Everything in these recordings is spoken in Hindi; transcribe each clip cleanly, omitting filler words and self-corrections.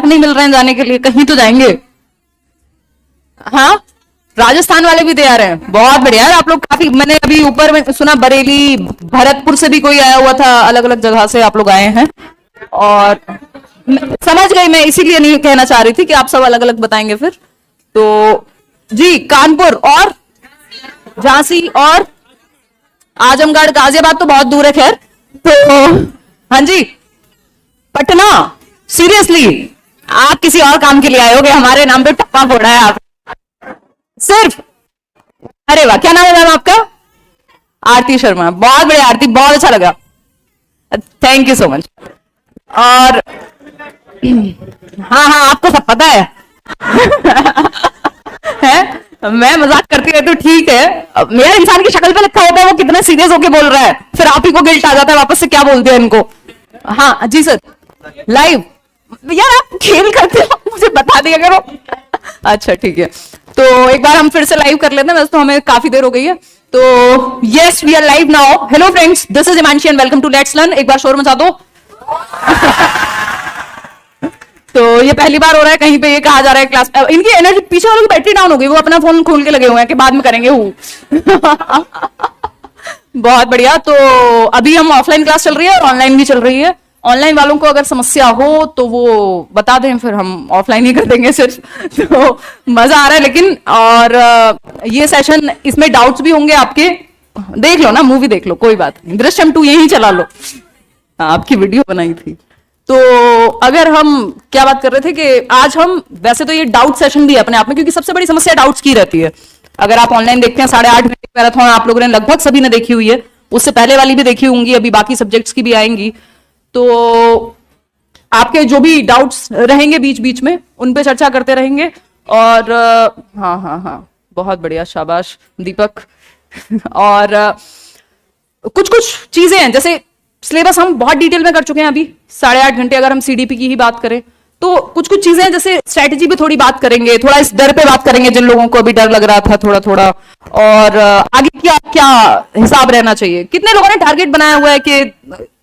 लद्दाख नहीं मिल रहे हैं जाने के लिए, कहीं तो जाएंगे। हाँ, राजस्थान वाले भी तैयार हैं, बहुत बढ़िया यार। आप लोग काफी, मैंने अभी ऊपर में सुना बरेली भरतपुर से भी कोई आया हुआ था, अलग अलग जगह से आप लोग आए हैं। और समझ गई मैं, इसीलिए नहीं कहना चाह रही थी कि आप सब अलग अलग बताएंगे फिर। तो जी, कानपुर और झांसी और आजमगढ़, गाजियाबाद तो बहुत दूर है खैर। तो हाँ जी, पटना, सीरियसली आप किसी और काम के लिए आए होगे, हमारे नाम पे टप्पा फोड़ा है आप सिर्फ। अरे वाह, क्या नाम है मैम आपका? आरती शर्मा, बहुत बढ़िया आरती, बहुत अच्छा लगा, थैंक यू सो मच। और हाँ हाँ, आपको सब पता है है? मैं मजाक करती रहती हूँ, ठीक है। मेरा इंसान की शक्ल पे लिखा होता है वो कितना सीरियस होके बोल रहा है, फिर आप ही को गिल्ट आ जाता है वापस से, क्या बोलते हैं इनको। हाँ जी सर, लाइव यार आप खेल करते हो, मुझे बता दिया करो। अच्छा ठीक है, तो एक बार हम फिर से लाइव कर लेते हैं, वैसे तो हमें काफी देर हो गई है। तो yes, we are live now. Hello friends, this is Himanshi and welcome to let's learn. एक बार शोर मचा दो। तो ये पहली बार हो रहा है कहीं पे ये कहा जा रहा है क्लास, इनकी एनर्जी, पीछे वालों की बैटरी डाउन हो गई, वो अपना फोन खोल के लगे हुए हैं कि बाद में करेंगे वो। बहुत बढ़िया। तो अभी हम ऑफलाइन क्लास चल रही है और ऑनलाइन भी चल रही है। ऑनलाइन वालों को अगर समस्या हो तो वो बता दें, फिर हम ऑफलाइन ही कर देंगे सिर्फ। तो मजा आ रहा है लेकिन, और ये सेशन, इसमें डाउट्स भी होंगे आपके, देख लो ना, मूवी देख लो, कोई बात नहीं, दृश्यम 2 यही चला लो। आपकी वीडियो बनाई थी। तो अगर हम क्या बात कर रहे थे कि आज हम, वैसे तो ये डाउट सेशन भी है अपने आप में, क्योंकि सबसे बड़ी समस्या डाउट्स की रहती है। अगर आप ऑनलाइन देखते हैं 8.5 घंटे मैराथन, आप लोगों ने लगभग सभी ने देखी हुई है, उससे पहले वाली भी देखी होंगी, अभी बाकी सब्जेक्ट्स की भी आएंगी। तो आपके जो भी डाउट्स रहेंगे बीच बीच में, उन पे चर्चा करते रहेंगे। और हाँ हाँ हाँ, बहुत बढ़िया, शाबाश दीपक। और कुछ कुछ चीजें हैं, जैसे सिलेबस हम बहुत डिटेल में कर चुके हैं अभी 8.5 घंटे। अगर हम सीडीपी की ही बात करें तो कुछ कुछ चीजें, जैसे स्ट्रेटेजी पे थोड़ी बात करेंगे, थोड़ा इस डर पे बात करेंगे जिन लोगों को अभी डर लग रहा था थोड़ा थोड़ा, और आगे क्या क्या हिसाब रहना चाहिए। कितने लोगों ने टारगेट बनाया हुआ है कि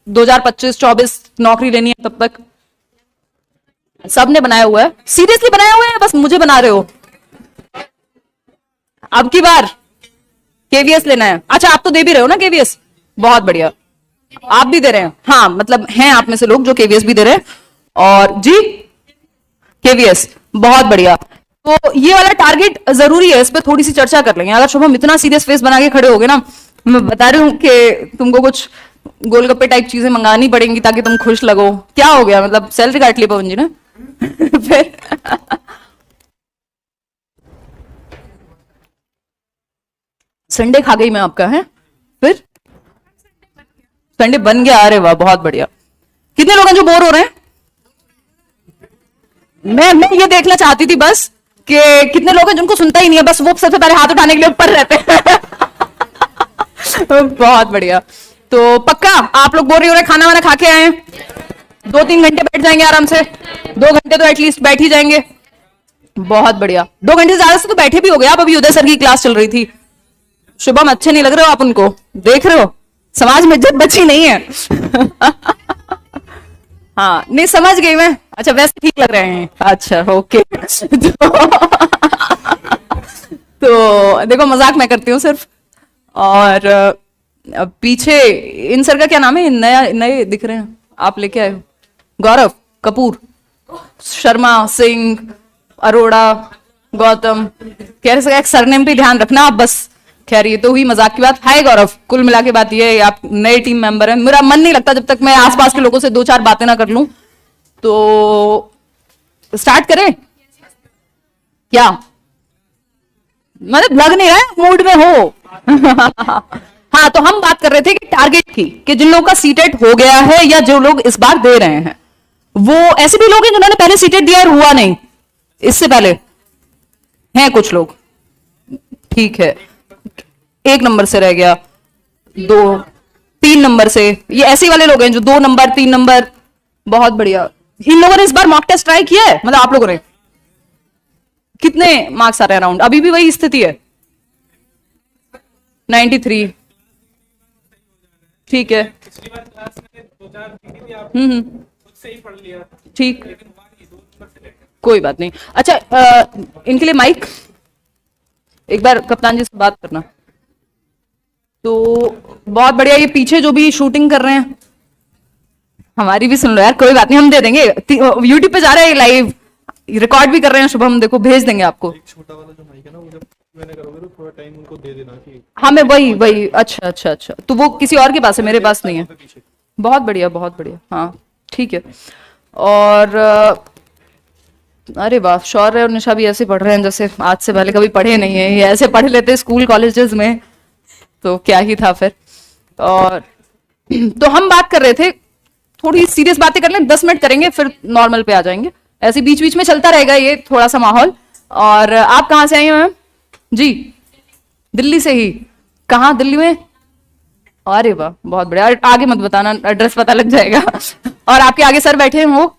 2025-24 नौकरी लेनी है तब तक? सबने बनाया हुआ है? सीरियसली बनाया हुआ है, बस मुझे बना रहे हो? अब की बार केवीएस लेना है? अच्छा, आप तो दे भी रहे हो ना केवीएस, बहुत बढ़िया, आप भी दे रहे हैं? हाँ, मतलब हैं आप में से लोग जो केवीएस भी दे रहे हैं। और जी, केवीएस, बहुत बढ़िया। तो ये वाला टारगेट जरूरी है, इस पे थोड़ी सी चर्चा कर लेंगे। अगर शुभम इतना सीरियस फेस बना के खड़े हो गए ना, मैं बता रही हूँ कि तुमको कुछ गोलगप्पे टाइप चीजें मंगानी पड़ेंगी ताकि तुम खुश लगो। क्या हो गया, मतलब सेल्फी काट ली पवन जी ने? फिर संडे खा गई मैं आपका, है? फिर संडे बन गया, अरे वाह, बहुत बढ़िया। कितने लोग हैं जो बोर हो रहे हैं? मैं ये देखना चाहती थी बस कि कितने लोग हैं जिनको सुनता ही नहीं है, बस वो सबसे पहले हाथ उठाने के लिए ऊपर रहते हैं। बहुत बढ़िया। तो पक्का आप लोग बोर नहीं हो रहे? खाना वाना खा के आए हैं? 2-3 घंटे बैठ जाएंगे आराम से, 2 घंटे तो एटलीस्ट बैठ ही जाएंगे। बहुत बढ़िया, 2 घंटे से ज्यादा से तो बैठे भी हो गए आप। अभी उदय सर की क्लास चल रही थी। शुभम, अच्छे नहीं लग रहे हो आप उनको, देख रहे हो समाज में इज्जत बची नहीं है। हाँ, नहीं समझ गई मैं। अच्छा, वैसे ठीक लग रहे हैं, अच्छा ओके। तो देखो, मजाक मैं करती हूँ सिर्फ। और पीछे इन सर का क्या नाम है, नया नए दिख रहे हैं, आप लेके आए हो? गौरव कपूर, शर्मा सिंह, अरोड़ा, गौतम, कह रहे एक सरनेम पे ध्यान रखना आप बस। खैर, ये तो हुई मजाक की बात। हाय गौरव, कुल मिला के बात ये है आप नए टीम मेंबर हैं। मेरा मन नहीं लगता जब तक मैं आसपास के लोगों से 2-4 बातें ना कर लूं। तो स्टार्ट करें क्या? मतलब लग नहीं रहा है मूड में हो। हाँ, तो हम बात कर रहे थे कि टारगेट की, कि जिन लोगों का सीटेट हो गया है या जो लोग इस बार दे रहे हैं, वो ऐसे भी लोग हैं जिन्होंने पहले सीटेट दिया और हुआ नहीं, इससे पहले हैं कुछ लोग, ठीक है। 1 नंबर से रह गया, 2-3 नंबर से, ये ऐसे वाले लोग हैं जो 2 नंबर 3 नंबर। बहुत बढ़िया। इन लोगों ने इस बार मॉक टेस्ट ट्राई किया है? मतलब आप लोगों ने कितने मार्क्स आ रहे हैं अराउंड? अभी भी वही स्थिति है, 93, ठीक है। ठीक, कोई बात नहीं। अच्छा, इनके लिए माइक एक बार कप्तान जी से बात करना। तो बहुत बढ़िया, ये पीछे जो भी शूटिंग कर रहे हैं हमारी भी सुन लो यार, कोई बात नहीं, हम दे देंगे। यूट्यूब पे जा रहा है लाइव, रिकॉर्ड भी कर रहे हैं शुभम, देखो भेज देंगे आपको। एक छोटा वाला जो माइक है ना, वो जब मैंने करोगे तो थोड़ा टाइम उनको दे देना कि हाँ मैं वही अच्छा अच्छा अच्छा, तो वो किसी और के पास है, मेरे पास नहीं है। पीछे। बहुत बढ़िया बहुत बढ़िया, हाँ ठीक है। और अरे वाह, शौर्य और निशा भी ऐसे पढ़ रहे हैं जैसे आज से पहले कभी पढ़े नहीं है, ये ऐसे पढ़ लेते स्कूल कॉलेजेस में, तो क्या ही था फिर। और तो हम बात कर रहे थे, थोड़ी सीरियस बातें कर लें, 10 मिनट करेंगे फिर नॉर्मल पे आ जाएंगे, ऐसे बीच बीच में चलता रहेगा ये थोड़ा सा माहौल। और आप कहाँ से आई हैं मैम? जी दिल्ली से ही। कहाँ दिल्ली में? अरे वाह बहुत बढ़िया, आगे मत बताना, एड्रेस पता लग जाएगा। और आपके आगे सर बैठे हैं वो?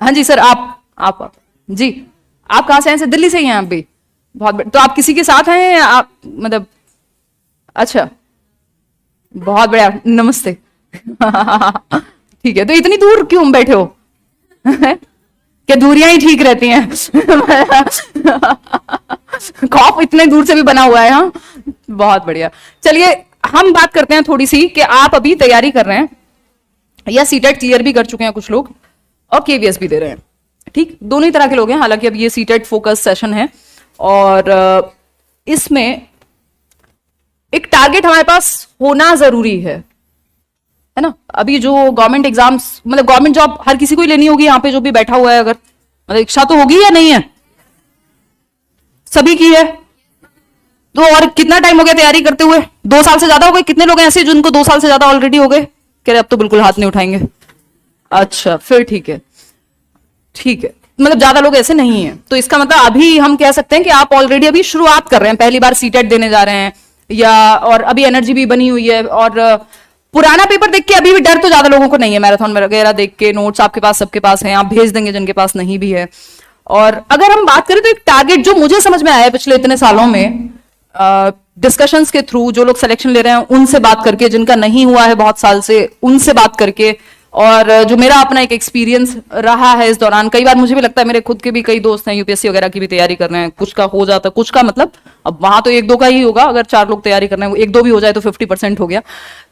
हाँ जी सर, आप जी, आप कहाँ से हैं? दिल्ली से ही हैं आप भी? बहुत बढ़िया। तो आप किसी के साथ हैं या आप मतलब? अच्छा बहुत बढ़िया, नमस्ते। ठीक है, तो इतनी दूर क्यों बैठे हो? क्या दूरियां ही ठीक रहती हैं? खौफ इतने दूर से भी बना हुआ है। हाँ बहुत बढ़िया। चलिए हम बात करते हैं थोड़ी सी कि आप अभी तैयारी कर रहे हैं या सीटेट क्लियर भी कर चुके हैं कुछ लोग और केवीएस भी दे रहे हैं, ठीक, दोनों ही तरह के लोग हैं। हालांकि अब ये सीटेट फोकस सेशन है और इसमें एक टारगेट हमारे पास होना जरूरी है ना। अभी जो गवर्नमेंट एग्जाम्स, मतलब गवर्नमेंट जॉब हर किसी को ही लेनी होगी, यहाँ पे जो भी बैठा हुआ है, अगर मतलब इच्छा तो होगी या नहीं है? सभी की है। तो और कितना टाइम हो गया तैयारी करते हुए? 2 साल से ज्यादा हो गए? कितने लोग हैं ऐसे जिनको 2 साल से ज्यादा ऑलरेडी हो गए? कह रहे अब तो बिल्कुल हाथ नहीं उठाएंगे। अच्छा फिर ठीक है, ठीक है, मतलब ज्यादा लोग ऐसे नहीं है, तो इसका मतलब अभी हम कह सकते हैं कि आप ऑलरेडी अभी शुरुआत कर रहे हैं, पहली बार सीटेट देने जा रहे हैं या, और अभी एनर्जी भी बनी हुई है। और पुराना पेपर देख के अभी भी डर तो ज्यादा लोगों को नहीं है, मैराथन वगैरह देख के, नोट्स आपके पास सबके पास हैं, आप भेज देंगे जिनके पास नहीं भी है। और अगर हम बात करें तो एक टारगेट जो मुझे समझ में आया है पिछले इतने सालों में, डिस्कशंस के थ्रू, जो लोग सिलेक्शन ले रहे हैं उनसे बात करके, जिनका नहीं हुआ है बहुत साल से उनसे बात करके, और जो मेरा अपना एक एक्सपीरियंस रहा है इस दौरान, कई बार मुझे भी लगता है, मेरे खुद के भी कई दोस्त हैं यूपीएससी वगैरह की भी तैयारी कर रहे हैं, कुछ का हो जाता, कुछ का मतलब अब वहां तो 1-2 का ही होगा, अगर 4 लोग तैयारी कर रहे हैं 1-2 भी हो जाए तो 50% हो गया।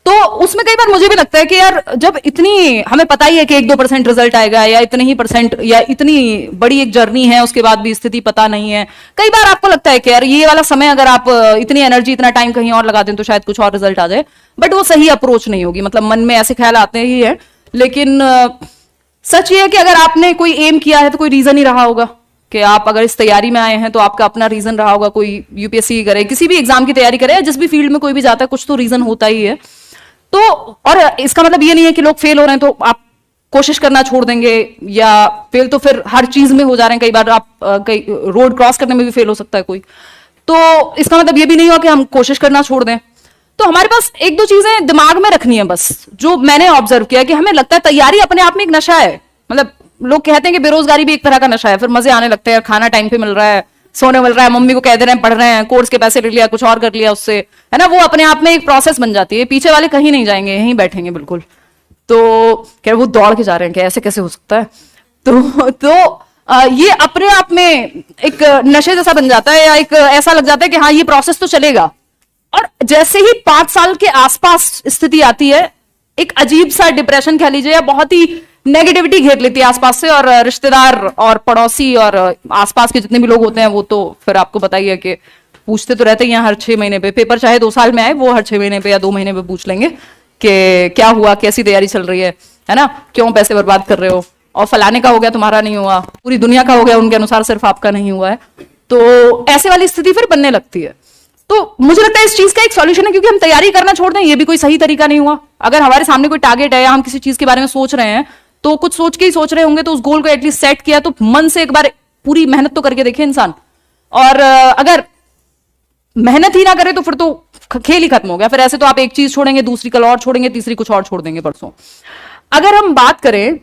तो उसमें कई बार मुझे भी लगता है कि यार जब इतनी हमें पता ही है कि 1-2% रिजल्ट आएगा या इतने ही परसेंट, या इतनी बड़ी एक जर्नी है उसके बाद भी स्थिति पता नहीं है, कई बार आपको लगता है कि यार ये वाला समय अगर आप इतनी एनर्जी इतना टाइम कहीं और लगा दें तो शायद कुछ और रिजल्ट आ जाए, बट वो सही अप्रोच नहीं होगी। मतलब मन में ऐसे ख्याल आते ही है, लेकिन सच ये है कि अगर आपने कोई एम किया है तो कोई रीजन ही रहा होगा कि आप अगर इस तैयारी में आए हैं, तो आपका अपना रीजन रहा होगा। कोई यूपीएससी करे, किसी भी एग्जाम की तैयारी करे, जिस भी फील्ड में कोई भी जाता है, कुछ तो रीजन होता ही है। तो और इसका मतलब ये नहीं है कि लोग फेल हो रहे हैं तो आप कोशिश करना छोड़ देंगे, या फेल तो फिर हर चीज में हो जा रहे हैं, कई बार आप कई रोड क्रॉस करने में भी फेल हो सकता है कोई, तो इसका मतलब ये भी नहीं हुआ कि हम कोशिश करना छोड़ दें। तो हमारे पास 1-2 चीजें दिमाग में रखनी है बस, जो मैंने ऑब्जर्व किया कि हमें लगता है तैयारी अपने आप में एक नशा है। मतलब लोग कहते हैं कि बेरोजगारी भी एक तरह का नशा है, फिर मजे आने लगते हैं, खाना टाइम पे मिल रहा है, सोने मिल रहा है, मम्मी को कह दे रहे हैं, पढ़ रहे हैं, कोर्स के पैसे ले लिया, कुछ और कर लिया उससे, है ना, वो अपने आप में एक प्रोसेस बन जाती है। पीछे वाले कहीं नहीं जाएंगे, यहीं बैठेंगे बिल्कुल। तो कह वो दौड़ के जा रहे हैं, क्या ऐसे कैसे हो सकता है? तो ये अपने आप में एक नशे जैसा बन जाता है, या एक ऐसा लग जाता है कि हाँ ये प्रोसेस तो चलेगा। और जैसे ही 5 साल के आसपास स्थिति आती है, एक अजीब सा डिप्रेशन कह लीजिए, या बहुत ही नेगेटिविटी घेर लेती है आसपास से, और रिश्तेदार और पड़ोसी और आसपास के जितने भी लोग होते हैं वो तो फिर आपको बताइए कि पूछते तो रहते हैं हर 6 महीने पे, पेपर चाहे 2 साल में आए, वो हर 6 महीने पे या 2 महीने पे पूछ लेंगे कि क्या हुआ, कैसी तैयारी चल रही है ना, क्यों पैसे बर्बाद कर रहे हो, और फलाने का हो गया तुम्हारा नहीं हुआ, पूरी दुनिया का हो गया उनके अनुसार, सिर्फ आपका नहीं हुआ है। तो ऐसे वाली स्थिति फिर बनने लगती है। तो मुझे लगता है इस चीज का एक सॉल्यूशन है, क्योंकि हम तैयारी करना छोड़ दें ये भी कोई सही तरीका नहीं हुआ। अगर हमारे सामने कोई टारगेट है या हम किसी चीज के बारे में सोच रहे हैं, तो कुछ सोच के ही सोच रहे होंगे, तो उस गोल को एटलीस्ट सेट किया, तो मन से एक बार पूरी मेहनत तो करके देखे इंसान। और अगर मेहनत ही ना करे तो फिर तो खेल ही खत्म हो गया। फिर ऐसे तो आप एक चीज छोड़ेंगे, दूसरी कल और छोड़ेंगे, तीसरी कुछ और छोड़ देंगे परसों। अगर हम बात करें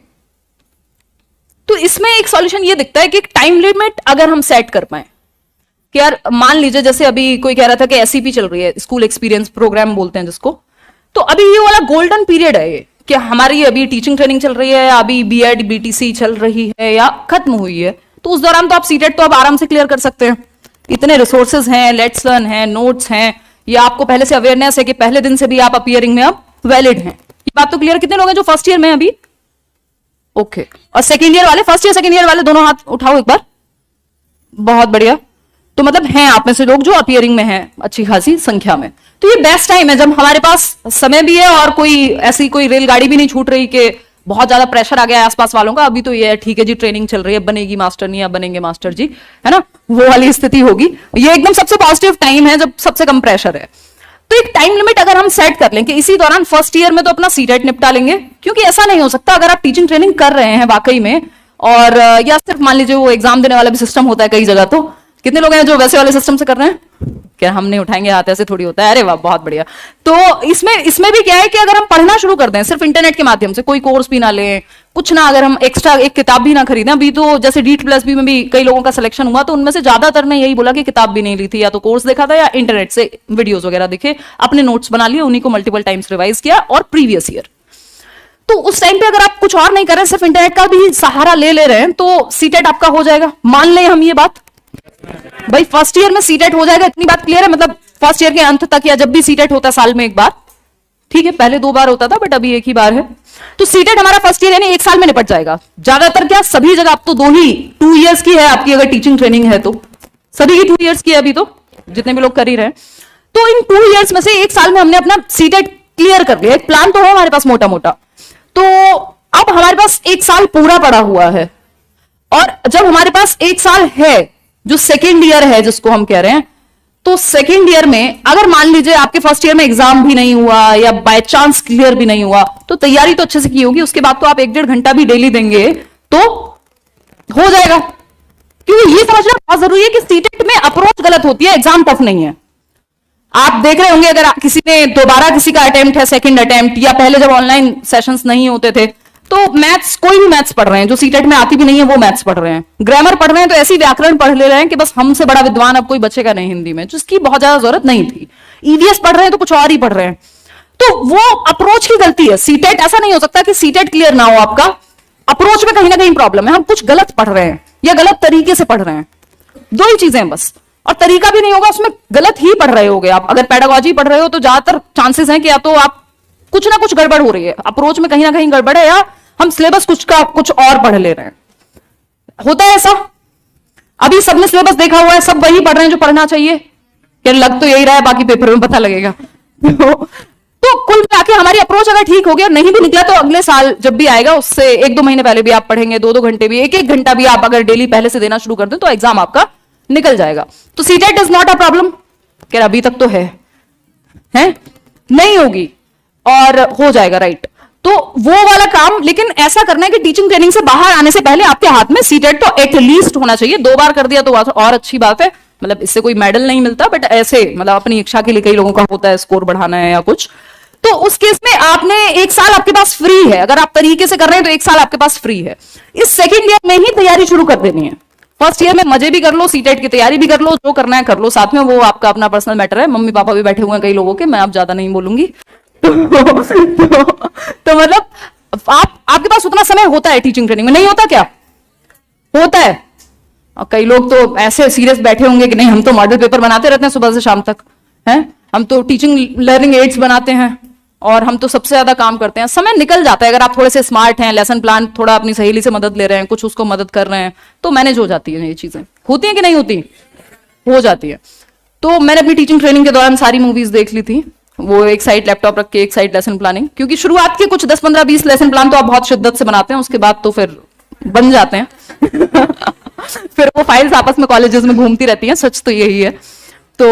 तो इसमें एक सॉल्यूशन ये दिखता है कि एक टाइम लिमिट अगर हम सेट कर पाए, कि यार मान लीजिए जैसे अभी कोई कह रहा था कि एसईपी चल रही है, स्कूल एक्सपीरियंस प्रोग्राम बोलते हैं जिसको, तो अभी ये वाला गोल्डन पीरियड है ये कि हमारी अभी टीचिंग ट्रेनिंग चल रही है या अभी बीएड बीटीसी चल रही है या खत्म हुई है, तो उस दौरान तो आप सीटेट तो आप आराम से क्लियर कर सकते हैं। इतने रिसोर्सेज हैं, लेट्स लर्न है, नोट्स हैं, या आपको पहले से अवेयरनेस है कि पहले दिन से भी आप अपीयरिंग में अब वैलिड हैं। ये बात तो क्लियर। कितने लोग हैं जो फर्स्ट ईयर में अभी? ओके। और सेकेंड ईयर वाले, फर्स्ट ईयर सेकेंड ईयर वाले दोनों हाथ उठाओ एक बार। बहुत बढ़िया। तो मतलब हैं आप में से लोग जो अपीयरिंग में हैं अच्छी खासी संख्या में। तो ये बेस्ट टाइम है जब हमारे पास समय भी है और कोई ऐसी कोई रेलगाड़ी भी नहीं छूट रही कि बहुत ज्यादा प्रेशर आ गया है आसपास वालों का। अभी तो ये है ठीक है जी, ट्रेनिंग चल रही है, बनेगी मास्टर नहीं या बनेंगे मास्टर जी, है ना, वो वाली स्थिति होगी। ये एकदम सबसे पॉजिटिव टाइम है जब सबसे कम प्रेशर है। तो एक टाइम लिमिट अगर हम सेट कर लें कि इसी दौरान फर्स्ट ईयर में तो अपना सीटेट निपटा लेंगे, क्योंकि ऐसा नहीं हो सकता अगर आप टीचिंग ट्रेनिंग कर रहे हैं वाकई में, और या सिर्फ मान लीजिए वो एग्जाम देने वाला भी सिस्टम होता है कई जगह। तो कितने लोग हैं जो वैसे वाले सिस्टम से कर रहे हैं? क्या हम नहीं उठाएंगे हाथ, ऐसे थोड़ी होता है। अरे वाह, बहुत बढ़िया। तो इसमें भी क्या है कि अगर हम पढ़ना शुरू कर दें सिर्फ इंटरनेट के माध्यम से, कोई कोर्स भी ना लें, कुछ ना, अगर हम एक्स्ट्रा एक किताब भी ना खरीदें। अभी तो जैसे DEET+B में भी कई लोगों का सिलेक्शन हुआ, तो उनमें से ज्यादातर ने यही बोला कि किताब भी नहीं ली थी, या तो कोर्स देखा था या इंटरनेट से वीडियोज वगैरह देखे, अपने नोट्स बना लिए, उन्हीं को मल्टीपल टाइम्स रिवाइज किया, और प्रीवियस ईयर। तो उस टाइम पे अगर आप कुछ और नहीं कर रहे, सिर्फ इंटरनेट का भी सहारा ले रहे हैं, तो सीटेट आपका हो जाएगा। मान लें हम ये बात, भाई फर्स्ट ईयर में सीटेट हो जाएगा, इतनी बात क्लियर है? मतलब फर्स्ट ईयर के अंत तक, या जब भी सीटेट होता है साल में एक बार, ठीक है, पहले 2 बार होता था बट अभी एक ही बार है। तो सीटेट हमारा फर्स्ट ईयर यानी 1 साल में निपट जाएगा। ज्यादातर क्या, सभी जगह अब तो 2 ईयर्स की है आपकी, अगर टीचिंग ट्रेनिंग है तो सभी की 2 ईयर्स की है अभी तो, जितने भी लोग कर ही रहे हैं। तो इन 2 ईयर्स में से 1 साल में हमने अपना सीटेट क्लियर कर लिया। एक प्लान तो है हमारे पास मोटा मोटा। तो अब हमारे पास 1 साल पूरा पड़ा हुआ है, और जब हमारे पास 1 साल है, जो सेकेंड ईयर है जिसको हम कह रहे हैं, तो सेकेंड ईयर में अगर मान लीजिए आपके फर्स्ट ईयर में एग्जाम भी नहीं हुआ या बाय चांस क्लियर भी नहीं हुआ, तो तैयारी तो अच्छे से की होगी, उसके बाद तो आप 1-1.5 घंटा भी डेली देंगे तो हो जाएगा। क्योंकि ये समझना बहुत जरूरी है कि सीटेट में अप्रोच गलत होती है, एग्जाम टफ नहीं है। आप देख रहे होंगे अगर किसी ने दोबारा किसी का अटेम्प्ट है, सेकंड अटेम्प्ट, या पहले जब ऑनलाइन सेशंस नहीं होते थे, तो मैथ्स, कोई भी मैथ्स पढ़ रहे हैं जो सीटेट में आती भी नहीं है, वो मैथ्स पढ़ रहे हैं, ग्रामर पढ़ रहे हैं, तो ऐसी व्याकरण पढ़ ले रहे हैं कि बस हमसे बड़ा विद्वान अब कोई बचेगा नहीं हिंदी में, जिसकी बहुत ज्यादा जरूरत नहीं थी। ईवीएस पढ़ रहे हैं तो कुछ और ही पढ़ रहे हैं। तो वो अप्रोच की गलती है। सीटेट, ऐसा नहीं हो सकता कि सीटेट क्लियर ना हो, आपका अप्रोच में कहीं ना कहीं प्रॉब्लम है। हम कुछ गलत पढ़ रहे हैं या गलत तरीके से पढ़ रहे हैं, 2 ही चीजें हैं बस। और तरीका भी नहीं होगा, उसमें गलत ही पढ़ रहे होगे आप। अगर पेडागोजी पढ़ रहे हो तो ज्यादातर चांसेस हैं कि या तो आप कुछ ना कुछ गड़बड़ हो रही है, अप्रोच में कहीं ना कहीं गड़बड़ है, या हम सिलेबस कुछ और पढ़ ले रहे हैं। होता है ऐसा? अभी सबने सिलेबस देखा हुआ है, सब वही पढ़ रहे हैं जो पढ़ना चाहिए, क्या लग तो यही रहा है, बाकी पेपर में पता लगेगा। तो कुल मिला के हमारी अप्रोच अगर ठीक हो गया, नहीं भी निकला, तो अगले साल जब भी आएगा उससे 1-2 महीने पहले भी आप पढ़ेंगे, 2-2 घंटे भी, 1-1 घंटा भी आप अगर डेली पहले से देना शुरू कर दें, तो एग्जाम आपका निकल जाएगा। तो CTET is not a problem. क्या अभी तक तो है नहीं होगी, और हो जाएगा, राइट। तो वो वाला काम लेकिन ऐसा करना है कि टीचिंग ट्रेनिंग से बाहर आने से पहले आपके हाथ में सीटेट तो एटलीस्ट होना चाहिए। 2 बार कर दिया तो और अच्छी बात है, मतलब इससे कोई मेडल नहीं मिलता, बट ऐसे मतलब अपनी इच्छा के लिए कई लोगों का होता है स्कोर बढ़ाना है या कुछ, तो उस केस में आपने 1 साल आपके पास फ्री है। अगर आप तरीके से कर रहे हैं तो 1 साल आपके पास फ्री है। इस सेकेंड ईयर में ही तैयारी शुरू कर देनी है। फर्स्ट ईयर में मजे भी कर लो, सीटेट की तैयारी भी कर लो, जो करना है कर लो साथ में, वो आपका अपना पर्सनल मैटर है। मम्मी पापा भी बैठे हुए हैं कई लोगों के, मैं अब ज्यादा नहीं बोलूंगी। तो मतलब आपके पास उतना समय होता है टीचिंग ट्रेनिंग में, नहीं होता क्या? होता है। और कई लोग तो ऐसे सीरियस बैठे होंगे कि नहीं, हम तो मॉडल पेपर बनाते रहते हैं सुबह से शाम तक, हैं, हम तो टीचिंग लर्निंग एड्स बनाते हैं, और हम तो सबसे ज्यादा काम करते हैं। समय निकल जाता है अगर आप थोड़े से स्मार्ट हैं, लेसन प्लान थोड़ा अपनी सहेली से मदद ले रहे हैं, कुछ उसको मदद कर रहे हैं, तो मैनेज हो जाती है। ये चीजें होती हैं कि नहीं होती? हो जाती है। तो मैंने अपनी टीचिंग ट्रेनिंग के दौरान सारी मूवीज देख ली थी, वो एक साइड लैपटॉप रख के, एक साइड लेसन प्लानिंग, क्योंकि शुरुआत के कुछ 10, 15, 20 लेसन प्लान तो आप बहुत शिद्दत से बनाते हैं, उसके बाद तो फिर बन जाते हैं। फिर वो फाइल्स आपस में कॉलेजेस में घूमती रहती हैं, सच तो यही है। तो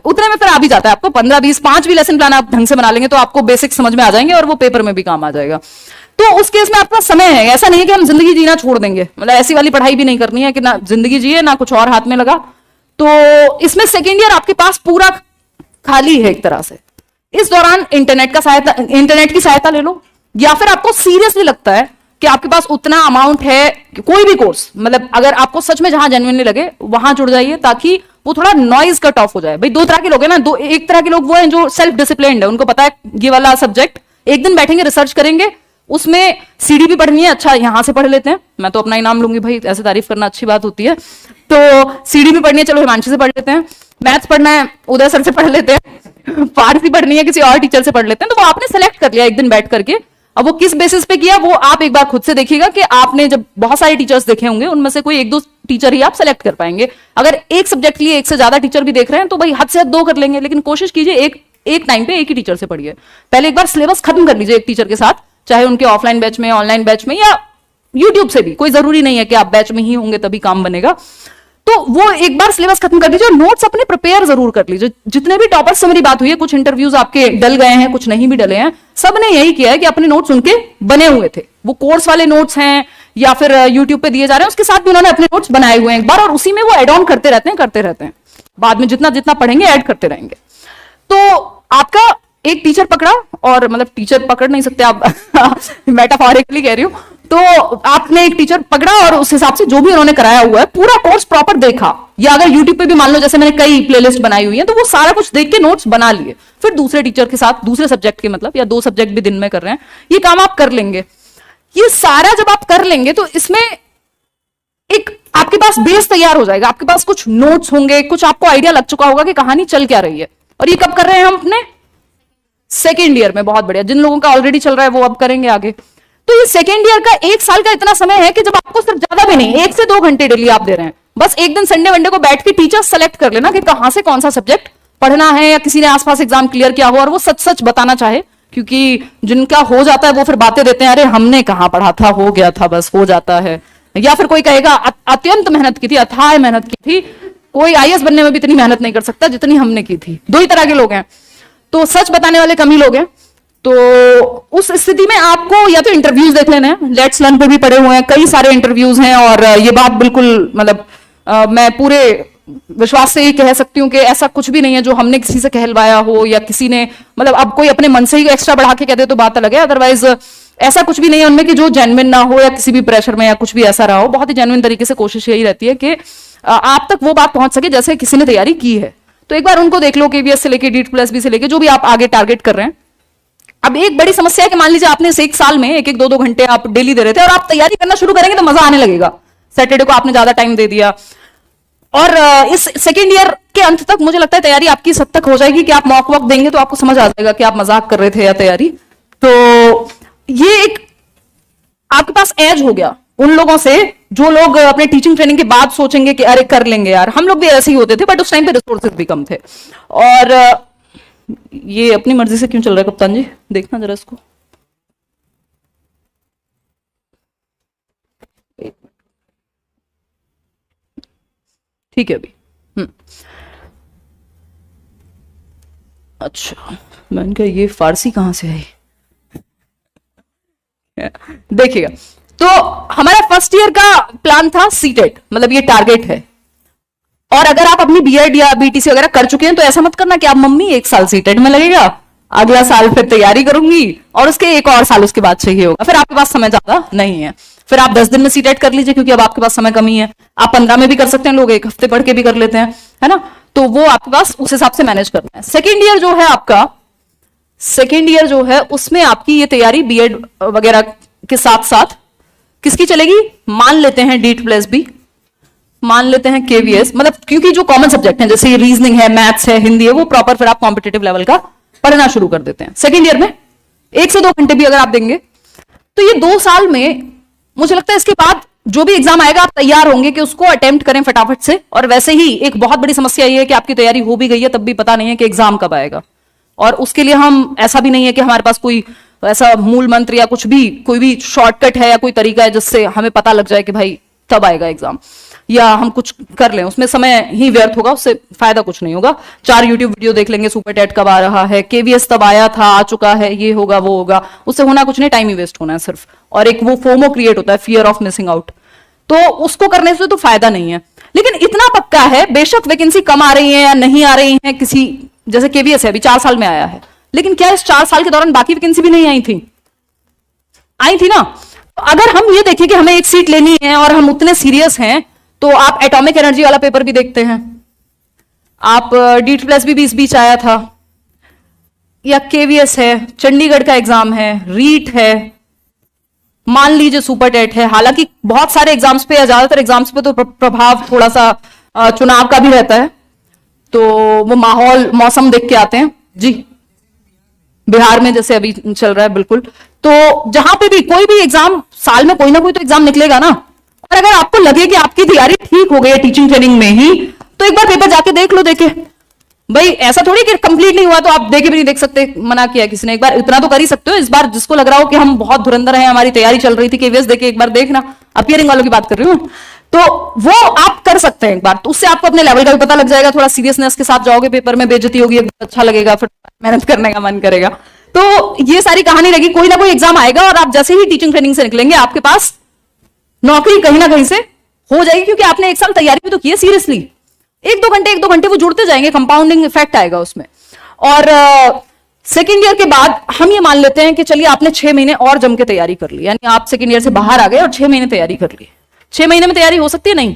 उतने में फिर आ भी जाता है आपको 15, 20, 5 भी लेसन प्लान आप ढंग से बना लेंगे तो आपको बेसिक समझ में आ जाएंगे, और वो पेपर में भी काम आ जाएगा। तो उस केस में आपका समय है। ऐसा नहीं है कि हम जिंदगी जीना छोड़ देंगे, मतलब ऐसी वाली पढ़ाई भी नहीं करनी है कि ना जिंदगी जिए ना कुछ और हाथ में लगा। तो इसमें सेकेंड ईयर आपके पास पूरा खाली है एक तरह से। इस दौरान इंटरनेट की सहायता ले लो, या फिर आपको सीरियसली लगता है कि आपके पास उतना अमाउंट है, कोई भी कोर्स, मतलब अगर आपको सच में जहां जेन्युइनली लगे वहां जुड़ जाइए, ताकि वो थोड़ा नॉइज कट ऑफ हो जाए। भाई 2 तरह के लोग हैं ना, एक तरह के लोग वो हैं जो सेल्फ डिसिप्लिन्ड है, उनको पता है ये वाला सब्जेक्ट एक दिन बैठेंगे, रिसर्च करेंगे, उसमें सीडी भी पढ़नी है, अच्छा यहां से पढ़ लेते हैं, मैं तो अपना ही नाम लूंगी भाई, ऐसे तारीफ करना अच्छी बात होती है, तो सीडी भी पढ़नी है, चलो हिमांशी से पढ़ लेते हैं, मैथ्स पढ़ना है उदय सर से पढ़ लेते हैं, फारसी पढ़नी है किसी और टीचर से पढ़ लेते हैं। तो वो आपने सेलेक्ट कर लिया एक दिन बैठ करके, अब वो किस बेसिस पे किया वो आप एक बार खुद से देखिएगा कि आपने जब बहुत सारे टीचर्स देखे होंगे उनमें से कोई एक दो टीचर ही आप सेलेक्ट कर पाएंगे। अगर एक सब्जेक्ट के लिए एक से ज्यादा टीचर भी देख रहे हैं तो भाई हद से हद 2 कर लेंगे, लेकिन कोशिश कीजिए एक टाइम पे एक ही टीचर से पढ़िए। पहले एक बार सिलेबस खत्म कर लीजिए एक टीचर के साथ, चाहे उनके ऑफलाइन बैच में, ऑनलाइन बैच में, या यूट्यूब से भी, कोई जरूरी नहीं है कि आप बैच में ही होंगे तभी काम बनेगा। तो वो एक बार सिलेबस खत्म कर लीजिए और नोट्स अपने प्रिपेयर जरूर कर लीजिए। जितने भी टॉपर्स से मेरी बात हुई है, कुछ इंटरव्यूज आपके डल गए हैं, कुछ नहीं भी डले हैं, सबने यही किया है कि अपने नोट्स उनके बने हुए थे, वो कोर्स वाले नोट्स हैं या फिर यूट्यूब पे दिए जा रहे हैं, उसके साथ भी उन्होंने अपने नोट्स बनाए हुए हैं एक बार, और उसी में वो एड ऑन करते रहते हैं, बाद में जितना जितना पढ़ेंगे ऐड करते रहेंगे। तो आपका एक टीचर पकड़ा, और मतलब टीचर पकड़ नहीं सकते आप मेटाफोरिकली कह रही हूं, तो आपने एक टीचर पकड़ा और उस हिसाब से जो भी उन्होंने कराया हुआ है पूरा कोर्स प्रॉपर देखा, या अगर यूट्यूब पे भी मान लो जैसे मैंने कई प्लेलिस्ट बनाई हुई है तो वो सारा कुछ देख के नोट्स बना लिए, फिर दूसरे टीचर के साथ दूसरे सब्जेक्ट के, मतलब या 2 सब्जेक्ट भी दिन में कर रहे हैं, ये काम आप कर लेंगे। ये सारा जब आप कर लेंगे तो इसमें एक आपके पास बेस तैयार हो जाएगा, आपके पास कुछ नोट्स होंगे, कुछ आपको आइडिया लग चुका होगा कि कहानी चल क्या रही है। और ये कब कर रहे हैं हम अपने सेकेंड ईयर में, बहुत बढ़िया। जिन लोगों का ऑलरेडी चल रहा है वो अब करेंगे आगे। तो ये सेकेंड ईयर का 1 साल का इतना समय है कि जब आपको सिर्फ ज्यादा भी नहीं 1 से 2 घंटे डेली आप दे रहे हैं, बस एक दिन संडे वनडे को बैठ के टीचर सेलेक्ट कर लेना कि कहां से कौन सा सब्जेक्ट पढ़ना है, या किसी ने आसपास एग्जाम क्लियर किया हो और वो सच सच बताना चाहे, क्योंकि जिनका हो जाता है वो फिर बातें देते हैं, अरे हमने कहां पढ़ा था, हो गया था, बस हो जाता है। या फिर कोई कहेगा अत्यंत मेहनत की थी, अथाह मेहनत की थी, कोई आईएएस बनने में भी इतनी मेहनत नहीं कर सकता जितनी हमने की थी। 2 ही तरह के लोग हैं, तो सच बताने वाले कम ही लोग हैं। तो उस स्थिति में आपको या तो इंटरव्यूज देख लेने हैं, लेट्स लर्न पे भी पड़े हुए हैं, कई सारे इंटरव्यूज हैं, और ये बात बिल्कुल मतलब मैं पूरे विश्वास से ही कह सकती हूँ कि ऐसा कुछ भी नहीं है जो हमने किसी से कहलवाया हो, या किसी ने मतलब अब कोई अपने मन से ही एक्स्ट्रा बढ़ा के कह दे तो बात अलग है, अदरवाइज ऐसा कुछ भी नहीं है उनमें कि जो जेन्युइन ना हो या किसी भी प्रेशर में या कुछ भी ऐसा रहा हो। बहुत ही जेन्युइन तरीके से कोशिश यही रहती है कि आप तक वो बात पहुंच सके जैसे किसी ने तैयारी की है। तो एक बार उनको देख लो, केवीएस से लेके DEET+B से लेके जो भी आप आगे टारगेट कर रहे हैं। अब एक बड़ी समस्या है कि मान लीजिए आपने इस 1 साल में 1-1, 2-2 घंटे आप डेली दे रहे थे और आप तैयारी करना शुरू करेंगे तो मजा आने लगेगा। सैटरडे को आपने ज्यादा टाइम दे दिया, और इस सेकेंड ईयर के अंत तक मुझे लगता है तैयारी आपकी इस हद तक हो जाएगी कि आप मॉक वॉक देंगे तो आपको समझ आ जाएगा कि आप मजाक कर रहे थे या तैयारी। तो ये एक आपके पास एज हो गया उन लोगों से जो लोग अपने टीचिंग ट्रेनिंग के बाद सोचेंगे कि अरे कर लेंगे यार। हम लोग भी ऐसे ही होते थे, बट उस टाइम पे रिसोर्सेज भी कम थे। और ये अपनी मर्जी से क्यों चल रहा है कप्तान जी, देखना जरा इसको। ठीक है अभी। अच्छा, मैंने कहा ये फारसी कहां से आई। देखिएगा, तो हमारा फर्स्ट ईयर का प्लान था सीटेट, मतलब ये टारगेट है। और अगर आप अपनी बीएड या बीटीसी वगैरह कर चुके हैं तो ऐसा मत करना कि आप मम्मी 1 साल सीटेट में लगेगा, अगला साल फिर तैयारी करूंगी और उसके 1 और साल उसके बाद चाहिए होगा, फिर आपके पास समय ज्यादा नहीं है। फिर आप 10 दिन में सीटेट कर लीजिए, क्योंकि अब आपके पास समय कमी है। आप 15 में भी कर सकते हैं, लोग 1 हफ्ते पढ़ के भी कर लेते हैं, है ना। तो वो आपके पास उस हिसाब से मैनेज करना है। सेकेंड ईयर जो है आपका, सेकेंड ईयर जो है उसमें आपकी ये तैयारी बीएड वगैरह के साथ साथ किसकी चलेगी, मान लेते हैं DEET+B, मान लेते हैं केवीएस, मतलब क्योंकि जो कॉमन सब्जेक्ट हैं जैसे ये रीजनिंग है, मैथ्स है, हिंदी है, वो प्रॉपर फिर आप कॉम्पिटिटिव लेवल का पढ़ना शुरू कर देते हैं। सेकेंड ईयर में 1 से 2 घंटे भी अगर आप देंगे तो ये 2 साल में मुझे लगता है इसके बाद जो भी एग्जाम आएगा आप तैयार होंगे कि उसको अटेम्प्ट करें फटाफट से। और वैसे ही एक बहुत बड़ी समस्या ये है कि आपकी तैयारी हो भी गई है तब भी पता नहीं है कि एग्जाम कब आएगा। और उसके लिए हम, ऐसा भी नहीं है कि हमारे पास कोई ऐसा मूल मंत्र या कुछ भी, कोई भी शॉर्टकट है या कोई तरीका है जिससे हमें पता लग जाए कि भाई तब आएगा एग्जाम, या हम कुछ कर लें, उसमें समय ही व्यर्थ होगा, उससे फायदा कुछ नहीं होगा। 4 यूट्यूब वीडियो देख लेंगे, सुपर टेट कब आ रहा है, केवीएस तब आया था, आ चुका है, ये होगा वो होगा, उससे होना कुछ नहीं, टाइम ही वेस्ट होना है सिर्फ। और एक वो फोमो क्रिएट होता है, फियर ऑफ मिसिंग आउट, तो उसको करने से तो फायदा नहीं है। लेकिन इतना पक्का है, बेशक वैकेंसी कम आ रही है या नहीं आ रही है, किसी जैसे केवीएस है अभी 4 साल में आया है, लेकिन क्या इस 4 साल के दौरान बाकी वैकेंसी भी नहीं आई थी? आई थी ना। अगर हम ये देखें कि हमें एक सीट लेनी है और हम उतने सीरियस हैं, तो आप एटॉमिक एनर्जी वाला पेपर भी देखते हैं, आप DEET+B भी इस बीच आया था, या केवीएस है, चंडीगढ़ का एग्जाम है, रीट है, मान लीजिए सुपर टेट है। हालांकि बहुत सारे एग्जाम्स पे या ज्यादातर एग्जाम्स पे तो प्रभाव थोड़ा सा चुनाव का भी रहता है, तो वो माहौल मौसम देख के आते हैं जी। बिहार में जैसे अभी चल रहा है, बिल्कुल। तो जहां पे भी कोई भी एग्जाम, साल में कोई ना कोई तो एग्जाम निकलेगा ना। और अगर आपको लगे कि आपकी तैयारी ठीक हो गई है टीचिंग ट्रेनिंग में ही, तो एक बार पेपर जाके देख लो, देखे भाई। ऐसा थोड़ी कि कंप्लीट नहीं हुआ तो आप देखे भी नहीं देख सकते, मना किया किसी ने। एक बार इतना तो कर ही सकते हो। इस बार जिसको लग रहा हो कि हम बहुत धुरंधर हैं, हमारी तैयारी चल रही थी केवीएस देके, एक बार देखना। अपीयरिंग वालों की बात कर रही हूं, तो वो आप कर सकते हैं एक बार। तो उससे आपको अपने लेवल का भी पता लग जाएगा, थोड़ा सीरियसनेस के साथ जाओगे पेपर में, बेइज्जती होगी, अच्छा लगेगा, फिर मेहनत करने का मन करेगा। तो ये सारी कहानी रहेगी। कोई ना कोई एग्जाम आएगा और आप जैसे ही टीचिंग ट्रेनिंग से निकलेंगे, आपके पास नौकरी कहीं ना कहीं से हो जाएगी, क्योंकि आपने एक साल तैयारी भी तो की है सीरियसली। एक दो घंटे वो जुड़ते जाएंगे, कंपाउंडिंग इफेक्ट आएगा उसमें। और सेकेंड ईयर के बाद हम ये मान लेते हैं कि चलिए आपने 6 महीने और जम के तैयारी कर ली, यानी आप सेकेंड ईयर से बाहर आ गए और 6 महीने तैयारी कर ली। 6 महीने में तैयारी हो सकती है? नहीं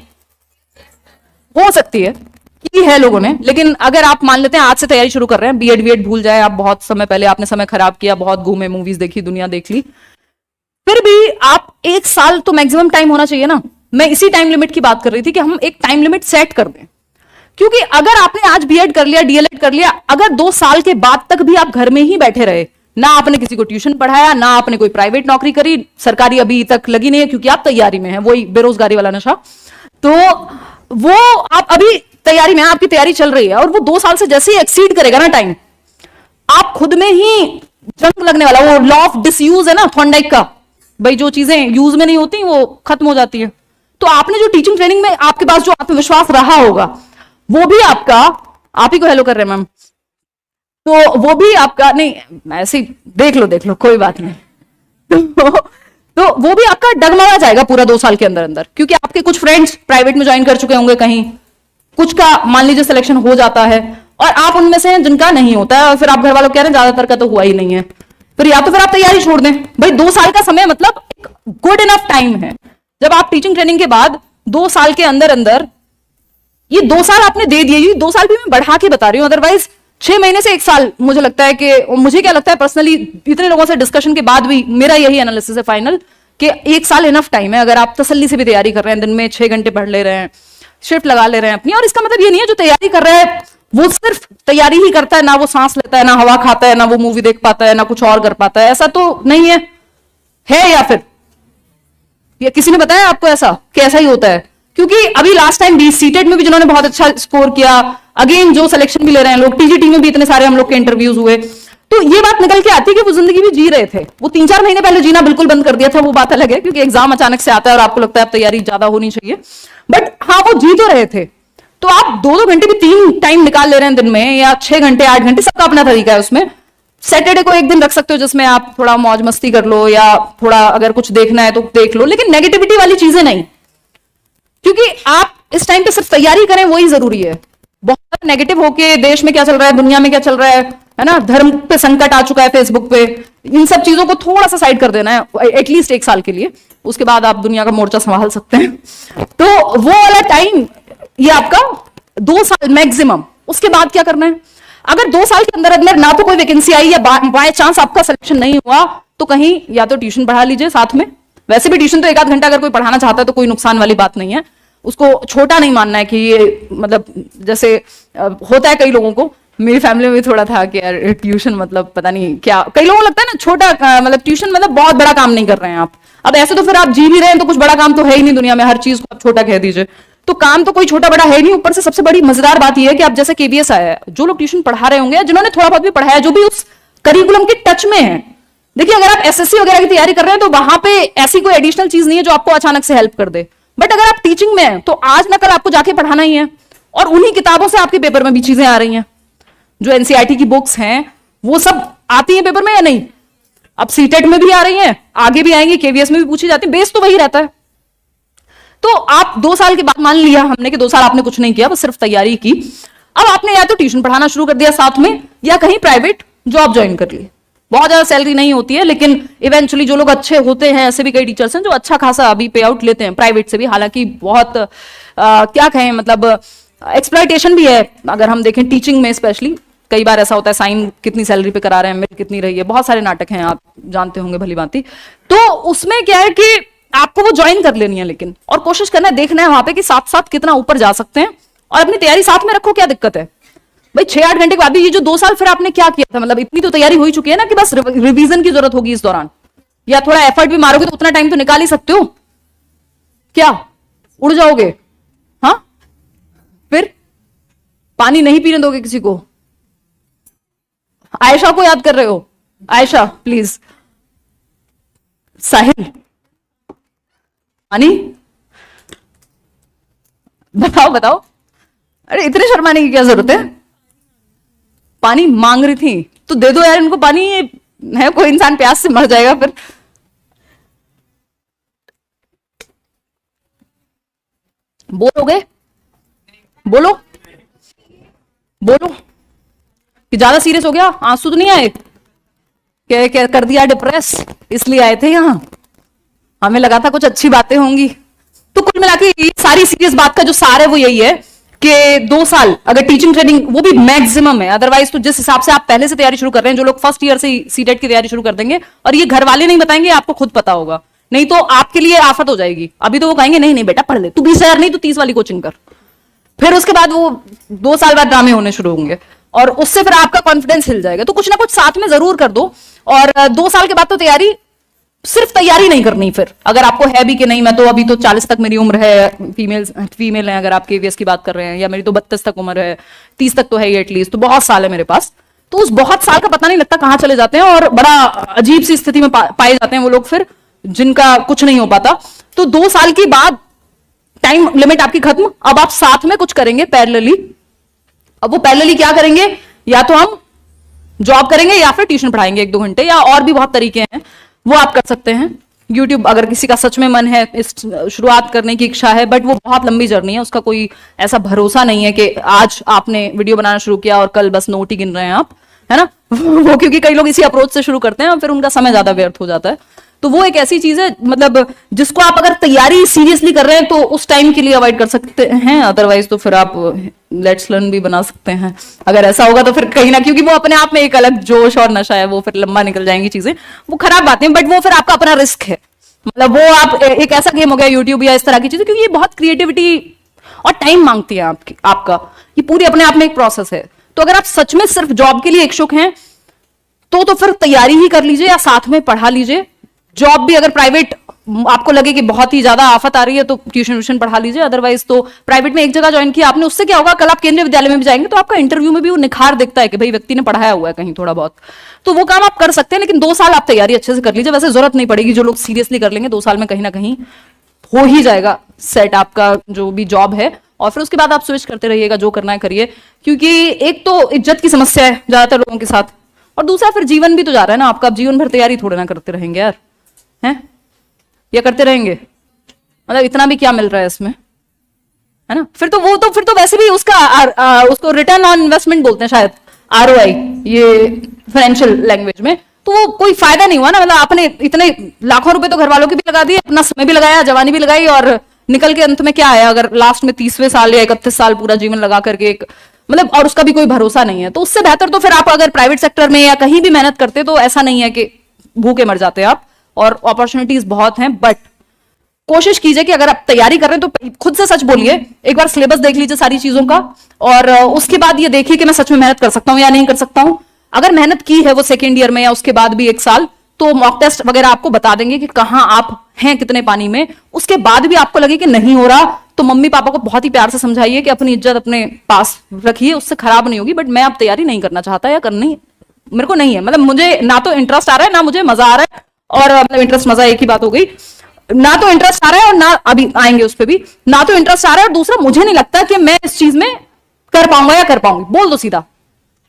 हो सकती है, की है लोगों ने। लेकिन अगर आप मान लेते हैं आज से तैयारी शुरू कर रहे हैं, बीएड भूल जाए आप, बहुत समय पहले आपने समय खराब किया, बहुत घूमे, मूवीज देखी, दुनिया देख ली, फिर भी आप 1 साल तो मैक्सिमम टाइम होना चाहिए ना। मैं इसी टाइम लिमिट की बात कर रही थी कि हम एक टाइम लिमिट सेट कर दें, क्योंकि अगर आपने आज बीएड कर लिया, डीएलएड कर लिया, अगर 2 साल के बाद तक भी आप घर में ही बैठे रहे, ना आपने किसी को ट्यूशन पढ़ाया, ना आपने कोई प्राइवेट नौकरी करी, सरकारी अभी तक लगी नहीं है क्योंकि आप तैयारी में हैं, वही बेरोजगारी वाला नशा, तो वो आप अभी तैयारी में, आपकी तैयारी चल रही है, और वो 2 साल से जैसे ही एक्सीड करेगा ना टाइम, आप खुद में ही जंग लगने वाला, वो लॉ ऑफ डिसयूज है ना थॉर्नडाइक का, भाई जो चीजें यूज में नहीं होती वो खत्म हो जाती है। तो आपने जो टीचिंग ट्रेनिंग में आपके पास जो आत्मविश्वास रहा होगा, वो भी आपका, आप ही को हेलो कर रहे हैं मैम, तो वो भी आपका, नहीं ऐसे देख लो कोई बात नहीं, तो वो भी आपका डगमगा जाएगा पूरा 2 साल के अंदर अंदर, क्योंकि आपके कुछ फ्रेंड्स प्राइवेट में ज्वाइन कर चुके होंगे कहीं, कुछ का मान लीजिए सिलेक्शन हो जाता है, और आप उनमें से हैं जिनका नहीं होता है, और फिर आप घर वालों कह रहे हैं ज्यादातर का तो हुआ ही नहीं है, फिर या तो फिर आप तैयारी छोड़ दें। भाई 2 साल का समय मतलब एक गुड इनफ टाइम है। जब आप टीचिंग ट्रेनिंग के बाद 2 साल के अंदर अंदर, ये 2 साल आपने दे दिए, ये 2 साल भी मैं बढ़ा के बता रही हूं, अदरवाइज 6 महीने से 1 साल, मुझे लगता है कि, मुझे क्या लगता है पर्सनली, इतने लोगों से डिस्कशन के बाद भी मेरा यही एनालिसिस है फाइनल, कि 1 साल इनफ टाइम है। अगर आप तसल्ली से भी तैयारी कर रहे हैं, दिन में 6 घंटे पढ़ ले रहे हैं, शिफ्ट लगा ले रहे हैं अपनी, और इसका मतलब ये नहीं है जो तैयारी कर रहा है वो सिर्फ तैयारी ही करता है, ना वो सांस लेता है, ना हवा खाता है, ना वो मूवी देख पाता है, ना कुछ और कर पाता है, ऐसा तो नहीं है। या फिर ये किसी ने बताया आपको ऐसा कि ऐसा ही होता है? क्योंकि अभी लास्ट टाइम भी सीटेट में भी जिन्होंने बहुत अच्छा स्कोर किया, अगेन जो सिलेक्शन भी ले रहे हैं लोग, टीजीटी में भी इतने सारे हम लोग के इंटरव्यूज हुए, तो ये बात निकल के आती है कि वो जिंदगी भी जी रहे थे। वो 3-4 महीने पहले जीना बिल्कुल बंद कर दिया था, वो बात अलग है, क्योंकि एग्जाम अचानक से आता है और आपको लगता है अब तैयारी ज्यादा होनी चाहिए, बट हाँ वो जी तो रहे थे। तो आप 2-2 घंटे भी 3 टाइम निकाल ले रहे हैं दिन में, या 6 घंटे 8 घंटे, सबका अपना तरीका है उसमें। सैटरडे को एक दिन रख सकते हो जिसमें आप थोड़ा मौज मस्ती कर लो, या थोड़ा अगर कुछ देखना है तो देख लो, लेकिन नेगेटिविटी वाली चीजें नहीं, क्योंकि आप इस टाइम पे सिर्फ तैयारी करें वही जरूरी है। बहुत नेगेटिव होके देश में क्या चल रहा है, दुनिया में क्या चल रहा है ना, धर्म पे संकट आ चुका है फेसबुक पे, इन सब चीजों को थोड़ा सा साइड कर देना है एटलीस्ट 1 साल के लिए, उसके बाद आप दुनिया का मोर्चा संभाल सकते हैं। तो वो वाला टाइम ये आपका 2 साल मैक्सिमम। उसके बाद क्या करना है? अगर 2 साल के अंदर अंदर ना तो कोई वैकेंसी आई, या बाय चांस आपका सिलेक्शन नहीं हुआ, तो कहीं या तो ट्यूशन पढ़ा लीजिए साथ में। वैसे भी ट्यूशन तो 1-8 घंटा अगर कोई पढ़ाना चाहता है तो कोई नुकसान वाली बात नहीं है, उसको छोटा नहीं मानना है कि ये मतलब जैसे होता है कई लोगों को, मेरी फैमिली में भी थोड़ा था कि यार ट्यूशन मतलब पता नहीं क्या, कई लोगों को लगता है ना छोटा, मतलब ट्यूशन मतलब बहुत बड़ा काम नहीं कर रहे हैं आप। अब ऐसे तो फिर आप जी भी रहे हैं तो कुछ बड़ा काम तो है ही नहीं दुनिया में, हर चीज को आप छोटा कह दीजिए, तो काम तो कोई छोटा बड़ा है नहीं। ऊपर से सबसे बड़ी मजेदार बात यह है कि आप जैसे केवीएस आया है, जो लोग ट्यूशन पढ़ा रहे होंगे, जिन्होंने थोड़ा बहुत भी पढ़ाया, जो भी उस करिकुलम के टच में है, देखिए अगर आप एसएससी वगैरह की तैयारी कर रहे हैं तो वहां पे ऐसी कोई एडिशनल चीज नहीं है जो आपको अचानक से हेल्प कर दे, बट अगर आप टीचिंग में हैं तो आज ना कल आपको जाके पढ़ाना ही है, और उन्हीं किताबों से आपके पेपर में भी चीजें आ रही हैं, जो एनसीईआरटी की बुक्स हैं वो सब आती हैं पेपर में या नहीं, अब सीटेट में भी आ रही हैं, आगे भी आएंगी, केवीएस में भी पूछी जाती है, बेस तो वही रहता है। तो आप 2 साल के बाद मान लिया हमने कि 2 साल आपने कुछ नहीं किया, बस सिर्फ तैयारी की, अब आपने या तो ट्यूशन पढ़ाना शुरू कर दिया साथ में, या कहीं प्राइवेट जॉब ज्वाइन कर ली। बहुत ज्यादा सैलरी नहीं होती है, लेकिन इवेंचुअली जो लोग अच्छे होते हैं, ऐसे भी कई टीचर्स हैं जो अच्छा खासा अभी पे आउट लेते हैं प्राइवेट से भी, हालांकि बहुत क्या कहें, मतलब एक्सप्लॉयटेशन भी है अगर हम देखें टीचिंग में, स्पेशली कई बार ऐसा होता है साइन कितनी सैलरी पे करा रहे हैं, मिल कितनी रही है, बहुत सारे नाटक हैं, आप जानते होंगे भली भांति। तो उसमें क्या है कि आपको वो ज्वाइन कर लेनी है, लेकिन और कोशिश करना है, देखना है वहां पे कि साथ साथ कितना ऊपर जा सकते हैं, और अपनी तैयारी साथ में रखो। क्या दिक्कत है भाई, 6-8 घंटे के बाद भी ये जो 2 साल फिर आपने क्या किया था, मतलब इतनी तो तैयारी हो ही चुकी है ना कि बस रिवीजन की जरूरत होगी इस दौरान, या थोड़ा एफर्ट भी मारोगे तो उतना टाइम तो निकाल ही सकते हो। क्या उड़ जाओगे? हाँ, फिर पानी नहीं पीने दोगे किसी को? आयशा को याद कर रहे हो? आयशा प्लीज। साहिल पानी बताओ बताओ। अरे इतने शर्माने की क्या जरूरत है? पानी मांग रही थी तो दे दो यार इनको पानी, है कोई इंसान प्यास से मर जाएगा फिर। बोलोगे? बोलो बोलो कि ज्यादा सीरियस हो गया, आंसू तो नहीं आए? क्या कर दिया डिप्रेस, इसलिए आए थे यहां? हमें लगा था कुछ अच्छी बातें होंगी। तो कुल मिला के ये सारी सीरियस बात का जो सार है वो यही है कि 2 साल अगर टीचिंग ट्रेनिंग, वो भी मैक्सिमम है, अदरवाइज तो जिस हिसाब से आप पहले से तैयारी शुरू कर रहे हैं, जो लोग फर्स्ट ईयर से सीटेट की तैयारी शुरू कर देंगे, और ये घर वाले नहीं बताएंगे, आपको खुद पता होगा, नहीं तो आपके लिए आफत हो जाएगी। अभी तो वो कहेंगे नहीं नहीं बेटा पढ़ ले, तू 20,000 नहीं तो 30 वाली कोचिंग कर। फिर उसके बाद वो 2 साल बाद ड्रामे होने शुरू होंगे, और उससे फिर आपका कॉन्फिडेंस हिल जाएगा। तो कुछ ना कुछ साथ में जरूर कर दो, और 2 साल के बाद तो तैयारी, सिर्फ तैयारी नहीं करनी। फिर अगर आपको है भी कि नहीं मैं तो अभी तो 40 तक मेरी उम्र है, फीमेल है अगर आप केवीएस की बात कर रहे हैं, या मेरी तो 32 तक उम्र है, 30 तक तो है ही एटलीस्ट, तो बहुत साल है मेरे पास। तो उस बहुत साल का पता नहीं लगता कहां चले जाते हैं, और बड़ा अजीब सी स्थिति में पाए जाते हैं वो लोग फिर, जिनका कुछ नहीं हो पाता। तो 2 साल के बाद टाइम लिमिट आपकी खत्म, अब आप साथ में कुछ करेंगे पैरेलली। अब वो पैरेलली क्या करेंगे, या तो हम जॉब करेंगे या फिर ट्यूशन पढ़ाएंगे 1-2 घंटे, या और भी बहुत तरीके हैं वो आप कर सकते हैं। यूट्यूब अगर किसी का सच में मन है, इस शुरुआत करने की इच्छा है, बट वो बहुत लंबी जर्नी है, उसका कोई ऐसा भरोसा नहीं है कि आज आपने वीडियो बनाना शुरू किया और कल बस नोट ही गिन रहे हैं आप, है ना। वो क्योंकि कई लोग इसी अप्रोच से शुरू करते हैं और फिर उनका समय ज्यादा व्यर्थ हो जाता है। तो वो एक ऐसी चीज है, मतलब जिसको आप अगर तैयारी सीरियसली कर रहे हैं तो उस टाइम के लिए अवॉइड कर सकते हैं, अदरवाइज तो फिर आप लेट्स लर्न भी बना सकते हैं। अगर ऐसा होगा तो फिर कहीं ना, क्योंकि वो अपने आप में एक अलग जोश और नशा है, वो फिर लंबा निकल जाएंगी चीजें, वो खराब बातें, बट वो फिर आपका अपना रिस्क है। मतलब वो आप एक ऐसा गेम हो गया यूट्यूब या इस तरह की चीजें, क्योंकि ये बहुत क्रिएटिविटी और टाइम मांगती है आपका, ये पूरी अपने आप में एक प्रोसेस है। तो अगर आप सच में सिर्फ जॉब के लिए इच्छुक हैं तो फिर तैयारी ही कर लीजिए या साथ में पढ़ा लीजिए। जॉब भी अगर प्राइवेट आपको लगे कि बहुत ही ज्यादा आफत आ रही है तो ट्यूशन व्यूशन पढ़ा लीजिए, अदरवाइज तो प्राइवेट में एक जगह ज्वाइन किया आपने, उससे क्या होगा, कल आप केंद्रीय विद्यालय में भी जाएंगे तो आपका इंटरव्यू में भी वो निखार दिखता है कि भाई व्यक्ति ने पढ़ाया हुआ है कहीं थोड़ा बहुत, तो वो काम आप कर सकते हैं। लेकिन 2 साल आप तैयारी अच्छे से कर लीजिए, वैसे जरूरत नहीं पड़ेगी, जो लोग सीरियसली कर लेंगे 2 साल में कहीं ना कहीं हो ही जाएगा सेट आपका जो भी जॉब है, और फिर उसके बाद आप स्विच करते रहिएगा, जो करना है करिए। क्योंकि एक तो इज्जत की समस्या है ज्यादातर लोगों के साथ, और दूसरा फिर जीवन भी तो जा रहा है ना आपका, आप जीवन भर तैयारी थोड़े ना करते रहेंगे यार, हैं या करते रहेंगे, मतलब इतना भी क्या मिल रहा है इसमें, है ना। फिर तो वैसे भी उसको रिटर्न ऑन इन्वेस्टमेंट बोलते हैं शायद, ROI ये फाइनेंशियल लैंग्वेज में, तो वो कोई फायदा नहीं हुआ ना। मतलब आपने इतने लाखों रुपए तो घर वालों के भी लगा दिए, अपना समय भी लगाया, जवानी भी लगाई, और निकल के अंत में क्या आया, अगर लास्ट में 30वें साल या 31 साल पूरा जीवन लगा करके एक, मतलब, और उसका भी कोई भरोसा नहीं है। तो उससे बेहतर तो फिर आप अगर प्राइवेट सेक्टर में या कहीं भी मेहनत करते तो ऐसा नहीं है कि भूखे मर जाते आप, और अपॉर्चुनिटीज बहुत हैं। बट कोशिश कीजिए कि अगर आप तैयारी कर रहे हैं तो खुद से सच बोलिए, एक बार सिलेबस देख लीजिए सारी चीजों का, और उसके बाद ये देखिए कि मैं सच में मेहनत कर सकता हूं या नहीं कर सकता हूं। अगर मेहनत की है वो सेकेंड ईयर में या उसके बाद भी 1 साल, तो मॉक टेस्ट वगैरह आपको बता देंगे कि कहां आप हैं, कितने पानी में। उसके बाद भी आपको लगे कि नहीं हो रहा तो मम्मी पापा को बहुत ही प्यार से समझाइए कि अपनी इज्जत अपने पास रखिए, उससे खराब नहीं होगी, बट मैं अब तैयारी नहीं करना चाहता या करनी मेरे को नहीं है, मतलब मुझे ना तो इंटरेस्ट आ रहा है ना मुझे मजा आ रहा है, और मतलब इंटरेस्ट मजा एक ही बात हो गई, ना तो इंटरेस्ट आ रहा है और ना, अभी आएंगे उस पर भी, ना तो इंटरेस्ट आ रहा है और दूसरा मुझे नहीं लगता कि मैं इस चीज में कर पाऊंगा या कर पाऊंगी। बोल दो सीधा,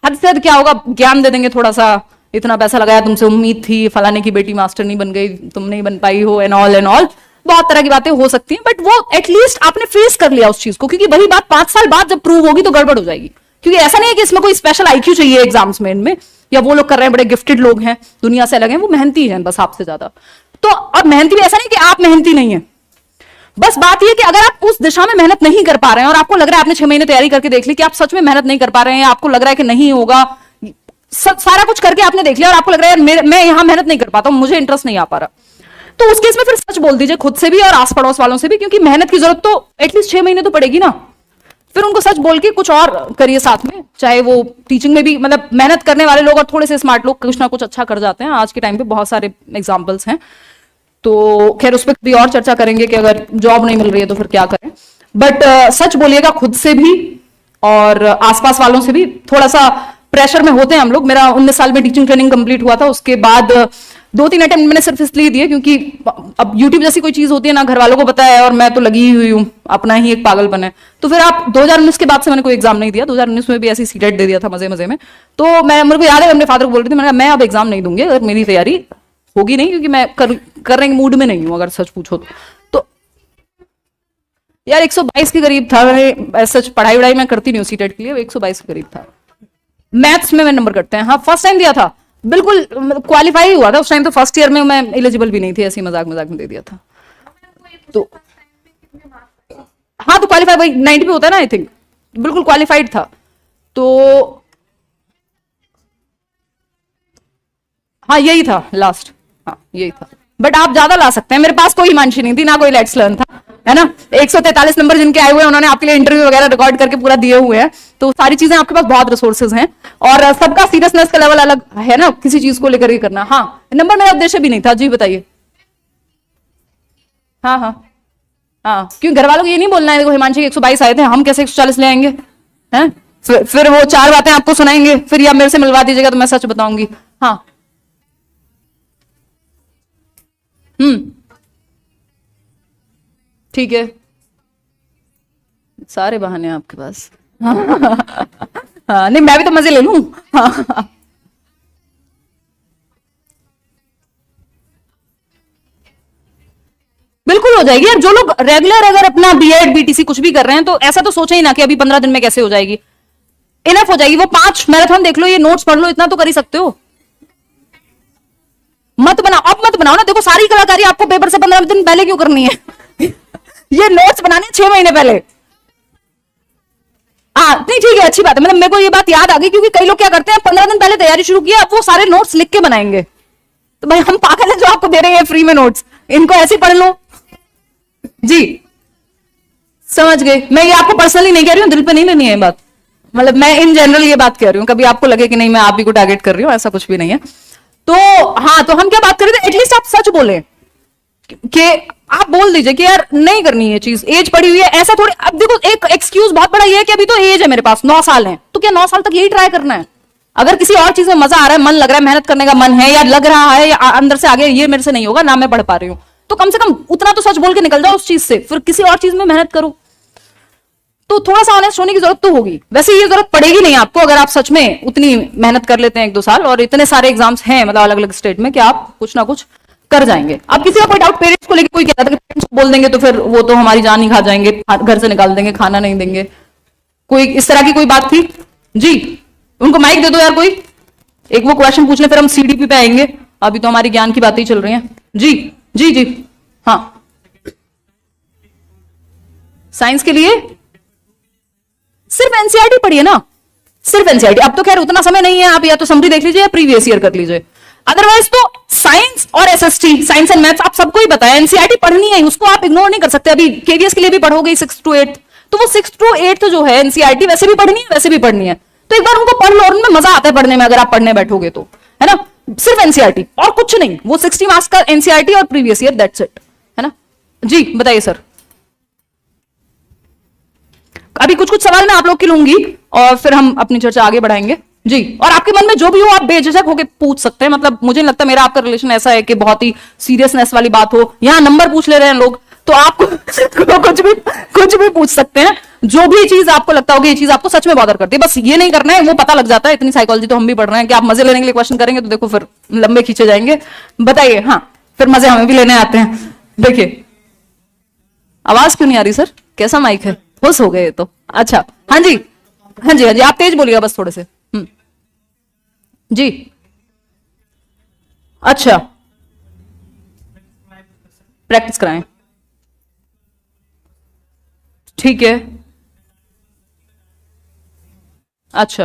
हद से हद क्या होगा, ज्ञान दे देंगे थोड़ा सा, इतना पैसा लगाया, तुमसे उम्मीद थी, फलाने की बेटी मास्टर नहीं बन गई, तुम नहीं बन पाई हो, एंड ऑल, बहुत तरह की बातें हो सकती हैं, बट वो एटलीस्ट आपने फेस कर लिया उस चीज को। क्योंकि वही बात 5 साल बाद जब प्रूव होगी तो गड़बड़ हो जाएगी। क्योंकि ऐसा नहीं है कि इसमें कोई स्पेशल IQ चाहिए एग्जाम्स में, इनमें या वो लोग कर रहे हैं बड़े गिफ्टेड लोग हैं, दुनिया से अलग हैं, वो मेहनती हैं बस आपसे ज्यादा। तो अब मेहनती भी ऐसा नहीं कि आप मेहनती नहीं है, बस बात ये कि अगर आप उस दिशा में मेहनत नहीं कर पा रहे हैं और आपको लग रहा है आपने 6 महीने तैयारी करके देख ली कि आप सच में मेहनत नहीं कर पा रहे हैं, आपको लग रहा है कि नहीं होगा, सारा कुछ करके आपने देख लिया और आपको लग रहा है यार मैं यहां मेहनत नहीं कर पाता हूं, मुझे इंटरेस्ट नहीं आ पा रहा, तो उस केस में फिर सच बोल दीजिए खुद से भी और आस पड़ोस वालों से भी, क्योंकि मेहनत की जरूरत तो एटलीस्ट 6 महीने तो पड़ेगी ना। फिर उनको सच बोल के कुछ और करिए साथ में, चाहे वो टीचिंग में भी, मतलब मेहनत करने वाले लोग और थोड़े से स्मार्ट लोग कुछ ना कुछ अच्छा कर जाते हैं, आज के टाइम पे बहुत सारे एग्जाम्पल्स हैं। तो खैर उस पर कभी और चर्चा करेंगे कि अगर जॉब नहीं मिल रही है तो फिर क्या करें। बट सच बोलिएगा खुद से भी और आसपास वालों से भी। थोड़ा सा प्रेशर में होते हैं हम लोग। मेरा 19 साल में टीचिंग ट्रेनिंग कंप्लीट हुआ था, उसके बाद 2-3 अटेम्प्ट मैंने सिर्फ इसलिए दिए क्योंकि अब यूट्यूब जैसी कोई चीज होती है ना, घर वालों को पता है और मैं तो लगी हुई हूँ, अपना ही एक पागलपन है। तो फिर आप 2019 के बाद से मैंने कोई एग्जाम नहीं दिया। 2019 में भी ऐसी सीटेट दे दिया था मजे मजे में। तो मेरे को याद है अपने फादर को बोल रही थी, मैंने कहा मैं अब एग्जाम नहीं दूंगी अगर मेरी तैयारी होगी नहीं, क्योंकि मैं करने के मूड में नहीं हूं अगर सच पूछो तो। यार 122 के करीब था। मैंने सच पढ़ाई वढ़ाई मैं करती नहीं हूँ सीटेट के लिए, 122 के करीब था। मैथ्स में नंबर कटते हैं। हाँ फर्स्ट टाइम दिया था, बिल्कुल क्वालिफाई हुआ था उस टाइम। तो फर्स्ट ईयर में मैं एलिजिबल भी नहीं थी, ऐसी मजाक मजाक में दे दिया था। तो हाँ तो क्वालिफाई भाई 90 पे होता है ना आई थिंक, बिल्कुल क्वालिफाइड था। तो हाँ यही था लास्ट, हाँ यही था। बट आप ज्यादा ला सकते हैं, मेरे पास कोई हिमांशी नहीं थी ना कोई लेट्स लर्न था, है ना। 143 नंबर जिनके आए हुए हैं उन्होंने आपके लिए इंटरव्यू वगैरह रिकॉर्ड करके पूरा दिए हुए हैं। तो सारी चीजें आपके पास बहुत रिसोर्सेज हैं और सबका सीरियसनेस का लेवल अलग है ना, किसी चीज को लेकर ही करना। हाँ नंबर मेरा उद्देश्य भी नहीं था। जी बताइए। हाँ हाँ हाँ, क्यों घर वालों को ये नहीं बोलना है देखो हिमांशी के 122 आए थे, हम कैसे 140 ले आएंगे, हैं। फिर वो 4 बातें आपको सुनाएंगे, फिर या मेरे से मिलवा दीजिएगा तो मैं सच बताऊंगी। हाँ ठीक है, सारे बहाने हैं आपके पास। हाँ नहीं मैं भी तो मजे ले लूं। हाँ बिल्कुल हो जाएगी यार। जो लोग रेगुलर अगर अपना बीएड बीटीसी कुछ भी कर रहे हैं तो ऐसा तो सोचे ही ना कि अभी 15 दिन में कैसे हो जाएगी। इनफ हो जाएगी। वो 5 मैराथन देख लो, ये नोट्स पढ़ लो, इतना तो कर ही सकते हो। मत बनाओ, अब मत बनाओ ना। देखो सारी कलाकारी आपको पेपर से 15 दिन पहले क्यों करनी है। ये नोट्स बनाने 6 महीने पहले। हाँ नहीं ठीक है, अच्छी बात है। मतलब मेरे को ये बात याद आ गई क्योंकि कई लोग क्या करते हैं 15 दिन पहले तैयारी शुरू किया, अब वो सारे नोट्स लिख के बनाएंगे। तो भाई हम पागल हैं जो आपको दे रहे हैं फ्री में नोट्स, इनको ऐसे पढ़ लो। जी समझ गई। मैं ये आपको पर्सनली नहीं कह रही हूँ, दिल पे नहीं लेनी है बात। मतलब मैं इन जनरल ये बात कह रही हूँ, कभी आपको लगे कि नहीं मैं आप ही को टारगेट कर रही हूँ, ऐसा कुछ भी नहीं है। तो हाँ, तो हम क्या बात कर रहे थे, एटलीस्ट आप सच बोले कि आप बोल दीजिए कि यार नहीं करनी है चीज, एज पड़ी हुई है, ऐसा थोड़ी। अब देखो एक एक्सक्यूज बहुत बड़ा ये है कि अभी तो एज है मेरे पास, 9 साल है, तो क्या 9 साल तक यही ट्राई करना है? अगर किसी और चीज में मजा आ रहा है, मन लग रहा है, मेहनत करने का मन है, या लग रहा है या अंदर से आगे ये मेरे से नहीं होगा ना, मैं पढ़ पा रही हूँ, तो कम से कम उतना तो सच बोल के निकल जाओ उस चीज से, फिर किसी और चीज में मेहनत करो। तो थोड़ा सा ऑनेस्ट होने की जरूरत तो होगी। वैसे ये जरूरत पड़ेगी नहीं आपको अगर आप सच में उतनी मेहनत कर लेते हैं 1-2 साल, और इतने सारे एग्जाम्स हैं मतलब अलग अलग स्टेट में कि आप कुछ ना कुछ कर जाएंगे। अब किसी का कोई डाउट पेरेंट्स को लेकर कोई कहता था कि पेरेंट्स बोल देंगे तो फिर वो तो हमारी जान ही खा जाएंगे, घर से निकाल देंगे, खाना नहीं देंगे, कोई इस तरह की कोई बात थी? जी उनको माइक दे दो यार, कोई एक वो क्वेश्चन पूछ ले, फिर हम सीडीपी पे आएंगे। अभी तो हमारी ज्ञान की बातें ही चल रही हैं। जी जी जी हाँ, साइंस के लिए सिर्फ एनसीईआरटी पढ़िए ना, सिर्फ एनसीईआरटी। अब तो खैर उतना समय नहीं है, आप या तो समरी देख लीजिए या प्रीवियस ईयर कर लीजिए। अदरवाइज तो साइंस और एसएसटी, साइंस एंड मैथ्स, आप सबको ही पता है एनसीईआरटी पढ़नी है, उसको आप इग्नोर नहीं कर सकते। अभी केवीएस के लिए भी पढ़ोगे 6 to 8, तो वो 6 to 8 जो है एनसीईआरटी वैसे भी पढ़नी है, वैसे भी पढ़नी है। तो एक बार उनको पढ़ लो, और उनमें मजा आता है पढ़ने में अगर आप पढ़ने बैठोगे तो, है ना। सिर्फ एनसीईआरटी और कुछ नहीं, वो 60 मार्क्स का एनसीईआरटी और प्रीवियस ईयर, दैट्स इट, है ना। जी बताइए सर। अभी कुछ कुछ सवाल मैं आप लोग की लूंगी और फिर हम अपनी चर्चा आगे बढ़ाएंगे। जी, और आपके मन में जो भी हो आप बेझिझक होकर पूछ सकते हैं। मतलब मुझे नहीं लगता मेरा आपका रिलेशन ऐसा है कि बहुत ही सीरियसनेस वाली बात हो। यहाँ नंबर पूछ ले रहे हैं लोग, तो आप कुछ भी पूछ सकते हैं। जो भी चीज आपको लगता होगी ये चीज आपको सच में बॉदर करती है, बस ये नहीं करना है, वो पता लग जाता है। इतनी साइकोलॉजी तो हम भी पढ़ रहे हैं कि आप मजे लेने के लिए क्वेश्चन करेंगे तो देखो फिर लंबे खींचे जाएंगे। बताइए। हाँ फिर मजे हमें भी लेने आते हैं। देखिए आवाज क्यों नहीं आ रही सर, कैसा माइक है? खुश हो गए तो अच्छा। हाँ जी हाँ जी हाँ जी, आप तेज बोलिएगा बस थोड़े से। जी अच्छा, प्रैक्टिस कराएं। ठीक है, अच्छा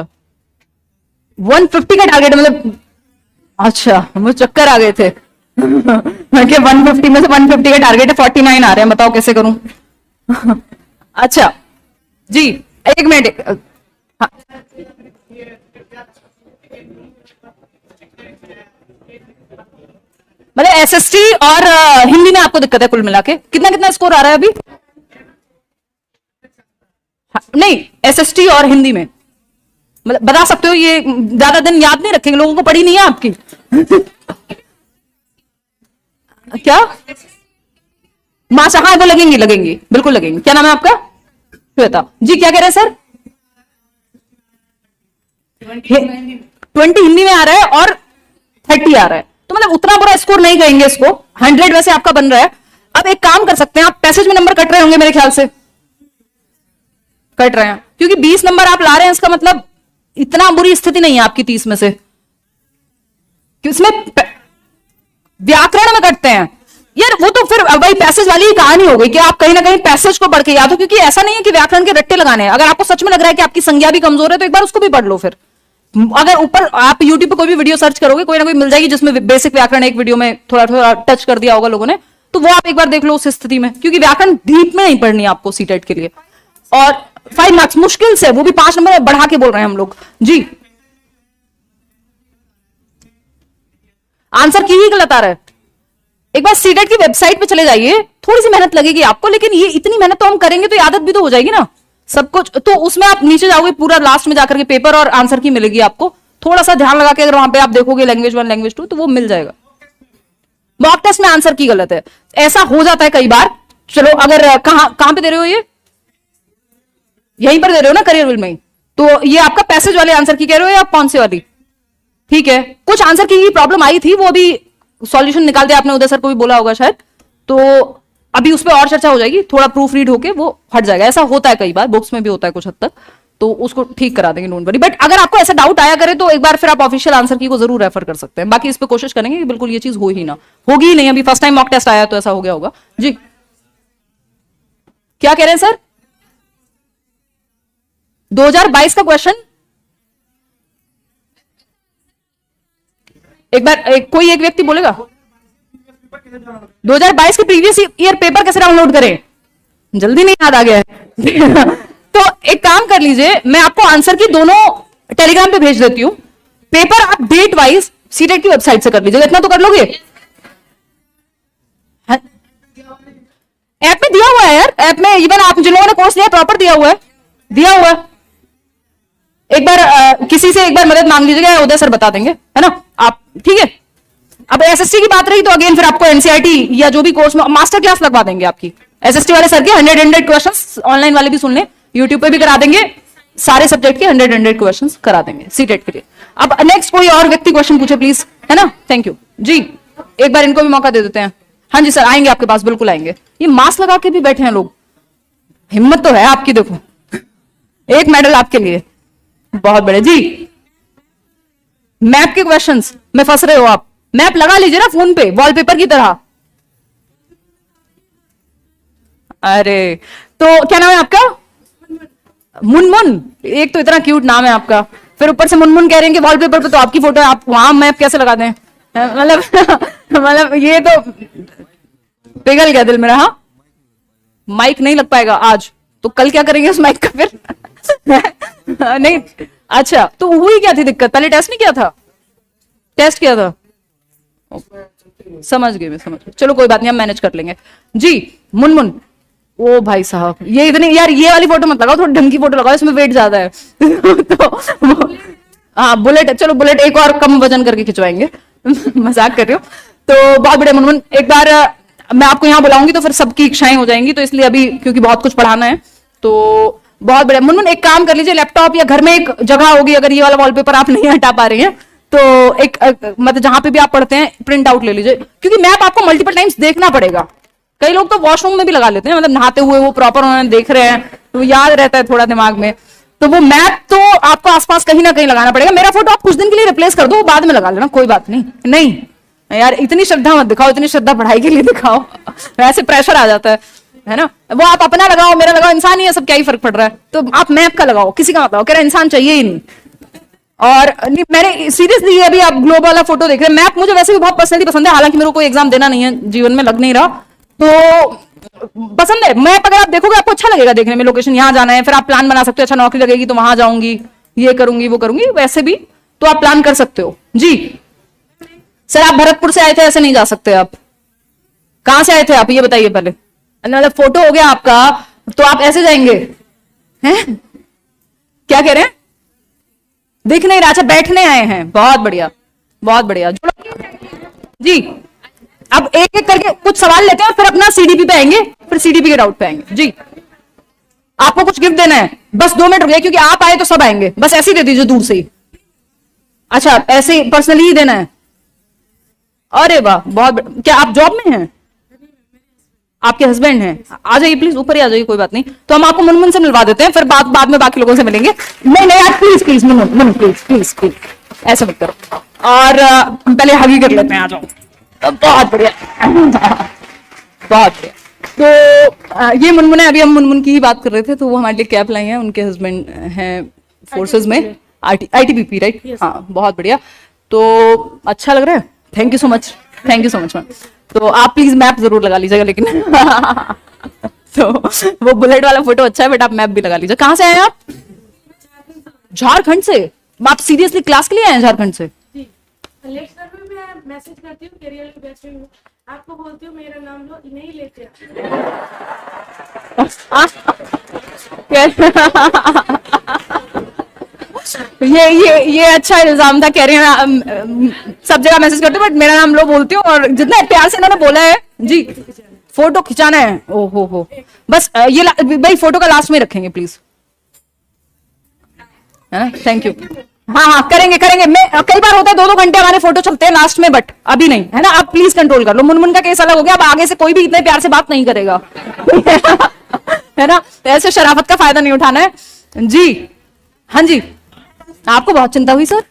150 का टारगेट मतलब, अच्छा मुझे चक्कर आ गए थे। मैं क्या 150 में से 150 का टारगेट है, 49 आ रहे हैं, बताओ कैसे करूं। अच्छा जी, एक मिनट। हाँ। मतलब एसएसटी और हिंदी में आपको दिक्कत है कुल मिला के? कितना कितना स्कोर आ रहा है अभी? हाँ, नहीं एसएसटी और हिंदी में मतलब बता सकते हो? ये ज्यादा दिन याद नहीं रखेंगे, लोगों को पड़ी नहीं है आपकी। क्या माशा? हाँ वो लगेंगी लगेंगी, बिल्कुल लगेंगी। क्या नाम है आपका? श्वेता जी। क्या कह रहे हैं सर? 20 हिंदी में आ रहा है और 30 आ रहा है, तो मतलब उतना बुरा स्कोर नहीं कहेंगे इसको। 100 वैसे आपका बन रहा है। अब एक काम कर सकते हैं, आप पैसेज में नंबर कट रहे होंगे मेरे ख्याल से, कट रहे हैं क्योंकि 20 नंबर आप ला रहे हैं, इसका मतलब इतना बुरी स्थिति नहीं है आपकी 30 में से। कि उसमें व्याकरण में कटते हैं यार, वो तो फिर वही पैसेज वाली ही कहानी हो गई कि आप कहीं ना कहीं पैसेज को पढ़ के याद हो, क्योंकि ऐसा नहीं है कि व्याकरण के रट्टे लगाने हैं। अगर आपको सच में लग रहा है कि आपकी संज्ञा भी कमजोर है तो एक बार उसको भी पढ़ लो। फिर अगर ऊपर आप यूट्यूब पे कोई भी वीडियो सर्च करोगे, कोई ना कोई मिल जाएगी जिसमें बेसिक व्याकरण एक वीडियो में थोड़ा थोड़ा टच कर दिया होगा लोगों ने, तो वो आप एक बार देख लो उस स्थिति में, क्योंकि व्याकरण डीप में नहीं पढ़नी आपको सीटेट के लिए। और 5 मार्क्स मुश्किल से, वो भी 5 नंबर में बढ़ा के बोल रहे हैं हम लोग जी। आंसर की ही गलत आ रहा है। एक बार सीटेट की वेबसाइट पे चले जाइए, थोड़ी सी मेहनत लगेगी आपको, लेकिन ये इतनी मेहनत तो हम करेंगे तो आदत भी तो हो जाएगी ना सब कुछ। तो उसमें आप नीचे जाओगे, पूरा लास्ट में जाकर के पेपर और आंसर की मिलेगी आपको। थोड़ा सा ध्यान लगा के अगर वहां पे आप देखोगे लैंग्वेज 1 लैंग्वेज 2 तो वो मिल जाएगा। मॉक टेस्ट में आंसर की गलत है, ऐसा हो जाता है कई बार। चलो अगर कहां पे दे रहे हो? ये यहीं पर दे रहे हो ना, करियर विल में ही? तो ये आपका पैसेज वाले आंसर की कह रहे हो या कौन सी वाली? ठीक है, कुछ आंसर की प्रॉब्लम आई थी, वो अभी सॉल्यूशन निकाल दिया आपने, उदय सर को भी बोला होगा शायद, तो अभी उस पर और चर्चा हो जाएगी, थोड़ा प्रूफ रीड होके वो हट जाएगा। ऐसा होता है कई बार, बुक्स में भी होता है कुछ हद तक, तो उसको ठीक करा देंगे, डोंट वरी। बट अगर आपको ऐसा डाउट आया करे तो एक बार फिर आप ऑफिशियल आंसर की को जरूर रेफर कर सकते हैं। बाकी इस पर कोशिश करेंगे कि बिल्कुल ये चीज हो ही ना, होगी ही नहीं। अभी फर्स्ट टाइम मॉक टेस्ट आया तो ऐसा हो गया होगा जी। क्या कह रहे हैं सर? 2022 का क्वेश्चन एक बार कोई एक व्यक्ति बोलेगा? 2022 के प्रीवियस ईयर पेपर कैसे डाउनलोड करें? जल्दी नहीं याद आ गया है। तो एक काम कर लीजिए, मैं आपको आंसर की दोनों टेलीग्राम पे भेज देती हूं। पेपर आप डेट वाइज सीटेट की वेबसाइट से कर लीजिएगा, इतना तो कर लोगे। ऐप में दिया हुआ है यार, ऐप में इवन आप जिन लोगों ने कोर्स लिया प्रॉपर दिया हुआ है, दिया हुआ है। एक बार किसी से एक बार मदद मांग लीजिएगा, उदय सर बता देंगे, है ना आप? ठीक है। अब एसएसटी की बात रही तो अगेन फिर आपको एनसीईआरटी या जो भी कोर्स में मास्टर क्लास लगवा देंगे आपकी एसएसटी वाले सर के। 100 क्वेश्चंस ऑनलाइन वाले भी सुन लें, यूट्यूब पे भी करा देंगे, सारे सब्जेक्ट के 100 क्वेश्चंस करा देंगे सीटेट के लिए। अब नेक्स्ट कोई और व्यक्ति क्वेश्चन पूछे प्लीज, है ना? थैंक यू जी। एक बार इनको भी मौका दे देते हैं। हाँ जी सर, आएंगे आपके पास, बिल्कुल आएंगे। ये मास्क लगा के भी बैठे हैं लोग, हिम्मत तो है आपकी। देखो एक मेडल आपके लिए, बहुत बड़े जी। मैप के क्वेश्चंस में फंस रहे हो आप? मैप लगा लीजिए ना फोन पे वॉलपेपर की तरह। अरे तो क्या नाम है आपका? मुनमुन। एक तो इतना क्यूट नाम है आपका, फिर ऊपर से मुनमुन कह रहे हैं कि वॉलपेपर पे तो आपकी फोटो है, आप वहां मैप कैसे लगा दें? मतलब ये तो पिघल गया दिल मेरा। हाँ, माइक नहीं लग पाएगा आज, तो कल क्या करेंगे उस माइक का फिर? नहीं, अच्छा तो हुई क्या थी दिक्कत? पहले टेस्ट नहीं किया था? टेस्ट किया था, समझ गए, मैं समझ गई। चलो कोई बात नहीं, हम मैनेज कर लेंगे जी। मुनमुन, ओ भाई साहब ये इतनी यार, ये वाली फोटो मत लगाओ, थोड़ी ढंग की फोटो लगाओ, इसमें वेट ज्यादा है। तो हाँ बुलेट, चलो बुलेट एक और कम वजन करके खिंचवाएंगे। मजाक कर रही हो। तो बहुत बड़े मुनमुन, एक बार मैं आपको यहाँ बुलाऊंगी तो फिर सबकी इच्छाएं हो जाएंगी, तो इसलिए अभी क्योंकि बहुत कुछ पढ़ाना है, तो बहुत बढ़िया। मुनमुन एक काम कर लीजिए, लैपटॉप या घर में एक जगह होगी, अगर ये वाला वॉलपेपर आप नहीं हटा पा रही हैं तो एक मतलब जहां पे भी आप पढ़ते हैं प्रिंट आउट ले लीजिए, क्योंकि मैप आपको मल्टीपल टाइम्स देखना पड़ेगा। कई लोग तो वॉशरूम में भी लगा लेते हैं, मतलब नहाते हुए वो प्रॉपर उन्होंने देख रहे हैं तो याद रहता है थोड़ा दिमाग में। तो वो मैप तो आपको आसपास कहीं ना कहीं लगाना पड़ेगा। मेरा फोटो आप कुछ दिन के लिए रिप्लेस कर दो, बाद में लगा लेना, कोई बात नहीं। नहीं यार इतनी श्रद्धा मत दिखाओ, इतनी श्रद्धा पढ़ाई के लिए दिखाओ, वैसे प्रेशर आ जाता है ना। वो आप अपना लगाओ मेरा लगाओ, इंसान ही है सब, क्या ही फर्क पड़ रहा है। तो आप मैप का लगाओ, किसी का मत लगाओ, कह रहा इंसान चाहिए ही नहीं। और मैंने सीरियसली अभी आप ग्लोब वाला फोटो देख रहे हैं, मैप मुझे वैसे भी बहुत पर्सनली पसंद है, हालांकि मेरे को कोई एग्जाम देना नहीं है जीवन में, लग नहीं रहा, तो पसंद है मैप। अगर आप देखोगे आपको अच्छा लगेगा देखने में, लोकेशन यहाँ जाना है, फिर आप प्लान बना सकते हो, अच्छा नौकरी लगेगी तो वहां जाऊंगी, ये करूंगी वो करूंगी, वैसे भी तो आप प्लान कर सकते हो। जी सर, आप भरतपुर से आए थे, ऐसे नहीं जा सकते आप। कहां से आए थे आप ये बताइए पहले, मतलब फोटो हो गया आपका तो आप ऐसे जाएंगे हैं? क्या कह रहे हैं? दिख नहीं रहा, अच्छा बैठने आए हैं, बहुत बढ़िया बहुत बढ़िया जी। अब एक एक करके कुछ सवाल लेते हैं, फिर अपना सीडीपी पे आएंगे, फिर सीडीपी के डाउट पे आएंगे जी। आपको कुछ गिफ्ट देना है, बस 2 मिनट रुकिए, क्योंकि आप आए तो सब आएंगे, बस ऐसे ही दे दीजिए दूर से ही। अच्छा ऐसे ही पर्सनली ही देना है, अरे वाह बहुत क्या आप जॉब में हैं? आपके हस्बैंड हैं, आ जाइए प्लीज, ऊपर ही आ जाइए, कोई बात नहीं। तो हम आपको मुनमुन से मिलवा देते हैं, फिर बाद में बाकी लोगों से मिलेंगे। नहीं नहीं यार please please Munmun please please please, ऐसा मत करो। और हम पहले हगी कर लेते हैं, आ जाओ। बहुत बढ़िया बहुत बढ़िया। तो ये मुनमुन है, अभी हम मुनमुन की ही बात कर रहे थे, तो वो हमारे लिए कैप लाई हैं, उनके हस्बैंड हैं फोर्सेज में, आईटीबीपी राइट, हाँ बहुत बढ़िया। तो अच्छा लग रहा है, thank you so much, thank you so much ma'am. तो आप प्लीज मैप जरूर लगा लीजिएगा लेकिन तो वो बुलेट वाला फोटो अच्छा है, बट आप मैप भी लगा लीजिए। कहां से आए हैं आप? झारखंड से? आप सीरियसली क्लास के लिए आए हैं झारखंड से? लेक्चर में मैं मैसेज करती हूँ, करियर में बैठ रही हूँ, आपको बोलती हूँ मेरा नाम लो, नहीं लेते ये अच्छा इल्जाम था, कह रहे हैं सब जगह मैसेज करते बट मेरा नाम लो बोलती हूँ, और जितना प्यार से इन्होंने बोला है जी, फोटो खिंचाना है, ओहो हो, बस ये भाई फोटो का लास्ट में रखेंगे प्लीज, है ना, थैंक यू। हाँ हाँ करेंगे करेंगे, मैं कई बार होता है 2-2 घंटे हमारे फोटो चलते हैं लास्ट में, बट अभी नहीं, है ना, आप प्लीज कंट्रोल कर लो। मुनमुन का केस अलग हो गया, अब आगे से कोई भी इतने प्यार से बात नहीं करेगा है ना, तो ऐसे शराफत का फायदा नहीं उठाना है जी। हाँ जी, आपको बहुत चिंता हुई सर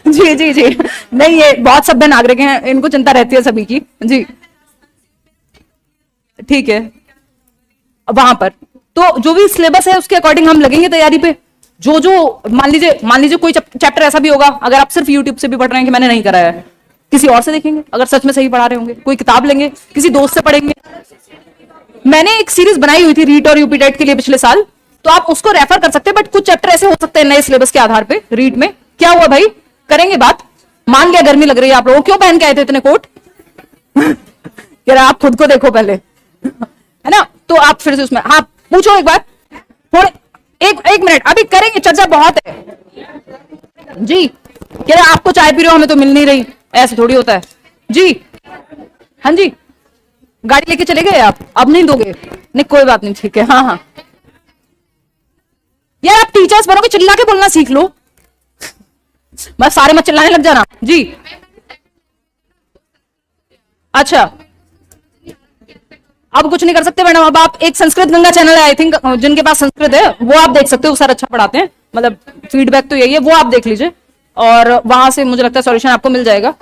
जी जी जी, नहीं ये बहुत सभ्य नागरिक हैं, इनको चिंता रहती है सभी की जी, ठीक है। वहां पर तो जो भी सिलेबस है उसके अकॉर्डिंग हम लगेंगे तैयारी पे। जो जो मान लीजिए कोई चैप्टर ऐसा भी होगा, अगर आप सिर्फ यूट्यूब से भी पढ़ रहे हैं कि मैंने नहीं कराया है, किसी और से देखेंगे, अगर सच में सही पढ़ा रहे होंगे, कोई किताब लेंगे, किसी दोस्त से पढ़ेंगे। मैंने एक सीरीज बनाई हुई थी रीट और यूपीटेट के लिए पिछले साल, तो आप उसको रेफर कर सकते हैं, बट कुछ चैप्टर ऐसे हो सकते हैं नए सिलेबस के आधार पे रीट में। क्या हुआ भाई, करेंगे बात, मान लिया गर्मी लग रही है आप लोगों, क्यों पहन के आए थे इतने कोट आप खुद को देखो पहले, है ना, तो आप फिर से उसमें हाँ पूछो एक बात, थोड़े एक मिनट, अभी करेंगे, चर्चा बहुत है जी। कह रहे आपको चाय पी रहे हो, हमें तो मिल नहीं रही, ऐसे थोड़ी होता है जी। हाँ जी, गाड़ी लेके चले गए आप, अब नहीं दोगे? नहीं कोई बात नहीं, ठीक है, हाँ हाँ यार आप टीचर्स बनोगे, चिल्ला के बोलना सीख लो, बस सारे मत चिल्लाने लग जाना जी। अच्छा अब कुछ नहीं कर सकते मैडम, अब आप एक संस्कृत गंगा चैनल है आई थिंक, जिनके पास संस्कृत है वो आप देख सकते हो, सर अच्छा पढ़ाते हैं, मतलब फीडबैक तो यही है, वो आप देख लीजिए और वहां से मुझे लगता है सॉल्यूशन आपको मिल जाएगा।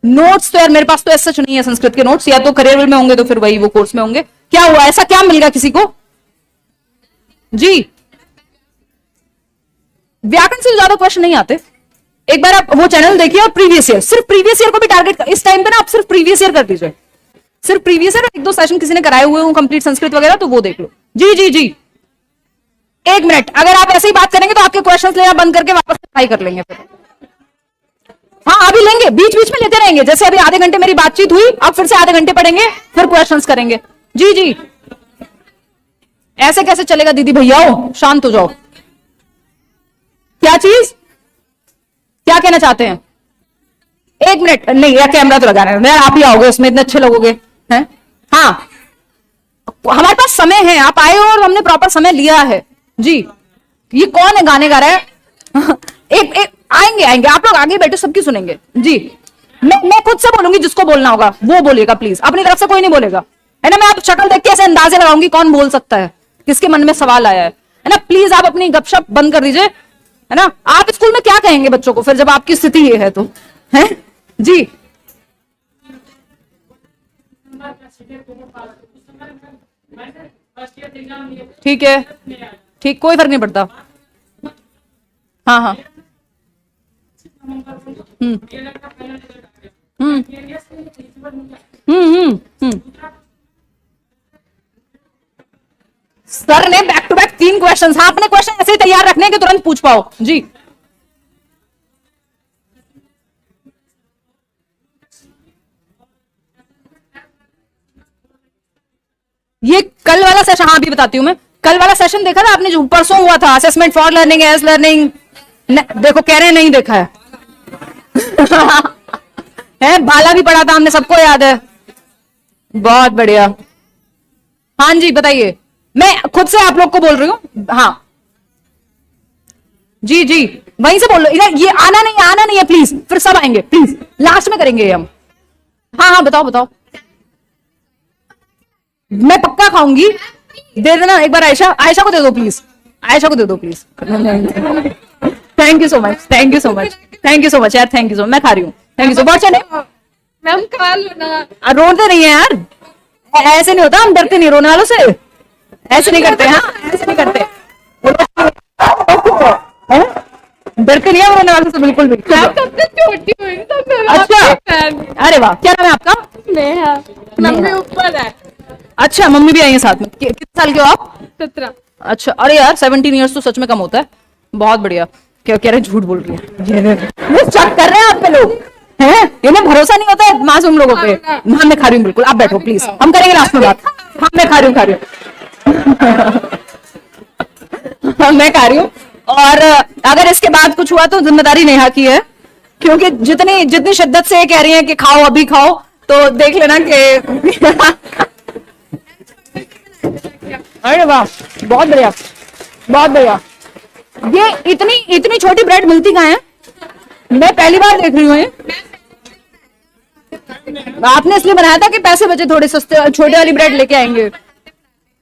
नोट्स तो यार मेरे पास तो ऐसा सच नहीं है संस्कृत के नोट्स, या तो करियर में होंगे तो फिर वही वो कोर्स में होंगे। क्या हुआ, ऐसा क्या मिल गया किसी को जी? व्याकरण से ज्यादा क्वेश्चन नहीं आते, एक बार आप वो चैनल देखिए और प्रीवियस ईयर, सिर्फ प्रीवियस ईयर को भी टारगेट इस टाइम पे ना आप सिर्फ प्रीवियस ईयर कर दीजिए, सिर्फ प्रीवियस ईयर, 1-2 सेशन किसी ने कराए हुए हो कंप्लीट संस्कृत वगैरह तो वो देख लो जी जी जी। एक मिनट, अगर आप ऐसे ही बात करेंगे तो आपके क्वेश्चंस लेना बंद करके वापस ट्राई कर लेंगे फिर। हाँ अभी लेंगे, बीच बीच में लेते रहेंगे, जैसे अभी आधे घंटे मेरी बातचीत हुई, अब फिर से आधे घंटे पढ़ेंगे, फिर क्वेश्चंस करेंगे जी जी। ऐसे कैसे चलेगा दीदी, भैया हो शांत हो जाओ। क्या चीज, क्या कहना चाहते हैं? एक मिनट, नहीं यार कैमरा तो लगाना है, आप ही आओगे उसमें, इतने अच्छे लगोगे हैं। हाँ हमारे पास समय है, आप आए हो और हमने प्रॉपर समय लिया है जी। ये कौन है गाने गा रहा है एक आएंगे आएंगे, आप लोग आगे बैठे, सबकी सुनेंगे जी। मैं खुद से बोलूंगी, जिसको बोलना होगा वो बोलेगा प्लीज, अपनी तरफ से कोई नहीं बोलेगा, है ना। मैं आप शक्ल देख के ऐसे अंदाजे लगाऊंगी कौन बोल सकता है, किसके मन में सवाल आया है ना। प्लीज आप अपनी गपशप बंद कर दीजिए, है ना। आप स्कूल में क्या कहेंगे बच्चों को फिर जब आपकी स्थिति ये है तो, है जी। ठीक है, ठीक, कोई फर्क नहीं पड़ता। हाँ हाँ। हम्म हम्म हम्म। सर ने बैक टू बैक 3 क्वेश्चंस, हाँ अपने क्वेश्चन ऐसे ही तैयार रखने हैं कि तुरंत पूछ पाओ जी। ये कल वाला सेशन, हाँ अभी बताती हूँ मैं। कल वाला सेशन देखा था आपने जो परसों हुआ था, assessment for learning as learning. देखो कह रहे हैं नहीं देखा है। है बाला भी पढ़ा था हमने, सबको याद है। बहुत बढ़िया। हाँ जी बताइए, मैं खुद से आप लोग को बोल रही हूँ। हाँ जी जी, वहीं से बोल लो। इधर ये आना नहीं है प्लीज, फिर सब आएंगे प्लीज, लास्ट में करेंगे ये हम। हाँ हाँ बताओ बताओ। मैं पक्का खाऊंगी, दे देना एक बार। आयशा को दे दो प्लीज, आयशा को दे दो please. Thank you so much, thank you so much, thank you so much यार, थैंक यू सो मच। मैं खा रही हूँ, thank you so much. Ma'am खा लो ना। रोते नहीं है यार, ऐसे नहीं होता, हम डरते नहीं रोने वालों से, ऐसे नहीं करते। हाँ ऐसे नहीं करते, डरते नहीं है रोने वालों से बिल्कुल भी। छोटी हुई तो मैं अच्छा, अरे वाह, क्या नाम है आपका? नेहा। मम्मी ऊपर है। अच्छा, मम्मी भी आई है साथ में। कितने साल के हो आप? 17। अच्छा, अरे यार 17 ईयर्स तो सच में कम होता है। बहुत बढ़िया। क्या कह रहे हैं, झूठ बोल रही है, ये शक कर रहे हैं आप पे लोग हैं, इन्हें भरोसा नहीं होता है मासूम लोगों पे। हाँ मैं खा रही हूँ बिल्कुल, आप बैठो प्लीज, हम करेंगे लास्ट में बात। हाँ मैं खा रही हूँ हाँ, मैं खा रही हूँ। और अगर इसके बाद कुछ हुआ तो जिम्मेदारी नेहा की है, क्योंकि जितनी शिद्दत से कह रही है कि खाओ अभी खाओ, तो देख लेना कि अरे वाह, बहुत बढ़िया, बहुत बढ़िया। ये इतनी छोटी ब्रेड मिलती कहाँ है? मैं पहली बार देख रही हूँ। आपने इसलिए बनाया था कि पैसे बचे, थोड़े सस्ते छोटे वाली ब्रेड लेके आएंगे।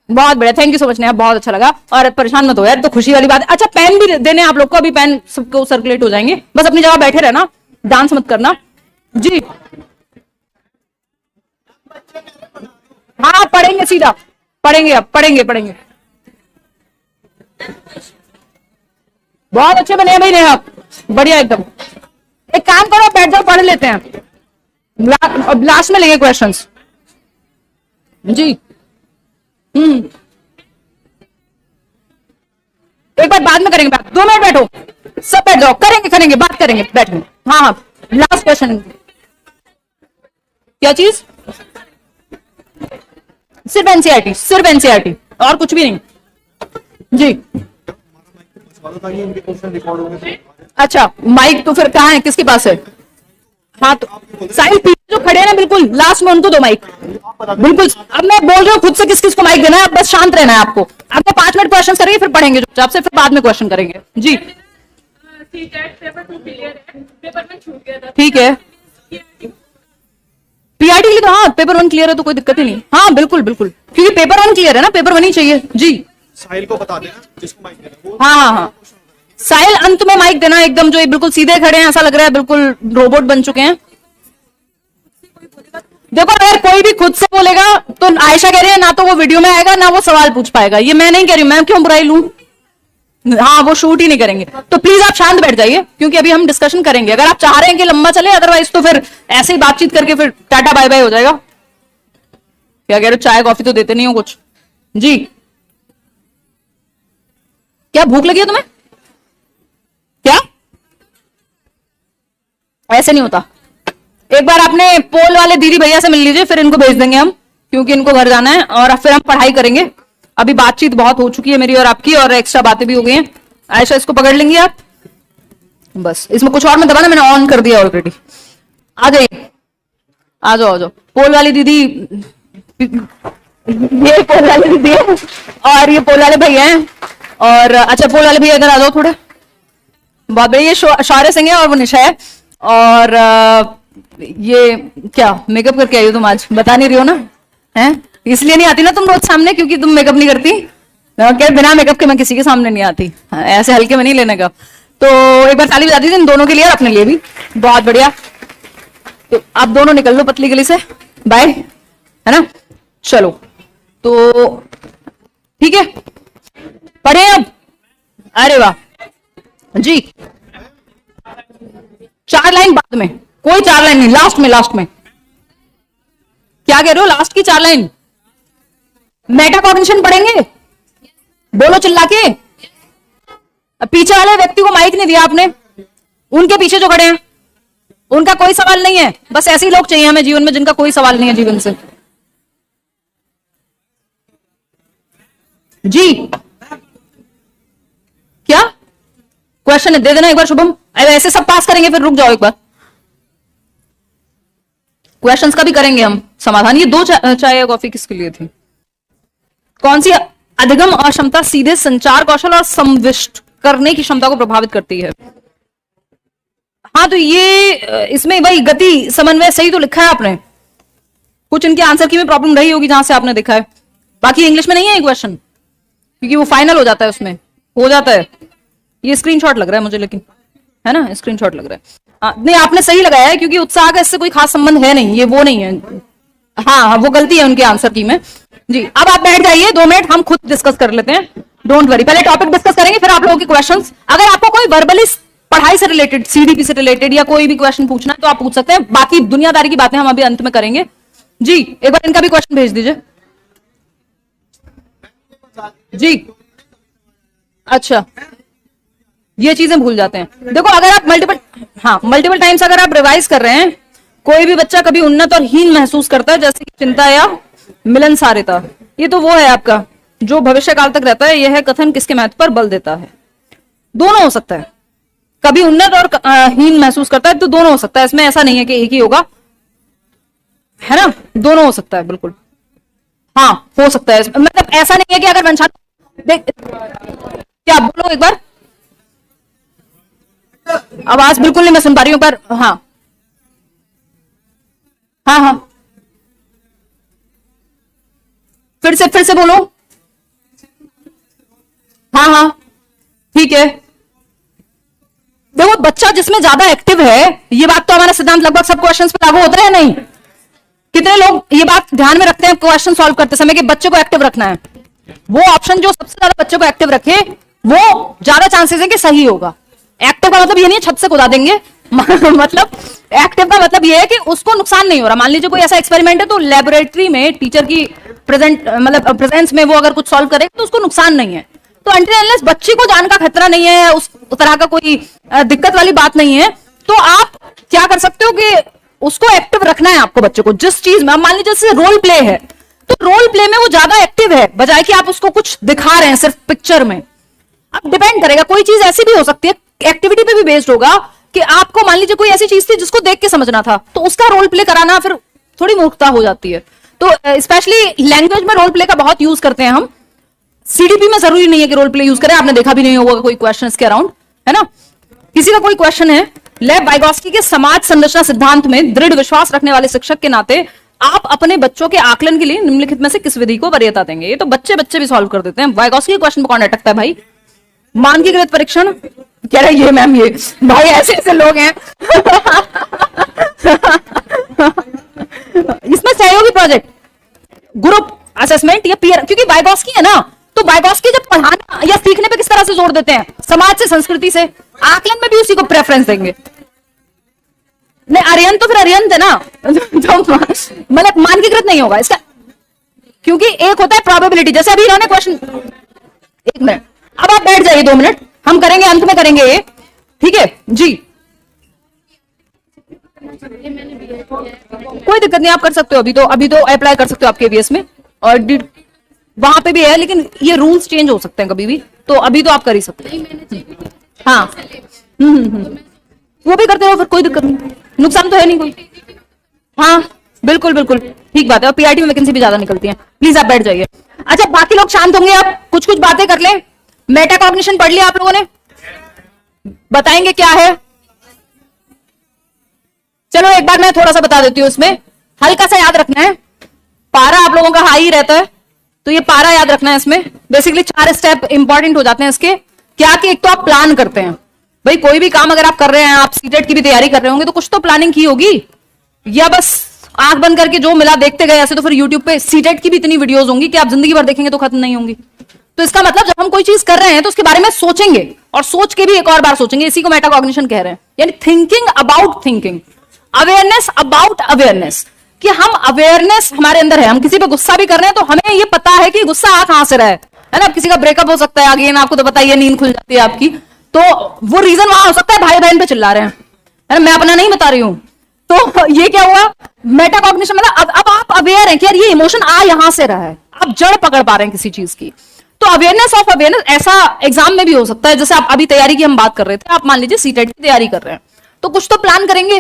बहुत बढ़िया, thank you so much Neha, बहुत अच्छा लगा। और परेशान मत हो यार, तो खुशी वाली बात है। अच्छा, पेन भी देने आप लोग को, अभी पेन सबको सर्कुलेट हो जाएंगे, बस अपनी जगह बैठे रहना, डांस मत करना जी। हाँ पढ़ेंगे, सीधा पढ़ेंगे, अब पढ़ेंगे। बहुत अच्छे बने भाई नेहा, बढ़िया एकदम। एक काम करो, बैठ जाओ, पढ़ लेते हैं, अब लास्ट में लेंगे क्वेश्चंस जी। एक बार बाद में करेंगे बात, 2 मिनट बैठो, सब बैठ जाओ, करेंगे बात करेंगे, बैठो। हाँ लास्ट क्वेश्चन। क्या चीज? सिर्फ एनसीईआरटी, और कुछ भी नहीं जी। अच्छा, माइक तो फिर कहाँ है, किसके पास है? हाँ तो साहिल पीछे जो खड़े हैं ना, बिल्कुल लास्ट में उनको दो माइक, बिल्कुल। अब मैं बोल रहा हूँ खुद से किस किस को माइक देना है, अब बस शांत रहना है आपको। आपको 5 मिनट क्वेश्चन करेंगे, फिर पढ़ेंगे चुपचाप से, फिर बाद में क्वेश्चन करेंगे जी। पेपर 2 क्लियर है, पेपर 1 छूट गया था। ठीक है, पीआरटी के लिए तो हाँ पेपर 1 क्लियर है तो कोई दिक्कत ही नहीं। हाँ बिल्कुल, क्योंकि पेपर 1 क्लियर है ना, पेपर 1 ही चाहिए जी। साहिल को बता देना जिसको माइक देना वो। हाँ, साहिल अंत में माइक देना, एकदम जो बिल्कुल सीधे खड़े हैं, ऐसा लग रहा है बिल्कुल रोबोट बन चुके हैं। देखो अगर कोई भी खुद से बोलेगा तो आयशा कह रही है ना तो वो वीडियो में आएगा ना वो सवाल पूछ पाएगा, ये मैं नहीं कह रही, मैं क्यों बुराई लूं। हाँ वो शूट ही नहीं करेंगे, तो प्लीज आप शांत बैठ जाइए, क्योंकि अभी हम डिस्कशन करेंगे। अगर आप चाह रहे हैं कि लंबा चले, अदरवाइज तो फिर ऐसे ही बातचीत करके फिर टाटा बाय बाय हो जाएगा। क्या कह रहे हो, चाय कॉफी तो देते नहीं हो कुछ जी? क्या भूख लगी है तुम्हें? क्या ऐसे नहीं होता। एक बार आपने पोल वाले दीदी भैया से मिल लीजिए, फिर इनको भेज देंगे हम, क्योंकि इनको घर जाना है और फिर हम पढ़ाई करेंगे। अभी बातचीत बहुत हो चुकी है मेरी और आपकी, और एक्स्ट्रा बातें भी हो गई हैं। आयशा इसको पकड़ लेंगी आप, बस इसमें कुछ और मत दबाना, मैंने ऑन कर दिया ऑलरेडी। आ जाइए, आ जाओ। पोल वाली दीदी, ये पोल वाली दीदी है और ये पोल वाले भैया हैं। और अच्छा पोल वाले भैया इधर आ जाओ थोड़े, बहुत बढ़िया। ये शौर्य सिंह है और वो निशा है। और ये क्या मेकअप करके आई हो तुम आज, बता नहीं रही हो ना? हैं इसलिए नहीं आती ना तुम रोज सामने, क्योंकि तुम मेकअप नहीं करती। क्या बिना मेकअप के मैं किसी के सामने नहीं आती, ऐसे हल्के में नहीं लेने का। तो एक बार ताली बजा दीजिए इन दोनों के लिए और अपने लिए भी। बहुत बढ़िया, तो आप दोनों निकल लो पतली गली से, बाय। है ना। चलो तो ठीक है, पढ़े अब। अरे वाह जी, 4 लाइन बाद में, कोई 4 लाइन नहीं, लास्ट में, लास्ट में। क्या कह रहे हो, लास्ट की 4 लाइन। मेटाकॉग्निशन पढ़ेंगे, बोलो चिल्ला के। पीछे वाले व्यक्ति को माइक नहीं दिया आपने, उनके पीछे जो खड़े हैं उनका कोई सवाल नहीं है, बस ऐसे ही लोग चाहिए हमें जीवन में जिनका कोई सवाल नहीं है जीवन से। जी क्या क्वेश्चन है, दे देना एक बार शुभम। अरे ऐसे सब पास करेंगे फिर, रुक जाओ एक बार, क्वेश्चंस का भी करेंगे हम समाधान। ये 2 चाय या कॉफी किसके लिए थी। कौन सी अधिगम अक्षमता सीधे संचार कौशल और संविष्ट करने की क्षमता को प्रभावित करती है। हाँ तो ये इसमें भाई गति समन्वय सही तो लिखा है आपने, कुछ इनके आंसर की में प्रॉब्लम रही होगी जहां से आपने देखा है, बाकी इंग्लिश में नहीं है ये क्वेश्चन, क्योंकि वो फाइनल हो जाता है, उसमें हो जाता है। ये स्क्रीनशॉट लग रहा है मुझे, लेकिन है ना, स्क्रीनशॉट लग रहा है। नहीं आपने सही लगाया है, क्योंकि उत्साह का इससे कोई खास संबंध है नहीं, ये वो नहीं है। हाँ वो गलती है उनके आंसर की में। जी अब आप बैठ जाइए, 2 मिनट हम खुद डिस्कस कर लेते हैं, डोंट वरी। पहले टॉपिक डिस्कस करेंगे, फिर आप लोगों के क्वेश्चंस। अगर आपको कोई वर्बली पढ़ाई से रिलेटेड, सीडीपी से रिलेटेड या कोई भी क्वेश्चन पूछना है तो आप पूछ सकते हैं, बाकी दुनियादारी की बातें हम अभी अंत में करेंगे। जी एक बार इनका भी क्वेश्चन भेज दीजिए। जी अच्छा, ये चीजें भूल जाते हैं। देखो अगर आप मल्टीपल टाइम्स अगर आप रिवाइज कर रहे हैं, कोई भी बच्चा कभी उन्नत और हीन महसूस करता है, जैसे चिंता या मिलनसारिता, ये तो वो है आपका जो भविष्य काल तक रहता है। यह कथन किसके महत्व पर बल देता है। दोनों हो सकता है, कभी उन्नत और हीन महसूस करता है तो दोनों हो सकता है, इसमें ऐसा नहीं है कि एक ही होगा, है ना, दोनों हो सकता है बिल्कुल। हाँ हो सकता है, मतलब ऐसा नहीं है कि अगर वंशा देख, क्या बोलो एक बार, आवाज बिल्कुल नहीं मैं सुन पा रही हूं, पर हाँ हाँ हाँ फिर से बोलो। हाँ हाँ ठीक है। देखो बच्चा जिसमें ज्यादा एक्टिव है, ये बात तो हमारा सिद्धांत लगभग सब क्वेश्चंस पे लागू होता है नहीं। कितने लोग ये बात ध्यान में रखते हैं क्वेश्चन सॉल्व करते समय कि बच्चे को एक्टिव रखना है, वो ऑप्शन जो सबसे ज्यादा बच्चे को एक्टिव रखे वो ज्यादा चांसेस है कि सही होगा। एक्टिव का मतलब ये नहीं है छत से कूदा देंगे मतलब एक्टिव का मतलब ये है कि उसको नुकसान नहीं हो रहा। मान लीजिए कोई ऐसा एक्सपेरिमेंट है तो लेबोरेटरी में टीचर की प्रेजेंस में वो अगर कुछ सॉल्व करेगा तो उसको नुकसान नहीं है। तो अनटिल अनलेस बच्चे को जान का खतरा नहीं है, उस तरह का कोई दिक्कत वाली बात नहीं है, तो आप क्या कर सकते हो कि उसको एक्टिव रखना है आपको बच्चे को। जिस चीज में मान लीजिए जैसे रोल प्ले है, तो रोल प्ले में वो ज्यादा एक्टिव है बजाय कि आप उसको कुछ दिखा रहे हैं सिर्फ पिक्चर में। अब डिपेंड करेगा, कोई चीज ऐसी भी हो सकती है, एक्टिविटी पे भी बेस्ड होगा कि आपको मान लीजिए कोई ऐसी चीज थी जिसको देख के समझना था, तो उसका रोल प्ले कराना फिर थोड़ी मूर्खता हो जाती है। तो स्पेशली लैंग्वेज में रोल प्ले का बहुत यूज करते हैं हम। सीडीपी में जरूरी नहीं है कि रोल प्ले यूज करें, आपने देखा भी नहीं होगा कोई क्वेश्चन इसके अराउंड, है ना। किसी का कोई क्वेश्चन है। लेव वाइगोस्की के समाज संरचना सिद्धांत में दृढ़ विश्वास रखने वाले शिक्षक के नाते आप अपने बच्चों के आकलन के लिए निम्नलिखित में से किस विधि को वरीयता देंगे। ये तो बच्चे भी सॉल्व कर देते हैं। वाइगोस्की के क्वेश्चन पर कौन अटकता है भाई। मानकीकृत परीक्षण कह रहे ये मैम, ये भाई ऐसे ऐसे लोग हैं इसमें सहयोगी प्रोजेक्ट, ग्रुप असेसमेंट या पीयर, क्योंकि वाइगोस्की है ना, तो वाइगोस्की जब पढ़ाना या सीखने पे किस तरह से जोर देते हैं, समाज से संस्कृति से, आकलन में भी उसी को प्रेफरेंस देंगे। नहीं अरियंत तो फिर अरियंत है ना तो मतलब मानकीकृत नहीं होगा इसका, क्योंकि एक होता है प्रोबेबिलिटी। जैसे अभी इन्होंने क्वेश्चन, एक मिनट अब आप बैठ जाइए 2 मिनट, हम करेंगे अंत में करेंगे ये, ठीक है जी। कोई दिक्कत नहीं, आप कर सकते हो, अभी तो अप्लाई कर सकते हो आप केवीएस में, और वहां पे भी है, लेकिन ये रूल्स चेंज हो सकते हैं कभी भी, तो अभी तो आप कर ही सकते हो। हाँ वो भी करते रहो, फिर कोई दिक्कत नहीं, नुकसान तो है नहीं कोई। हाँ बिल्कुल बिल्कुल ठीक बात है, और पीआईटी में वैकेंसी भी ज्यादा निकलती है। प्लीज आप बैठ जाइए। अच्छा बाकी लोग शांत होंगे, आप कुछ कुछ बातें कर लें। मेटाकॉग्निशन पढ़ लिया आप लोगों ने, बताएंगे क्या है। चलो एक बार मैं थोड़ा सा बता देती हूँ, इसमें हल्का सा याद रखना है, पारा आप लोगों का हाई रहता है, तो ये पारा याद रखना है। इसमें बेसिकली 4 स्टेप इंपॉर्टेंट हो जाते हैं इसके। क्या कि एक तो आप प्लान करते हैं, भाई कोई भी काम अगर आप कर रहे हैं, आप सीटेट की भी तैयारी कर रहे होंगे तो कुछ तो प्लानिंग की होगी, या बस आंख बंद करके जो मिला देखते गए, ऐसे तो फिर यूट्यूब पे सीटेट की भी इतनी वीडियोस होंगी कि आप जिंदगी भर देखेंगे तो खत्म नहीं होंगी। तो इसका मतलब जब हम कोई चीज कर रहे हैं तो उसके बारे में सोचेंगे, और सोच के भी एक और बार सोचेंगे। इसी को मेटाकॉग्निशन कह रहे हैं, यानी thinking about thinking, awareness about awareness, कि हम अवेयरनेस हमारे अंदर है। हम किसी पे गुस्सा भी कर रहे हैं तो हमें ये पता है कि गुस्सा आ कहां से रहा है ना। किसी का ब्रेकअप हो सकता है, अगेन आपको तो बताइए, नींद खुल जाती है आपकी, तो वो रीजन वहां हो सकता है भाई बहन पे चिल्ला रहे हैं, है ना। मैं अपना नहीं बता रही हूं। तो ये क्या हुआ, मेटाकॉग्निशन मतलब अब आप अवेयर हैं कि यार ये इमोशन आ यहां से रहा है, आप जड़ पकड़ पा रहे हैं किसी चीज की। तो अवेयरनेस ऑफ अवेयरनेस ऐसा एग्जाम में भी हो सकता है। जैसे आप अभी तैयारी की हम बात कर रहे थे, आप मान लीजिए सीटेट की तैयारी कर रहे हैं, तो कुछ तो प्लान करेंगे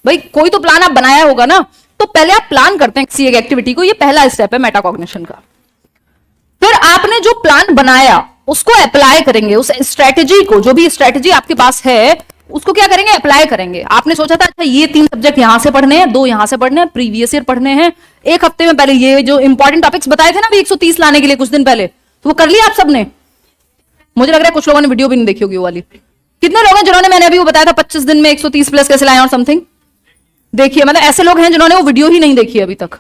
भाई, कोई तो प्लान आप बनाया होगा ना। तो पहले आप प्लान करते हैं किसी एक एक्टिविटी को, ये पहला स्टेप है मेटाकॉग्निशन का। फिर आपने जो प्लान बनाया उसको अप्लाई करेंगे, उस स्ट्रेटेजी को, जो भी स्ट्रेटेजी आपके पास है उसको क्या करेंगे, अप्लाई करेंगे। आपने सोचा था अच्छा ये 3 सब्जेक्ट यहां से पढ़ने हैं, 2 यहां से पढ़ने हैं, प्रीवियस ईयर पढ़ने हैं, एक हफ्ते में पहले ये जो इंपॉर्टेंट टॉपिक्स बताए थे ना अभी 130 लाने के लिए कुछ दिन पहले, तो वो कर लिया आप सबने। मुझे लग रहा है कुछ लोगों ने वीडियो भी नहीं देखी होगी वो वाली। कितने लोग हैं जिन्होंने, मैंने अभी वो बताया था 25 दिन में 130 प्लस कैसे लाए और समथिंग, देखिए, मतलब ऐसे लोग हैं जिन्होंने वो वीडियो ही नहीं देखी अभी तक।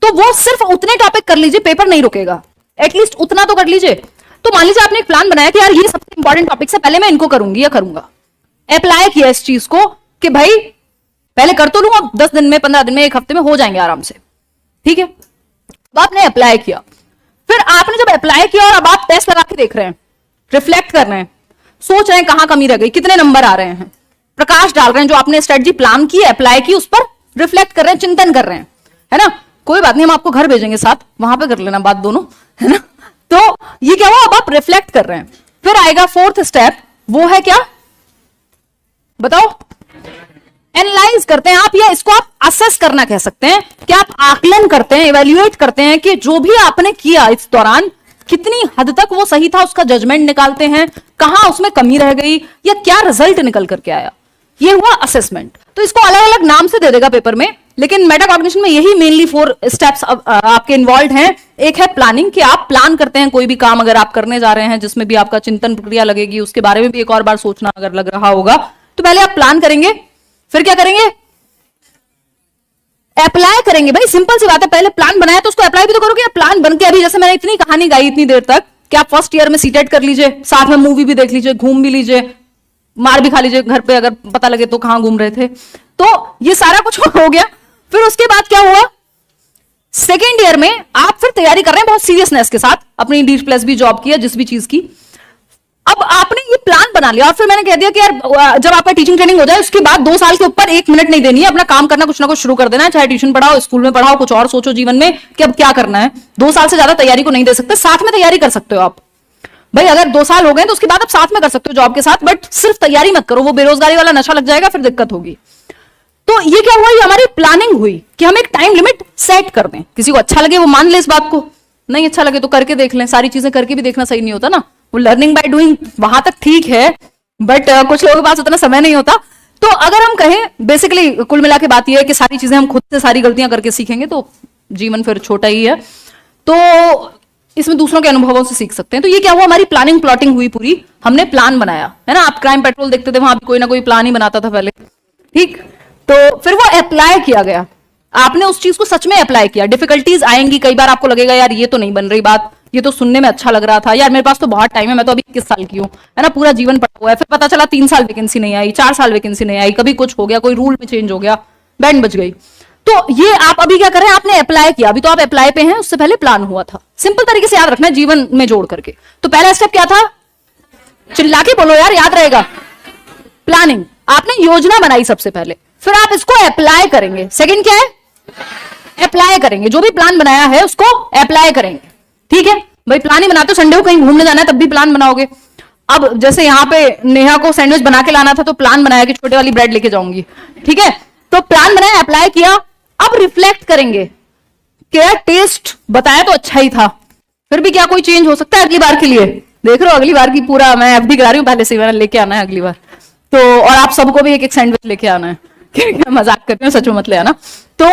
तो वो सिर्फ उतने टॉपिक कर लीजिए, पेपर नहीं रुकेगा, एटलीस्ट उतना तो कर लीजिए। तो मान लीजिए आपने एक प्लान बनाया कि यार ये सबसे इंपॉर्टेंट टॉपिक से पहले मैं इनको करूंगी या करूंगा, अप्लाई किया इस चीज को कि भाई पहले कर तो लूंगा, 10 दिन में, 15 दिन में, 1 हफ्ते में हो जाएंगे आराम से, ठीक है। तो आपने अप्लाई किया, फिर आपने जब अप्लाई किया और अब आप टेस्ट लगा के देख रहे हैं, रिफ्लेक्ट कर रहे हैं, सोच रहे हैं कहां कमी रह गई, कितने नंबर आ रहे हैं, प्रकाश डाल रहे हैं, जो आपने स्ट्रेटजी प्लान की, अप्लाई की, उस पर रिफ्लेक्ट कर रहे हैं, चिंतन कर रहे हैं, है ना। कोई बात नहीं, हम आपको घर भेजेंगे साथ, वहां पे कर लेना बात दोनों, है ना। तो ये क्या हुआ, अब आप रिफ्लेक्ट कर रहे हैं। फिर आएगा 4th स्टेप, वो है क्या बताओ, एनालाइज करते हैं आप, या इसको आप असेस करना कह सकते हैं, कि आप आकलन करते हैं, इवेल्युएट करते हैं कि जो भी आपने किया इस दौरान कितनी हद तक वो सही था, उसका जजमेंट निकालते हैं, कहां उसमें कमी रह गई या क्या रिजल्ट निकल करके आया। ये हुआ असेसमेंट। तो इसको अलग अलग नाम से दे देगा पेपर में, लेकिन मेटाकॉग्निशन में यही मेनली 4 स्टेप्स आपके इन्वॉल्व हैं। एक है प्लानिंग, कि आप प्लान करते हैं कोई भी काम अगर आप करने जा रहे हैं जिसमें भी आपका चिंतन प्रक्रिया लगेगी, उसके बारे में भी एक और बार सोचना अगर लग रहा होगा, तो पहले आप प्लान करेंगे, फिर क्या करेंगे, अप्लाई करेंगे। भाई सिंपल सी बात है, पहले प्लान बनाया तो उसको अप्लाई भी तो करोगे। प्लान बन के, अभी जैसे मैंने इतनी कहानी गाई इतनी देर तक कि आप फर्स्ट ईयर में सीटेट कर लीजिए, साथ में मूवी भी देख लीजिए, घूम भी लीजिए, मार भी खा लीजिए घर पे अगर पता लगे तो कहां घूम रहे थे, तो ये सारा कुछ हो गया। फिर उसके बाद क्या हुआ, सेकेंड ईयर में आप फिर तैयारी कर रहे हैं बहुत सीरियसनेस के साथ, अपनी D+ भी जॉब की है जिस भी चीज की। अब आपने ये प्लान बना लिया और फिर मैंने कह दिया कि यार जब आपका टीचिंग ट्रेनिंग हो जाए उसके बाद 2 साल के ऊपर 1 मिनट नहीं देनी है, अपना काम करना कुछ ना कुछ शुरू कर देना है, चाहे ट्यूशन पढ़ाओ, स्कूल में पढ़ाओ, कुछ और सोचो जीवन में कि अब क्या करना है। 2 साल से ज्यादा तैयारी को नहीं दे सकते, साथ में तैयारी कर सकते हो आप। भाई अगर 2 साल हो गए तो उसके बाद आप साथ में कर सकते हो जॉब के साथ, बट सिर्फ तैयारी मत करो, वो बेरोजगारी वाला नशा लग जाएगा, फिर दिक्कत होगी। तो ये क्या हुआ, ये हमारी प्लानिंग हुई कि हम एक टाइम लिमिट सेट कर दें। किसी को अच्छा लगे वो मान ले इस बात को, नहीं अच्छा लगे तो करके देख लें। सारी चीजें करके भी देखना सही नहीं होता ना, वो लर्निंग बाय डूइंग वहां तक ठीक है, बट कुछ लोगों के पास उतना समय नहीं होता। तो अगर हम कहें बेसिकली कुल मिला के बात यह है कि सारी चीजें हम खुद से सारी गलतियां करके सीखेंगे तो जीवन फिर छोटा ही है, तो इसमें दूसरों के अनुभवों से सीख सकते हैं। तो ये क्या हुआ, हमारी प्लानिंग प्लॉटिंग हुई पूरी, हमने प्लान बनाया, है ना। आप क्राइम पेट्रोल देखते थे, वहां भी कोई ना कोई प्लान ही बनाता था पहले, ठीक। तो फिर वो अप्लाई किया गया, आपने उस चीज को सच में अप्लाई किया। डिफिकल्टीज आएंगी, कई बार आपको लगेगा यार ये तो नहीं बन रही बात, ये तो सुनने में अच्छा लग रहा था, यार मेरे पास तो बहुत टाइम है, मैं तो अभी 21 साल की हूँ, है ना, पूरा जीवन पड़ा हुआ है। फिर पता चला 3 साल वैकेंसी नहीं आई, 4 साल वैकेंसी नहीं आई, कभी कुछ हो गया, कोई रूल में चेंज हो गया, बैंड बज गई। तो ये आप अभी क्या कर रहे हैं, आपने अप्लाई किया, अभी तो आप अप्लाई पे हैं, उससे पहले प्लान हुआ था। सिंपल तरीके से याद रखना है जीवन में जोड़ करके। तो पहला स्टेप क्या था, चिल्ला के बोलो यार, याद रहेगा, प्लानिंग। आपने योजना बनाई सबसे पहले, फिर आप इसको अप्लाई करेंगे। सेकंड क्या है, अप्लाई करेंगे, जो भी प्लान बनाया है उसको अप्लाई करेंगे, ठीक है। भाई प्लान ही बनाते हो, संडे को कहीं घूमने जाना है तब भी प्लान बनाओगे। अब जैसे यहाँ पे नेहा को सैंडविच बना के लाना था तो प्लान बनाया कि छोटे वाली ब्रेड लेके जाऊंगी, ठीक है। तो प्लान बनाया, अप्लाई किया, अब रिफ्लेक्ट करेंगे कि यार टेस्ट बताया तो अच्छा ही था, फिर भी क्या कोई चेंज हो सकता है अगली बार के लिए। देख रहे हो अगली बार की पूरा मैं FD करा रही हूँ, पहले से मैंने लेके आना है अगली बार तो, और आप सबको भी एक सैंडविच लेके आना है मजाक करते हैं, सच में मत ले आना। तो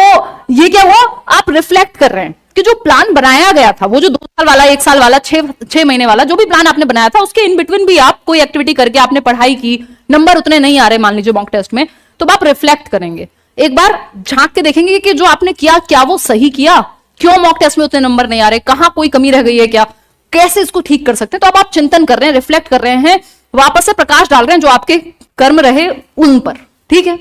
ये क्या हुआ, आप रिफ्लेक्ट कर रहे हैं कि जो प्लान बनाया गया था, वो जो 2 साल वाला, 1 साल वाला, 6 महीने वाला, जो भी प्लान आपने बनाया था, उसके इन बिटवीन भी आप कोई एक्टिविटी करके आपने पढ़ाई की, नंबर उतने नहीं आ रहे मान लीजिए मॉक टेस्ट में, तो आप रिफ्लेक्ट करेंगे एक बार झांक के देखेंगे कि जो आपने किया क्या वो सही किया, क्यों मॉक टेस्ट में उतने नंबर नहीं आ रहे, कहां कोई कमी रह गई है क्या, कैसे इसको ठीक कर सकते हैं। तो अब आप चिंतन कर रहे हैं, रिफ्लेक्ट कर रहे हैं, वापस से प्रकाश डाल रहे हैं जो आपके कर्म रहे उन पर, ठीक है।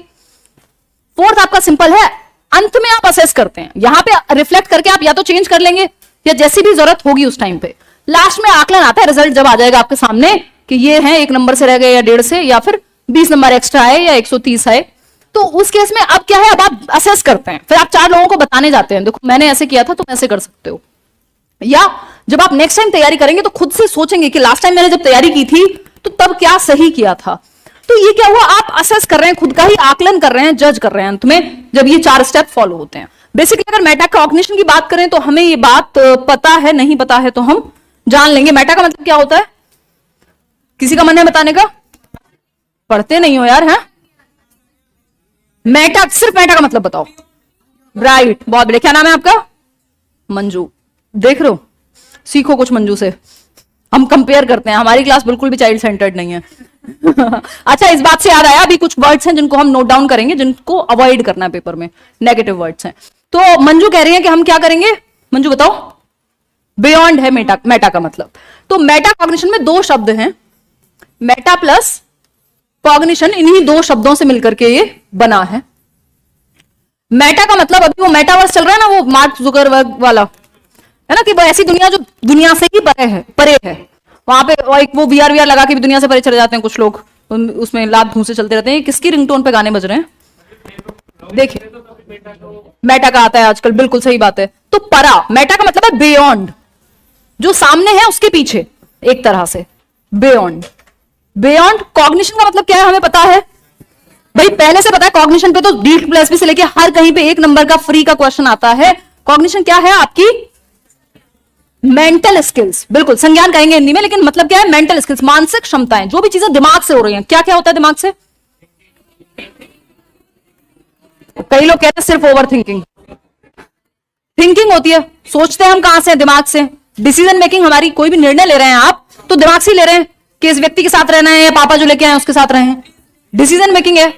फोर्थ आपका सिंपल है, अंत में आप असेस करते हैं, यहां पे रिफ्लेक्ट करके आप या तो चेंज कर लेंगे या जैसी भी जरूरत होगी उस टाइम पे, लास्ट में आकलन आता है, रिजल्ट जब आ जाएगा आपके सामने कि ये है 1 नंबर से रह गए या 1.5 से, या फिर 20 नंबर एक्स्ट्रा आए या 130 आए, तो उस केस में अब क्या है, अब आप असेस करते हैं, फिर आप 4 लोगों को बताने जाते हैं, देखो मैंने ऐसे किया था तुम ऐसे कर सकते हो। या जब आप नेक्स्ट टाइम तैयारी करेंगे तो खुद से सोचेंगे कि लास्ट टाइम मैंने जब तैयारी की थी तो तब क्या सही किया था। तो ये क्या हुआ, आप असेस कर रहे हैं, खुद का ही आकलन कर रहे हैं, जज कर रहे हैं अंत में, जब ये 4 स्टेप फॉलो होते हैं। बेसिकली अगर मेटाकॉग्निशन की बात करें तो हमें ये बात पता है, नहीं पता है तो हम जान लेंगे। मेटा का मतलब क्या होता है, किसी का मन है बताने का? पढ़ते नहीं हो यार, है मेटा, सिर्फ मेटा का मतलब बताओ। राइट, बहुत बढ़िया। क्या नाम है आपका? मंजू। देख रहे हो, सीखो कुछ मंजू से, हम कंपेयर करते हैं, हमारी क्लास बिल्कुल भी चाइल्ड सेंटर्ड नहीं है। अच्छा, इस बात से याद आया, अभी कुछ वर्ड्स हैं जिनको हम नोट डाउन करेंगे, जिनको अवॉइड करना है पेपर में, नेगेटिव वर्ड्स हैं। तो मंजू कह रही है कि हम क्या करेंगे, मंजू बताओ। बियॉन्ड है मेटा, मेटा का मतलब। तो मेटा कॉग्निशन में 2 शब्द हैं, मेटा प्लस कॉग्निशन, इन्हीं 2 शब्दों से मिलकर के ये बना है। मेटा का मतलब, अभी वो मेटावर्स चल रहा है ना, वो मार्क जुकरबर्ग वाला, है ना, कि वो ऐसी दुनिया जो दुनिया से ही परे है। वहां पे एक वो वीआर लगा के भी दुनिया से परे चले जाते हैं कुछ लोग, उसमें लात घूंसे चलते रहते हैं। किसकी रिंगटोन पे गाने बज रहे हैं? देखिए, मेटा का आता है आजकल, बिल्कुल सही बात है। तो परा, मेटा का मतलब है बियॉन्ड, जो सामने है उसके पीछे, एक तरह से बियॉन्ड। बियॉन्ड कॉग्निशन का मतलब क्या है, हमें पता है भाई, पहले से पता है। कॉग्निशन पे तो DPSP से लेके हर कहीं पे 1 नंबर का फ्री का क्वेश्चन आता है। कॉग्निशन क्या है? आपकी मेंटल स्किल्स, बिल्कुल संज्ञान कहेंगे हिंदी में, लेकिन मतलब क्या है? मेंटल स्किल्स, मानसिक क्षमताएं, जो भी चीजें दिमाग से हो रही हैं। क्या क्या होता है दिमाग से? कई लोग कहते हैं सिर्फ ओवर थिंकिंग, थिंकिंग होती है, सोचते हैं हम कहां से? दिमाग से। डिसीजन मेकिंग, हमारी कोई भी निर्णय ले रहे हैं आप तो दिमाग से ले रहे हैं कि इस व्यक्ति के साथ रहना है या पापा जो लेके आए उसके साथ रहे हैं, डिसीजन मेकिंग है।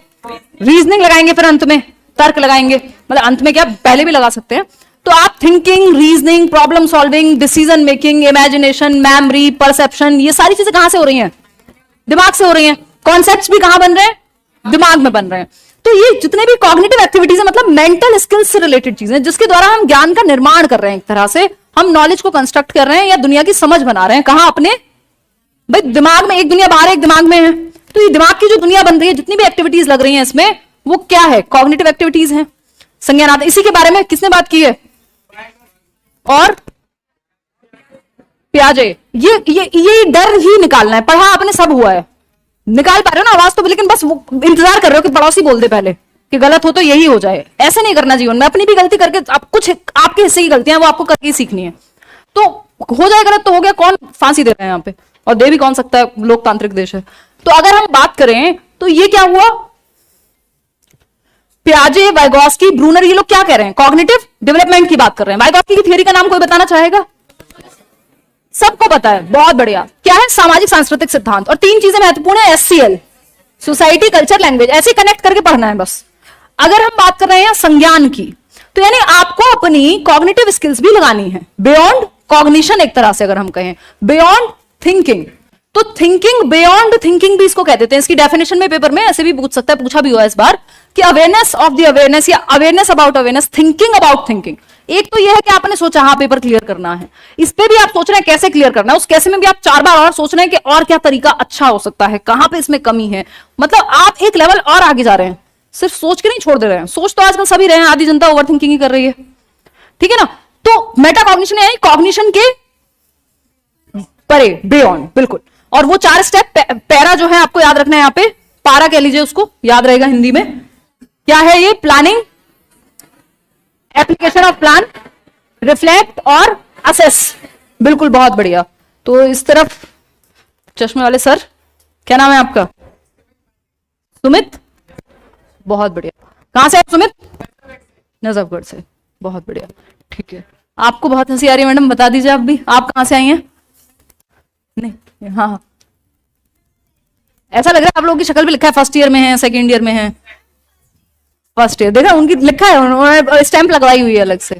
रीजनिंग लगाएंगे, फिर अंत में तर्क लगाएंगे, मतलब अंत में क्या, पहले भी लगा सकते हैं। तो आप thinking, reasoning, problem solving, decision making, imagination, memory, perception, ये सारी चीजें कहां से हो रही हैं? दिमाग से हो रही हैं। कॉन्सेप्ट्स भी कहां बन रहे हैं? दिमाग में बन रहे हैं। तो ये जितने भी कॉग्निटिव एक्टिविटीज है, मतलब मेंटल स्किल्स से रिलेटेड चीजें, जिसके द्वारा हम ज्ञान का निर्माण कर रहे हैं, एक तरह से हम नॉलेज को कंस्ट्रक्ट कर रहे हैं या दुनिया की समझ बना रहे हैं। कहां? अपने भाई दिमाग में। एक दुनिया बाहर है, एक दिमाग में है। तो ये दिमाग की जो दुनिया बन रही है, जितनी भी एक्टिविटीज लग रही हैं इसमें, वो क्या है? कॉग्निटिव एक्टिविटीज हैं, संज्ञानात्मक। इसी के बारे में किसने बात की है? और प्याजे। ये डर ही निकालना है, पढ़ा आपने सब हुआ है, निकाल पा रहे हो ना आवाज तो, लेकिन बस वो इंतजार कर रहे हो कि पड़ोसी बोल दे पहले कि गलत हो तो यही हो जाए। ऐसे नहीं करना जीवन में, अपनी भी गलती करके, आप कुछ आपके हिस्से की गलतियां वो आपको करके ही सीखनी है। तो हो जाए गलत तो हो गया, कौन फांसी दे रहा है यहाँ पे, और दे भी कौन सकता है, लोकतांत्रिक देश है। तो अगर हम बात करें तो ये क्या हुआ, प्याजे, वाइगोस्की, ब्रूनर, ये लोग क्या कह रहे हैं? कॉग्निटिव डेवलपमेंट की बात कर रहे हैं। वाइगोस्की की थ्योरी का नाम कोई बताना चाहेगा? सबको पता है, बहुत बढ़िया। क्या है? सामाजिक सांस्कृतिक सिद्धांत। और 3 चीजें महत्वपूर्ण है, SCL, सोसाइटी, कल्चर, लैंग्वेज, ऐसे कनेक्ट करके पढ़ना है बस। अगर हम बात कर रहे हैं संज्ञान की, तो यानी आपको अपनी कॉग्निटिव स्किल्स भी लगानी है, बियॉन्ड कॉग्निशन, एक तरह से अगर हम कहें बियॉन्ड थिंकिंग। तो थिंकिंग, बियॉन्ड थिंकिंग भी इसको कह देते हैं। इसकी डेफिनेशन में पेपर में ऐसे भी पूछ सकता है, पूछा भी हुआ इस बार, कि अवेयरनेस ऑफ द अवेयरनेस या awareness about awareness, thinking about thinking. एक तो यह है कि आपने सोचा हाँ पेपर क्लियर करना है, इस पे भी आप सोच रहे हैं कैसे क्लियर करना है, उस कैसे में भी आप 4 बार और सोच रहे हैं कि और क्या तरीका अच्छा हो सकता है, कहां पे इसमें कमी है। मतलब आप एक लेवल और आगे जा रहे हैं, सिर्फ सोच के नहीं छोड़ दे रहे हैं। सोच तो आजकल सभी रहे हैं, आधी जनता ओवर थिंकिंग ही कर रही है, ठीक है ना। तो मेटा कॉग्निशन यानी कॉग्निशन के परे, बियॉन्ड, बिल्कुल। और वो 4 स्टेप, पैरा जो है आपको याद रखना है, यहाँ पे पारा कह लीजिए उसको, याद रहेगा हिंदी में। क्या है ये? Planning, application of plan, reflect और असेस, बिल्कुल, बहुत बढ़िया। तो इस तरफ चश्मे वाले सर, क्या नाम है आपका? सुमित, बहुत बढ़िया। कहां से आप सुमित? नजफगढ़ से, बहुत बढ़िया, ठीक है। आपको बहुत हंसी आ रही है मैडम, बता दीजिए आप भी, आप कहां से आई हैं? नहीं, हाँ, ऐसा लग रहा है आप लोगों की शक्ल भी लिखा है फर्स्ट ईयर में है, सेकेंड ईयर में है। फर्स्ट ईयर, देखा उनकी लिखा है, उन्होंने स्टैंप लगवाई हुई है अलग से।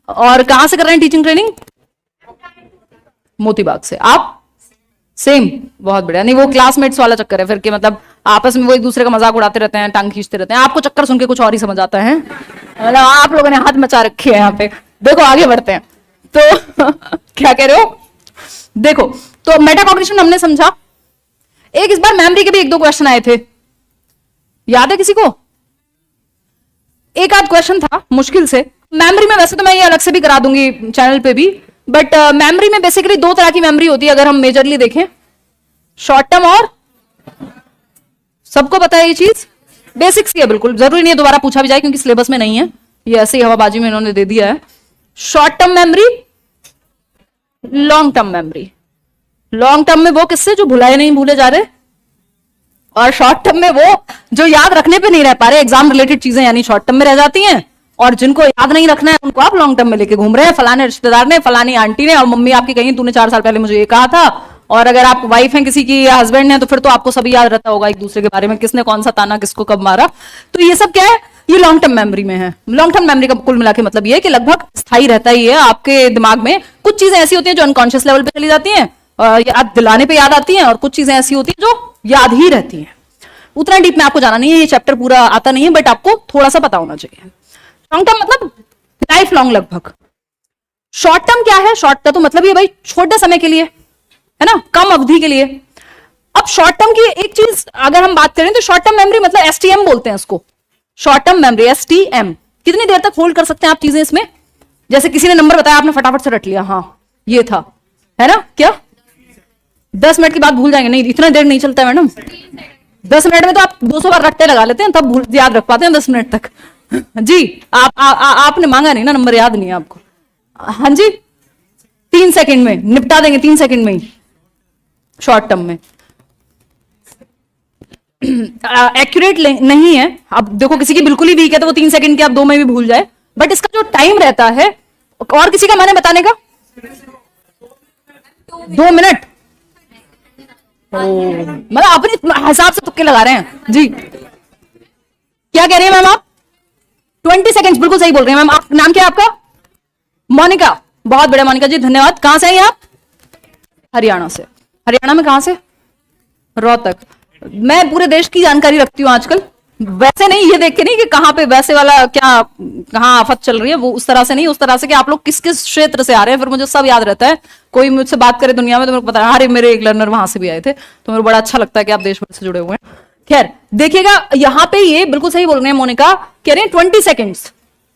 और कहाँ से कर रहे हैं टीचिंग ट्रेनिंग? मोतीबाग से। आप? सेम, बहुत बढ़िया। नहीं वो क्लासमेट्स वाला चक्कर है फिर कि मतलब आपस में वो एक दूसरे का मजाक उड़ाते रहते हैं, टांग खींचते रहते हैं। आपको चक्कर सुन के कुछ और ही समझ आता है, मतलब आप लोगों ने हाथ मचा रखे हैं यहाँ पे। देखो आगे बढ़ते हैं तो क्या कह रहे हो? देखो तो मेटाकॉग्निशन हमने समझा। एक इस बार मेमोरी के भी 1-2 क्वेश्चन आए थे, याद है किसी को? एक आध क्वेश्चन था मुश्किल से मेमोरी में। वैसे तो मैं ये अलग से भी करा दूंगी चैनल पे भी, बट मेमोरी में बेसिकली 2 तरह की मेमोरी होती है अगर हम मेजरली देखें, शॉर्ट टर्म और, सबको पता है ये चीज, बेसिक्स ही है, बिल्कुल जरूरी नहीं है दोबारा पूछा भी जाए क्योंकि सिलेबस में नहीं है, ये ऐसे ही हवाबाजी में इन्होंने दे दिया है। Short term memory, long term memory. Long term में वो किससे जो भुलाए नहीं भूले जा रहे, और शॉर्ट टर्म में वो जो याद रखने पे नहीं रह पा रहे, एग्जाम रिलेटेड चीजें यानी शॉर्ट टर्म में रह जाती हैं, और जिनको याद नहीं रखना है उनको आप लॉन्ग टर्म में लेके घूम रहे हैं। फलाने रिश्तेदार ने, फलानी आंटी ने, और मम्मी आपकी कहीं तूने 4 साल पहले मुझे ये कहा था, और अगर आप वाइफ हैं किसी की या हस्बैंड है तो फिर तो आपको सभी याद रहता होगा एक दूसरे के बारे में, किसने कौन सा ताना किसको कब मारा। तो ये सब क्या है, ये लॉन्ग टर्म मेमोरी में है। लॉन्ग टर्म मेमोरी का कुल मिला के मतलब ये है कि लगभग स्थायी रहता ही है आपके दिमाग में। कुछ चीजें ऐसी होती हैं जो अनकॉन्शियस लेवल पे चली जाती हैं, याद दिलाने पे याद आती हैं, और कुछ चीजें ऐसी होती हैं जो याद ही रहती हैं। उतना डीप में आपको जाना नहीं है, ये चैप्टर पूरा आता नहीं है, बट आपको थोड़ा सा पता होना चाहिए। लॉन्ग टर्म मतलब लाइफ लॉन्ग लगभग। शॉर्ट टर्म क्या है? शॉर्ट का तो मतलब ये भाई छोटे समय के लिए है ना, कम अवधि के लिए। अब शॉर्ट टर्म की एक चीज अगर हम बात करें तो शॉर्ट टर्म मेमोरी मतलब एसटीएम बोलते हैं उसको, शॉर्ट टर्म मेमोरी, एसटीएम। कितनी देर तक होल्ड कर सकते हैं आप चीजें इसमें? जैसे किसी ने नंबर बताया, आपने फटाफट से रट लिया, हाँ ये था, है ना? क्या 10 मिनट की बात भूल जाएंगे? नहीं, इतना देर नहीं चलता है मैडम। 10 मिनट में तो आप 200 बार रट्टे लगा लेते हैं, तब याद रख पाते हैं 10 मिनट तक। जी आपने मांगा नहीं ना नंबर, याद नहीं है आपको। हाँ जी, 3 सेकंड में निपटा देंगे, 3 सेकंड में ही शॉर्ट टर्म में। एक्यूरेट नहीं है। अब देखो किसी की बिल्कुल ही वीक है तो वो 3 सेकंड के आप 2 में भी भूल जाए, बट इसका जो टाइम रहता है, और किसी का मैंने बताने का 2 मिनट, मतलब अपने हिसाब से तुक्के लगा रहे हैं जी। क्या कह रही है मैम आप? 20 सेकंड्स, बिल्कुल सही बोल रहे हैं मैम। आप नाम क्या है आपका? मोनिका, बहुत बढ़िया मोनिका जी, धन्यवाद। कहां से हैं आप? हरियाणा से। हरियाणा में कहां से? रोहतक। मैं पूरे देश की जानकारी रखती हूँ आजकल, वैसे नहीं ये देख के नहीं कि कहाँ पे वैसे वाला क्या कहाँ आफत चल रही है, वो उस तरह से नहीं, उस तरह से कि आप लोग किस किस क्षेत्र से आ रहे हैं, फिर मुझे सब याद रहता है। कोई मुझसे बात करे दुनिया में तो मेरे को पता है, अरे मेरे एक लर्नर वहां से भी आए थे, तो मेरे को बड़ा अच्छा लगता है कि आप देश भर से जुड़े हुए हैं। खैर देखिएगा यहाँ पे ये बिल्कुल सही बोल रहे हैं मोनिका, कह रहे हैं 20 सेकेंड्स,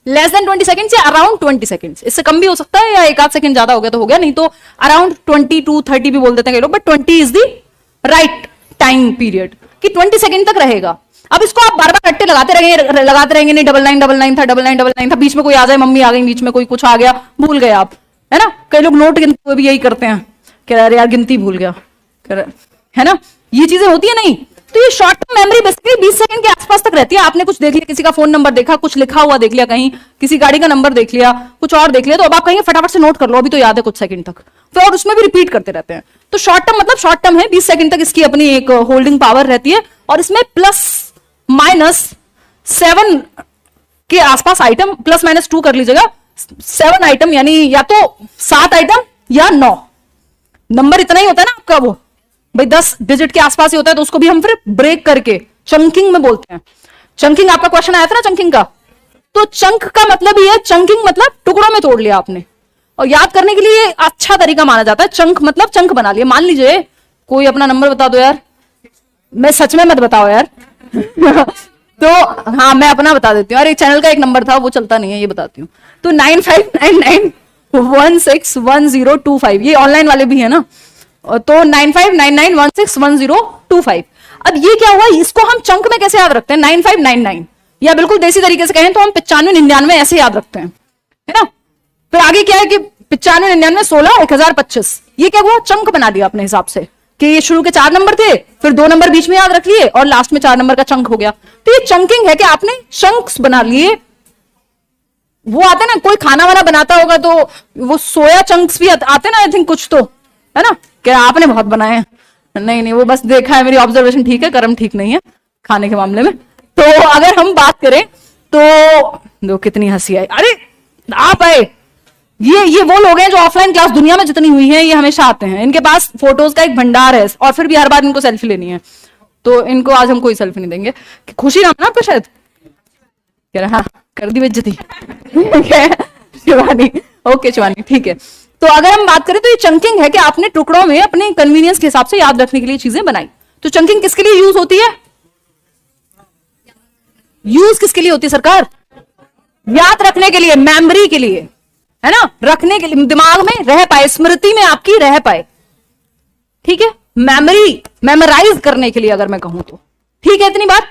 लेस देन 20 सेकेंड्स या अराउंड 20 सेकेंड्स, इससे कम भी हो सकता है, या 1 आध सेकंड ज्यादा हो गया तो हो गया, नहीं तो अराउंड 20 to 30 भी बोल देते हैं लोग, but 20 is the right time period कि 20 सेकंड तक रहेगा। अब इसको आप बार बार रट्टे लगाते रहेंगे, नहीं 9999 था, 9999 था, बीच में कोई आ जाए, मम्मी आ गई बीच में, कोई कुछ आ गया, भूल गए आप, है ना? कई लोग नोट गिनते हुए भी यही करते हैं, कह रहे यार गिनती भूल गया, है ना? ये चीजें होती है नहीं। तो ये short term memory basically 20 second के आसपास तक रहती है। आपने कुछ देख लिया, किसी का फोन नंबर देखा, कुछ लिखा हुआ देख लिया कहीं, किसी गाड़ी का नंबर देख लिया, कुछ और देख लिया, तो अब आप कहेंगे फटाफट से नोट कर लो, अभी तो याद है कुछ सेकंड तक, तो और उसमें भी रिपीट करते रहते हैं। तो शॉर्ट टर्म मतलब शॉर्ट टर्म है, 20 सेकंड तक इसकी अपनी एक होल्डिंग पावर रहती है, और इसमें ±7 के आसपास आइटम, ±2 कर लीजिएगा, 7 आइटम यानी या तो 7 आइटम या 9 नंबर, इतना ही होता है ना आपका, वो भाई 10 डिजिट के आसपास ही होता है, तो उसको भी हम फिर ब्रेक करके चंकिंग में बोलते हैं। चंकिंग आपका क्वेश्चन आया था ना चंकिंग का, तो चंक का मतलब ही है, चंकिंग मतलब टुकड़ों में तोड़ लिया आपने, और याद करने के लिए अच्छा तरीका माना जाता है। चंक मतलब चंक बना लिया। मान लीजिए कोई अपना नंबर बता दो यार, मैं सच में मत बताओ यार तो हाँ मैं अपना बता देती हूँ, और एक चैनल का एक नंबर था वो चलता नहीं है, ये बताती हूँ। तो 9599161025, ये ऑनलाइन वाले भी है ना, तो 9599161025। अब ये क्या हुआ, इसको हम चंक में कैसे याद रखते हैं? 9599, या बिल्कुल देसी तरीके से कहें तो हम 9599 ऐसे याद रखते हैं, है ना? फिर आगे क्या है कि 9599 16 1025, ये क्या हुआ, चंक बना दिया अपने हिसाब से कि ये शुरू के 4 नंबर थे, फिर 2 नंबर बीच में याद रख लिए, और लास्ट में 4 नंबर का चंक हो गया। तो ये चंकिंग है कि आपने चंक्स बना लिए। वो आते ना, कोई खाना वाना बनाता होगा तो वो सोया चंक्स भी आते ना, आई थिंक कुछ तो, है ना? क्या आपने बहुत बनाए हैं? नहीं वो बस देखा है, मेरी ऑब्जर्वेशन ठीक है, कर्म ठीक नहीं है खाने के मामले में। तो अगर हम बात करें तो देखो कितनी हंसी आई, अरे आप आए, ये वो लोग हैं जो ऑफलाइन क्लास दुनिया में जितनी हुई है ये हमेशा आते हैं, इनके पास फोटोज का एक भंडार है और फिर भी हर बार इनको सेल्फी लेनी है, तो इनको आज हम कोई सेल्फी नहीं देंगे। खुशी नाम ना आपका शायद, कह रहा हाँ कर दी बेइज्जती। शिवानी, ओके शिवानी ठीक है। तो अगर हम बात करें तो ये चंकिंग है कि आपने टुकड़ों में अपने कन्वीनियंस के हिसाब से याद रखने के लिए चीजें बनाई। तो चंकिंग किसके लिए यूज होती है? यूज किसके लिए होती है सरकार? याद रखने के लिए, मेमोरी के लिए, है ना, रखने के लिए, दिमाग में रह पाए, स्मृति में आपकी रह पाए, ठीक है, मेमोरी, मेमोराइज करने के लिए अगर मैं कहूं तो, ठीक है। इतनी बात,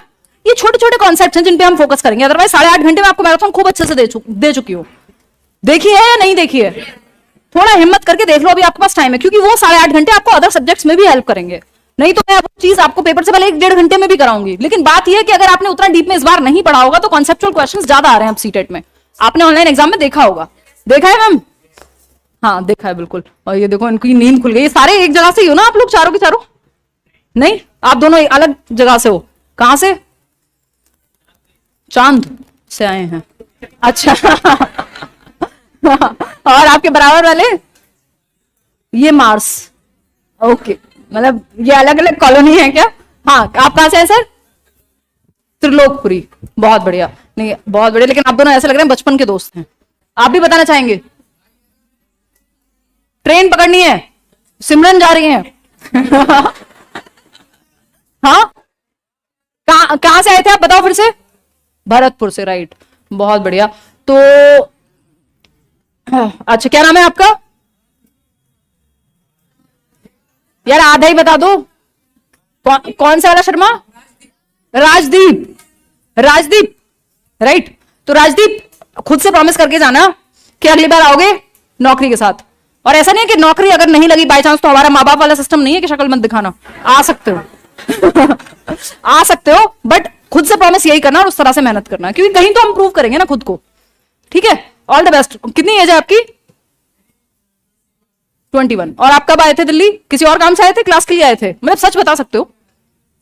ये छोटे छोटे कॉन्सेप्ट हैं जिन पे हम फोकस करेंगे, अदरवाइज 8.5 घंटे में आपको मैराथन खूब अच्छे से दे चुकी हूं। देखी है या नहीं देखी है? थोड़ा हिम्मत करके देख लो, अभी आपके पास टाइम है, क्योंकि वो 8.5 घंटे आपको अदर सब्जेक्ट्स में भी हेल्प करेंगे। नहीं तो मैं वो चीज आपको पेपर से पहले 1-1.5 घंटे में भी कराऊंगी। लेकिन बात यह है कि अगर आपने उतना डीप में इस बार नहीं पढ़ा होगा तो कॉन्सेप्चुअल क्वेश्चंस ज्यादा आ रहे हैं अब सीटेट में। आपने ऑनलाइन एग्जाम में देखा होगा, देखा है मैम? हाँ देखा है बिल्कुल। और ये देखो इनकी नींद खुल गई। ये सारे एक जगह से ही हो ना आप लोग, चारों के चारों? नहीं, आप दोनों अलग जगह से हो। कहां से? चांद से आए हैं, अच्छा। और आपके बराबर वाले ये मार्स, ओके, मतलब ये अलग अलग कॉलोनी है क्या? हाँ, आप कहां से हैं सर? त्रिलोकपुरी, बहुत बढ़िया। नहीं बहुत बढ़िया, लेकिन आप दोनों ऐसे लग रहे हैं बचपन के दोस्त हैं। आप भी बताना चाहेंगे? ट्रेन पकड़नी है, सिमरन जा रही है। हाँ, कहां से आए थे आप, बताओ फिर से? भरतपुर से, राइट, बहुत बढ़िया। तो अच्छा, क्या नाम है आपका? यार आधा ही बता दो। कौन सा वाला शर्मा? राजदीप, राजदीप, राइट। तो राजदीप खुद से प्रॉमिस करके जाना कि अगली बार आओगे नौकरी के साथ। और ऐसा नहीं है कि नौकरी अगर नहीं लगी बाय चांस तो हमारा माँ बाप वाला सिस्टम नहीं है कि शक्ल मत दिखाना, आ सकते हो। आ सकते हो, बट खुद से प्रॉमिस यही करना और उस तरह से मेहनत करना, क्योंकि कहीं तो हम प्रूव करेंगे ना खुद को, ठीक है। All the best. कितनी एज है आपकी? 21। और आप कब आए थे दिल्ली? किसी और काम से आए थे, क्लास के लिए आए थे? मतलब सच बता सकते हो,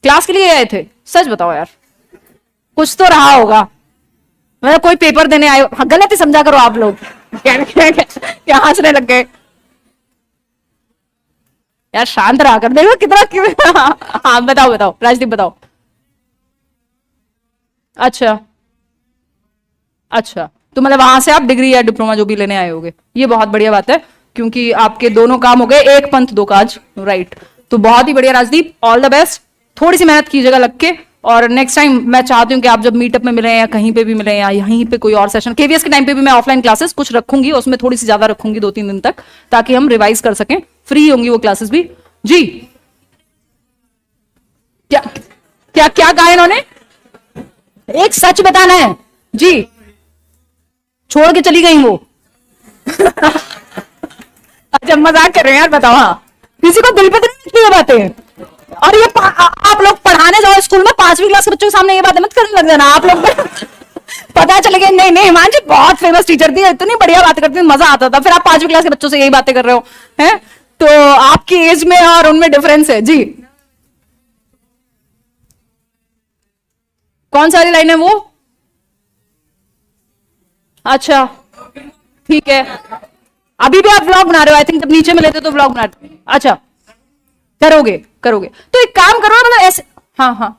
क्लास के लिए आए थे? सच बताओ यार, कुछ तो रहा होगा। मतलब कोई पेपर देने आए हो? गलत ही समझा करो आप लोग। क्या हंसने लग गए यार, शांत रहा कर, देखो कितना। हाँ बताओ बताओ राजदीप बताओ। अच्छा अच्छा, तो मतलब वहां से आप डिग्री या डिप्लोमा जो भी लेने आए होगे, ये बहुत बढ़िया बात है, क्योंकि आपके दोनों काम हो गए, एक पंथ दो काज, राइट। तो बहुत ही बढ़िया राजदीप, ऑल द बेस्ट। थोड़ी सी मेहनत कीजिएगा लग के, और नेक्स्ट टाइम मैं चाहती हूँ कि आप जब मीटअप में मिले या कहीं पे भी मिले या यहीं पे कोई और सेशन, केवीएस के टाइम पे भी मैं ऑफलाइन क्लासेस कुछ रखूंगी, उसमें थोड़ी सी ज्यादा रखूंगी 2-3 दिन तक, ताकि हम रिवाइज कर सकें। फ्री होंगी वो क्लासेस भी जी। क्या क्या क्या कहा इन्होंने? एक सच बताना है जी, छोड़ के चली गई वो। अच्छा मजाक कर रहे हैं यार, बताओ। हाँ, किसी को दिल पे तो नहीं लिखती ये बातें। और ये आप लोग पढ़ाने जाओ स्कूल में 5वीं क्लास के बच्चों के सामने ये बातें मत करने लग जाना आप लोग। पता चल गया नहीं नहीं हिमांशी बहुत फेमस टीचर थी, इतनी बढ़िया बात करती थी, मजा आता था, फिर आप 5वीं क्लास के बच्चों से यही बातें कर रहे हो हैं? तो आपकी एज में और उनमें डिफरेंस है जी। कौन सारी लाइन है वो? अच्छा ठीक है, अभी भी आप व्लॉग बना रहे हो? आई थिंक जब नीचे में लेते तो व्लॉग बना रहे। अच्छा, करोगे करोगे तो एक काम करो, मतलब ऐसे। हाँ हाँ,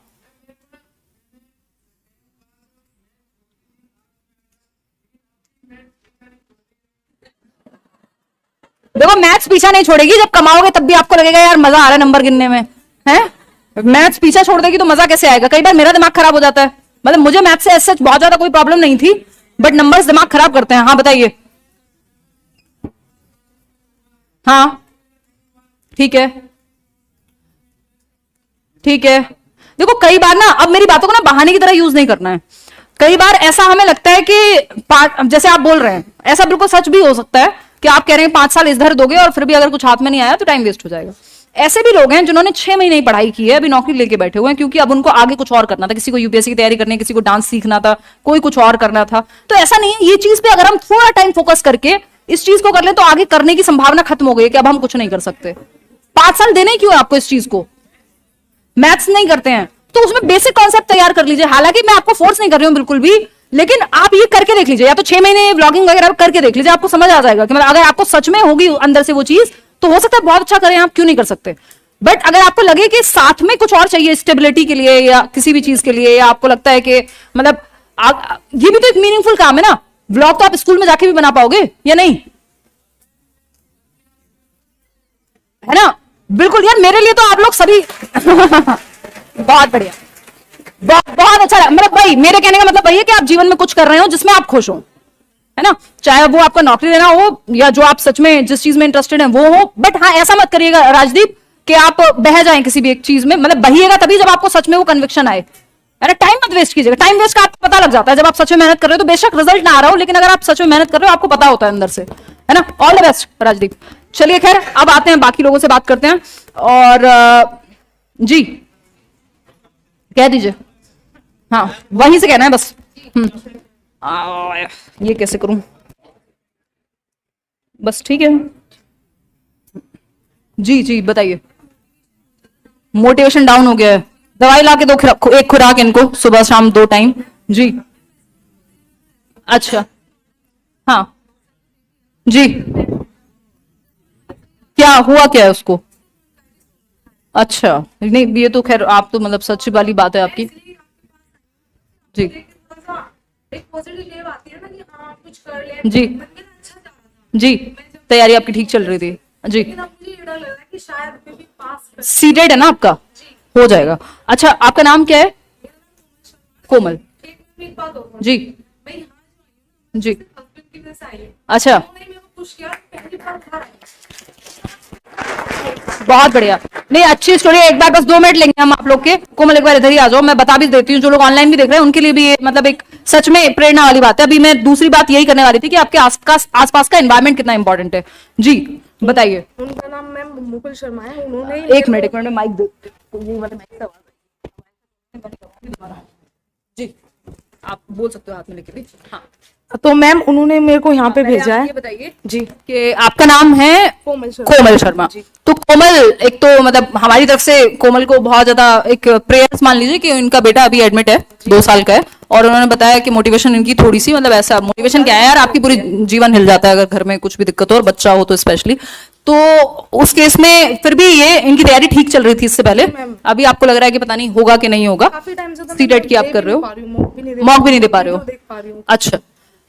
देखो मैथ्स पीछा नहीं छोड़ेगी, जब कमाओगे तब भी आपको लगेगा यार मजा आ रहा है नंबर गिनने में, है? मैथ्स पीछा छोड़ देगी तो मजा कैसे आएगा? कई बार मेरा दिमाग खराब हो जाता है, मतलब मुझे मैथ्स से ऐसे बहुत ज्यादा कोई प्रॉब्लम नहीं थी, बट नंबर्स दिमाग खराब करते हैं। हाँ बताइए। हाँ ठीक है ठीक है। देखो कई बार ना, अब मेरी बातों को ना बहाने की तरह यूज नहीं करना है। कई बार ऐसा हमें लगता है कि जैसे आप बोल रहे हैं, ऐसा बिल्कुल सच भी हो सकता है कि आप कह रहे हैं 5 साल इधर दोगे और फिर भी अगर कुछ हाथ में नहीं आया तो टाइम वेस्ट हो जाएगा। ऐसे भी लोग हैं जिन्होंने 6 महीने ही पढ़ाई की है, अभी नौकरी लेके बैठे हुए हैं, क्योंकि अब उनको आगे कुछ और करना था। किसी को यूपीएससी की तैयारी करनी है, किसी को डांस सीखना था, कोई कुछ और करना था। तो ऐसा नहीं है, ये चीज पे अगर हम थोड़ा टाइम फोकस करके इस चीज को कर ले तो आगे करने की संभावना खत्म हो गई है कि अब हम कुछ नहीं कर सकते। 5 साल देने क्यों है आपको इस चीज को? मैथ्स नहीं करते हैं तो उसमें बेसिक कॉन्सेप्ट तैयार कर लीजिए। हालांकि मैं आपको फोर्स नहीं कर रही हूं बिल्कुल भी, लेकिन आप ये करके देख लीजिए, या तो 6 महीने व्लॉगिंग वगैरह करके देख लीजिए, आपको समझ आ जाएगा कि मतलब अगर आपको सच में होगी अंदर से वो चीज, तो हो सकता है बहुत अच्छा करें, आप क्यों नहीं कर सकते। बट अगर आपको लगे कि साथ में कुछ और चाहिए स्टेबिलिटी के लिए या किसी भी चीज के लिए, या आपको लगता है कि मतलब ये भी तो एक मीनिंगफुल काम है ना, व्लॉग तो आप स्कूल में जाके भी बना पाओगे या नहीं, है ना। बिल्कुल यार, मेरे लिए तो आप लोग सभी बहुत बढ़िया, बहुत अच्छा लगा। मतलब भाई मेरे कहने का मतलब वही है कि आप जीवन में कुछ कर रहे हो जिसमें आप खुश हो, है ना, चाहे वो आपका नौकरी लेना हो या जो आप सच में जिस चीज में इंटरेस्टेड है वो हो। बट हाँ, ऐसा मत करिएगा राजदीप कि आप बह जाएं किसी भी एक चीज में, मतलब बहिएगा तभी जब आपको सच में वो कन्विक्शन आए। अरे टाइम मत वेस्ट कीजिएगा, टाइम वेस्ट का आपको पता लग जाता है जब आप सच में मेहनत कर रहे हो, तो बेशक रिजल्ट ना आ रहा हो, लेकिन अगर आप सच में मेहनत कर रहे हो आपको पता होता है अंदर से, है ना। All the best Rajdeep. चलिए खैर, अब आते हैं बाकी लोगों से बात करते हैं। और जी कह दीजिए, हाँ वहीं से कहना है बस। ये कैसे करूं, बस ठीक है। जी जी बताइए। मोटिवेशन डाउन हो गया है, दवाई ला के दो, एक खुराक इनको सुबह शाम 2 टाइम। जी अच्छा, हाँ जी, क्या हुआ, क्या है उसको? अच्छा नहीं, ये तो खैर आप तो मतलब सच वाली बात है आपकी। जी एक पॉजिटिव वेव आती है ना कि हाँ आप कुछ कर ले, जी अच्छा जा रहा था। जी, तैयारी आपकी ठीक चल रही थी जी। लेकिन अब मुझे ये डर लग रहा है कि शायद मैं भी पास कर सीटेड है ना आपका, हो जाएगा। अच्छा आपका नाम क्या है? कोमल। एक बात और जी मैं यहाँ जी, हस्बैंड की वजह से आई हूँ, अच्छा उन्होंने मेरे को पुश किया, पहली बार घर आई। बहुत बढ़िया। नहीं अच्छी स्टोरी है, एक बार बस 2 मिनट लेंगे हम आप लोग के। कोमल एक बार इधर ही आ जाओ, मैं बता भी देती हूँ, जो लोग ऑनलाइन भी देख रहे हैं उनके लिए भी ये मतलब एक सच में प्रेरणा वाली बात है। अभी मैं दूसरी बात यही करने वाली थी कि आपके आसपास का एनवायरमेंट कितना इंपॉर्टेंट है। जी बताइए। उनका नाम मैम मुकुल शर्मा है, उन्होंने एक मिनट में माइक दे, ये वाला माइक से आवाज जी, आप बोल सकते हो हाथ में लेके भी। हाँ तो मैम उन्होंने मेरे को यहाँ पे भेजा है। ये बताइए जी कि आपका नाम है कोमल शर्मा। कोमल शर्मा। तो कोमल, एक तो मतलब हमारी तरफ से कोमल को बहुत ज्यादा एक प्रेयर्स मान लीजिए कि इनका बेटा अभी एडमिट है, 2 साल का है, और उन्होंने बताया कि मोटिवेशन इनकी थोड़ी सी मतलब ऐसा मोटिवेशन क्या है यार, आपकी पूरी जीवन हिल जाता है अगर घर में कुछ भी दिक्कत हो और बच्चा हो तो स्पेशली। तो उस केस में फिर भी ये इनकी तैयारी ठीक चल रही थी इससे पहले, अभी आपको लग रहा है कि पता नहीं होगा कि नहीं होगा। काफी टाइम से सीटेट की आप कर रहे हो, मॉक भी नहीं दे पा रहे हो। देख पा रही हूँ। अच्छा,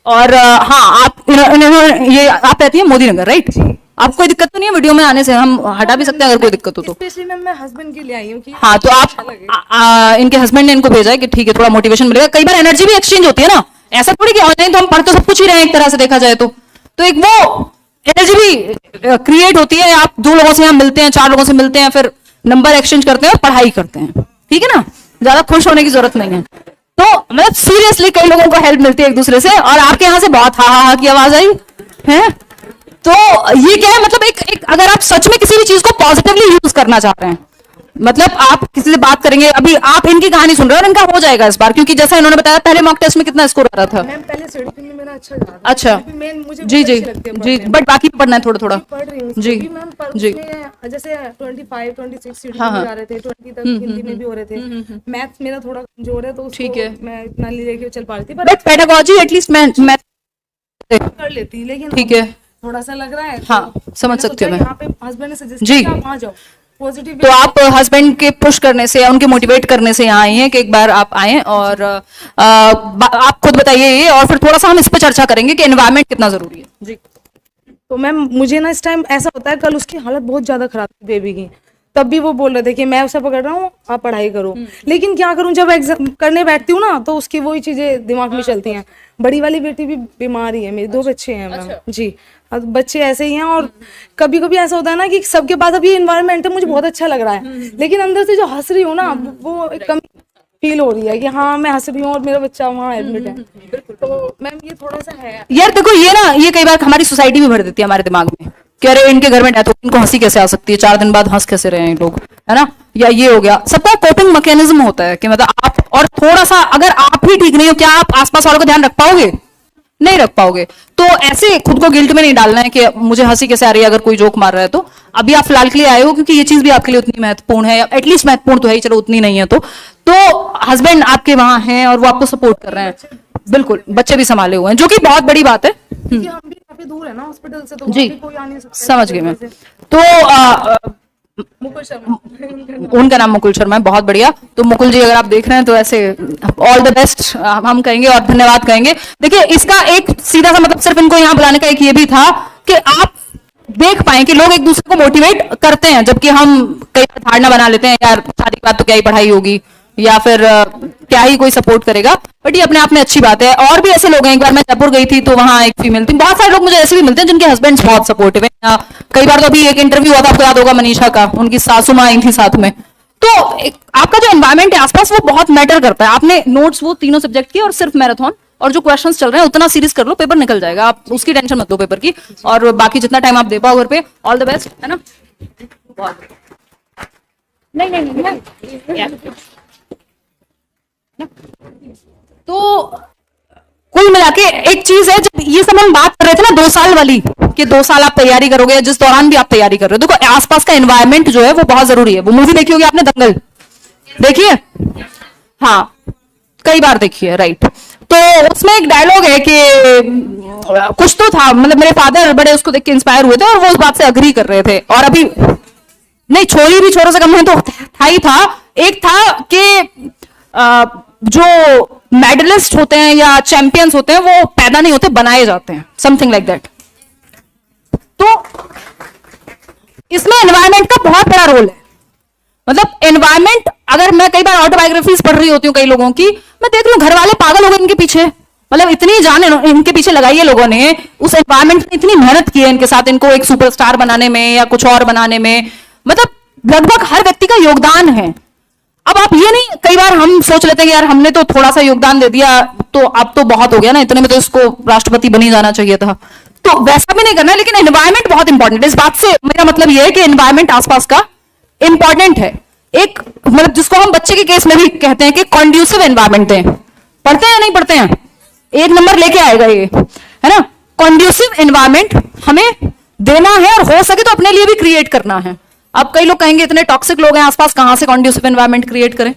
और हाँ आप ये आप रहती है मोदी नगर राइट? आपको कोई दिक्कत तो नहीं है वीडियो में आने से? हम हटा भी सकते हैं अगर कोई दिक्कत हो तो। स्पेशली मैम मैं हस्बैंड के लिए आई हूँ कि हाँ तो आप इनके हस्बैंड ने इनको भेजा है कि ठीक है थोड़ा मोटिवेशन मिलेगा। कई बार एनर्जी भी एक्सचेंज होती है ना, ऐसा थोड़ी कि ऑनलाइन तो हम पढ़ तो सब कुछ ही रहे हैं एक तरह से देखा जाए तो एक वो एनर्जी भी क्रिएट होती है। आप 2 लोगों से यहाँ मिलते हैं, 4 लोगों से मिलते हैं, फिर नंबर एक्सचेंज करते हैं और पढ़ाई करते हैं, ठीक है ना, ज्यादा खुश होने की जरूरत नहीं है। तो मतलब सीरियसली कई लोगों को हेल्प मिलती है एक दूसरे से, और आपके यहाँ से बहुत हा हा की आवाज आई है। तो ये क्या है, मतलब एक अगर आप सच में किसी भी चीज को पॉजिटिवली यूज करना चाह रहे हैं, मतलब आप किसी से बात करेंगे, अभी आप इनकी कहानी सुन रहे हो और इनका हो जाएगा इस बार, क्योंकि जैसा इन्होंने बताया पहले मॉक टेस्ट में कितना स्कोर आ रहा था। मैम पहले सीडीपी में मेरा अच्छा जा रहा था। अच्छा मुझे जी जी जी, बट बाकी पढ़ना है थोड़ा थोड़ा। पढ़ रही हूँ जी मैम, पर जी उसमें जैसे 25 26 सीडीपी हाँ, में हाँ। जा रहे थे, 20 तक हिंदी में भी हो रहे थे। मैथ्स मेरा थोड़ा कमजोर है तो उसको ठीक है। मैं इतना लेके चल पा रही थी, बट पेडागोजी एटलीस्ट मैं कर लेती, लेकिन ठीक है, थोड़ा सा लग रहा है। हाँ समझ सकती हूँ मैं। यहाँ पे हस्बैंड ने सजेस्ट जी। किया आप वहाँ जाओ पॉजिटिव। तो आप हस्बैंड के पुश करने से या उनके मोटिवेट करने से यहाँ आई हैं कि एक बार आप आए, और आप खुद बताइए ये, और फिर थोड़ा सा हम इस पर चर्चा करेंगे कि एनवायरनमेंट कितना जरूरी है। जी तो मैम मुझे ना इस टाइम ऐसा होता है, कल उसकी हालत बहुत ज्यादा खराब थी बेबी की, तब भी वो बोल रहे थे कि मैं उसे पकड़ रहा हूँ आप पढ़ाई करो, लेकिन क्या करूँ जब एग्जाम करने बैठती हूँ ना तो उसकी वही चीजें दिमाग में चलती हैं। बड़ी वाली बेटी भी बीमार ही है, मेरे 2 बच्चे हैं मैम। जी अब बच्चे ऐसे ही हैं, और कभी कभी ऐसा होता है ना कि सबके पास अब ये एनवायरनमेंट है, मुझे बहुत अच्छा लग रहा है, लेकिन अंदर से जो हंस रही हूँ ना वो एक कमी फील हो रही है कि हाँ मैं हंस रही हूँ और मेरा बच्चा वहाँ एडमिट है। तो मैम ये थोड़ा सा है यार, देखो ये ना, ये कई बार हमारी सोसाइटी में भर देती है हमारे दिमाग में कि अरे इनके घर में डेथ हो, इनको हंसी कैसे आ सकती है, 4 दिन बाद हंस कैसे रहे हैं लोग, है ना, या ये हो गया। सबका कोपिंग मैकेनिज्म होता है कि मतलब आप, और थोड़ा सा अगर आप ही ठीक नहीं हो, क्या आप आसपास वालों का ध्यान रख पाओगे? नहीं रख पाओगे। तो ऐसे खुद को गिल्ट में नहीं डालना है कि मुझे हंसी कैसे आ रही है अगर कोई जोक मार रहा है। तो अभी आप फिलहाल के लिए आए हो क्योंकि ये चीज भी आपके लिए उतनी महत्वपूर्ण है, एटलीस्ट महत्वपूर्ण तो है ही, चलो उतनी नहीं है तो हस्बैंड आपके वहां हैं और वो आपको सपोर्ट कर रहे हैं। बिल्कुल बच्चे भी संभाले हुए हैं, जो कि बहुत बड़ी बात है। क्योंकि हम भी काफी दूर है ना हॉस्पिटल से, तो जी, वहाँ भी कोई आ नहीं सकता। समझ गई मैं। तो मुकुल शर्मा उनका नाम मुकुल शर्मा है, बहुत बढ़िया। तो मुकुल जी अगर आप देख रहे हैं तो ऐसे ऑल द बेस्ट हम कहेंगे और धन्यवाद कहेंगे। देखिए इसका एक सीधा सा मतलब सिर्फ इनको यहाँ बुलाने का एक ये भी था कि आप देख पाए कि लोग एक दूसरे को मोटिवेट करते हैं, जबकि हम कई बार धारणा बना लेते हैं यार शादी के बाद तो क्या ही पढ़ाई होगी या फिर क्या ही कोई सपोर्ट करेगा, बट ये अपने आप में अच्छी बात है। और भी ऐसे लोग हैं, एक बार मैं जयपुर गई थी तो वहां एक फीमेल थी, बहुत सारे लोग मुझे ऐसे भी मिलते हैं जिनके हस्बैंड्स बहुत सपोर्टिव है। कई बार तो अभी एक इंटरव्यू हुआ था, आपको याद होगा मनीषा का, उनकी सासू माँ आई थी साथ में। तो आपका जो एनवायरमेंट है आसपास वो बहुत मैटर करता है। आपने नोट्स वो तीनों सब्जेक्ट की और सिर्फ मैराथन और जो क्वेश्चंस चल रहे हैं उतना सीरीज कर लो, पेपर निकल जाएगा, आप उसकी टेंशन मत लो पेपर की। और बाकी जितना टाइम आप दे पाओ घर पे, ऑल द बेस्ट, है ना। नहीं नहीं नहीं तो कुल मिला के एक चीज है, जब ये सब हम बात कर रहे थे ना 2 साल वाली, कि 2 साल आप तैयारी करोगे, जिस दौरान भी आप तैयारी कर रहे हो, देखो आसपास का एनवायरनमेंट जो है वो बहुत जरूरी है। वो मूवी देखी होगी आपने, दंगल देखिए, हाँ कई बार देखी है, राइट। तो उसमें एक डायलॉग है कि कुछ तो था, मतलब मेरे फादर बड़े उसको देख के इंस्पायर हुए थे और वो उस बात से अग्री कर रहे थे। और अभी नहीं, छोरी भी छोरों से कम है तो था ही था। एक था कि जो मेडलिस्ट होते हैं या चैंपियंस होते हैं वो पैदा नहीं होते, बनाए जाते हैं, समथिंग लाइक दैट। तो इसमें एनवायरनमेंट का बहुत बड़ा रोल है। मतलब एनवायरनमेंट, अगर मैं कई बार ऑटोबायोग्राफीज पढ़ रही होती हूँ कई लोगों की, मैं देख रही हूँ घर वाले पागल हो गए इनके पीछे, मतलब इतनी जान इनके पीछे लगाई है लोगों ने, उस एनवायरनमेंट में इतनी मेहनत की है इनके साथ, इनको एक सुपरस्टार बनाने में या कुछ और बनाने में, मतलब लगभग हर व्यक्ति का योगदान है। अब आप ये नहीं, कई बार हम सोच लेते हैं कि यार हमने तो थोड़ा सा योगदान दे दिया तो अब तो बहुत हो गया ना, इतने में तो इसको राष्ट्रपति बन ही जाना चाहिए था, तो वैसा भी नहीं करना है। लेकिन एनवायरनमेंट बहुत इंपॉर्टेंट है। इस बात से मेरा मतलब ये है कि एनवायरनमेंट आसपास का इंपॉर्टेंट है। एक मतलब जिसको हम बच्चे के केस में भी कहते हैं कि कॉन्ड्यूसिव एनवायरनमेंट दें। पढ़ते हैं या नहीं पढ़ते हैं, 1 नंबर लेके आएगा ये, है ना। कॉन्ड्यूसिव एनवायरनमेंट हमें देना है और हो सके तो अपने लिए भी क्रिएट करना है। अब कई लोग कहेंगे इतने टॉक्सिक लोग हैं आसपास, कहां से कॉन्ड्यूसिव एनवायरनमेंट क्रिएट करें,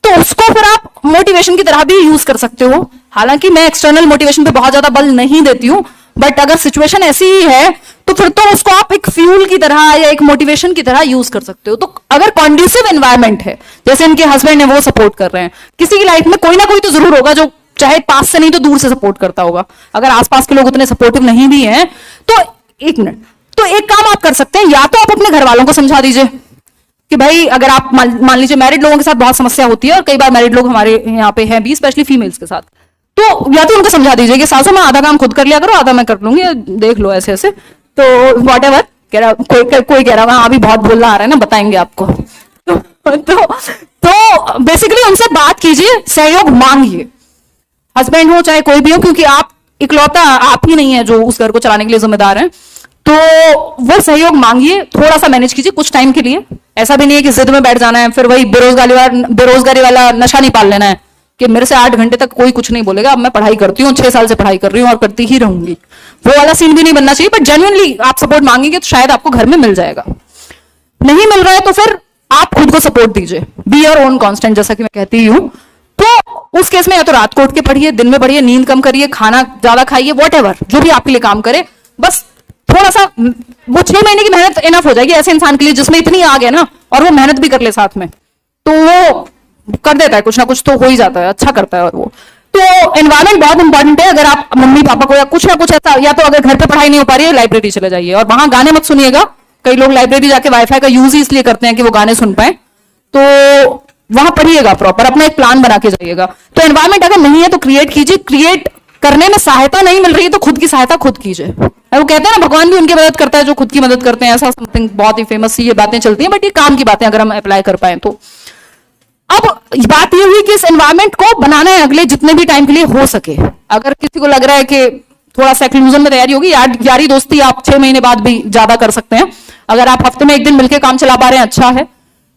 तो उसको फिर आप मोटिवेशन की तरह भी यूज कर सकते हो। हालांकि मैं एक्सटर्नल मोटिवेशन पे बहुत ज्यादा बल नहीं देती हूं, बट अगर सिचुएशन ऐसी ही है तो फिर तो उसको आप एक फ्यूल की तरह या एक मोटिवेशन की तरह यूज कर सकते हो। तो अगर कॉन्ड्यूसिव एनवायरनमेंट है, जैसे इनके हस्बैंड है वो सपोर्ट कर रहे हैं, किसी की लाइफ में कोई ना कोई तो जरूर होगा जो चाहे पास से नहीं तो दूर से सपोर्ट करता होगा। अगर आसपास के लोग उतने सपोर्टिव नहीं भी हैं तो 1 मिनट, तो एक काम आप कर सकते हैं, या तो आप अपने घर वालों को समझा दीजिए कि भाई अगर आप मान लीजिए मैरिड लोगों के साथ बहुत समस्या होती है, और कई बार मैरिड लोग हमारे यहाँ पे हैं भी, स्पेशली फीमेल्स के साथ, तो या तो उनको समझा दीजिए कि सासू मां आधा काम खुद कर लिया करो, आधा मैं कर लूंगी, देख लो ऐसे ऐसे, तो वॉट एवर कह रहा, कोई कह रहा अभी बहुत बोलना आ रहा है ना, बताएंगे आपको। तो बेसिकली उनसे बात कीजिए, सहयोग मांगिए, हस्बैंड हो चाहे कोई भी हो, क्योंकि आप इकलौता आप ही नहीं है जो उस घर को चलाने के लिए जिम्मेदार है। तो वो सहयोग मांगिए, थोड़ा सा मैनेज कीजिए कुछ टाइम के लिए। ऐसा भी नहीं है कि जिद में बैठ जाना है, फिर वही बेरोजगारी वाला नशा नहीं पाल लेना है कि मेरे से 8 घंटे तक कोई कुछ नहीं बोलेगा, अब मैं पढ़ाई करती हूँ, 6 साल से पढ़ाई कर रही हूँ और करती ही रहूंगी। वो वाला सीन भी नहीं बनना चाहिए। बट जेन्युइनली आप सपोर्ट मांगेंगे तो शायद आपको घर में मिल जाएगा। नहीं मिल रहा है तो फिर आप खुद को सपोर्ट दीजिए, बी योर ओन कांस्टेंट, जैसा कि मैं कहती हूं। तो उस केस में या तो रात को उठ के पढ़िए, दिन में पढ़िए, नींद कम करिए, खाना ज्यादा खाइए, वॉट जो भी आपके लिए काम करे। बस थोड़ा सा, वो 6 महीने की मेहनत इनफ हो जाएगी ऐसे इंसान के लिए जिसमें इतनी आग है ना, और वो मेहनत भी कर ले साथ में, तो वो कर देता है, कुछ ना कुछ तो हो ही जाता है, अच्छा करता है। और वो तो एनवायरनमेंट बहुत इंपॉर्टेंट है। अगर आप मम्मी पापा को या कुछ ना कुछ ऐसा, या तो अगर घर पे पढ़ाई नहीं हो पा रही है, लाइब्रेरी चले जाइए, और वहां गाने मत सुनिएगा। कई लोग लाइब्रेरी जाके वाईफाई का यूज ही इसलिए करते हैं कि वो गाने सुन पाए, तो वहां पढ़िएगा प्रॉपर, अपना एक प्लान बना के जाइएगा। तो एनवायरनमेंट अगर नहीं है तो क्रिएट कीजिए। क्रिएट करने में सहायता नहीं मिल रही है तो खुद की सहायता खुद कीजिए। वो कहते हैं ना, भगवान भी उनकी मदद करता है जो खुद की मदद करते हैं, ऐसा समथिंग बहुत ही फेमस सी ये बातें चलती हैं, बट ये काम की बातें अगर हम अप्लाई कर पाए तो। अब बात ये हुई कि इस एनवायरनमेंट को बनाना है अगले जितने भी टाइम के लिए हो सके। अगर किसी को लग रहा है कि थोड़ा सेक्लूजन में तैयारी होगी, यारी दोस्ती आप 6 महीने बाद भी ज्यादा कर सकते हैं। अगर आप हफ्ते में 1 दिन मिलकर काम चला पा रहे हैं, अच्छा है।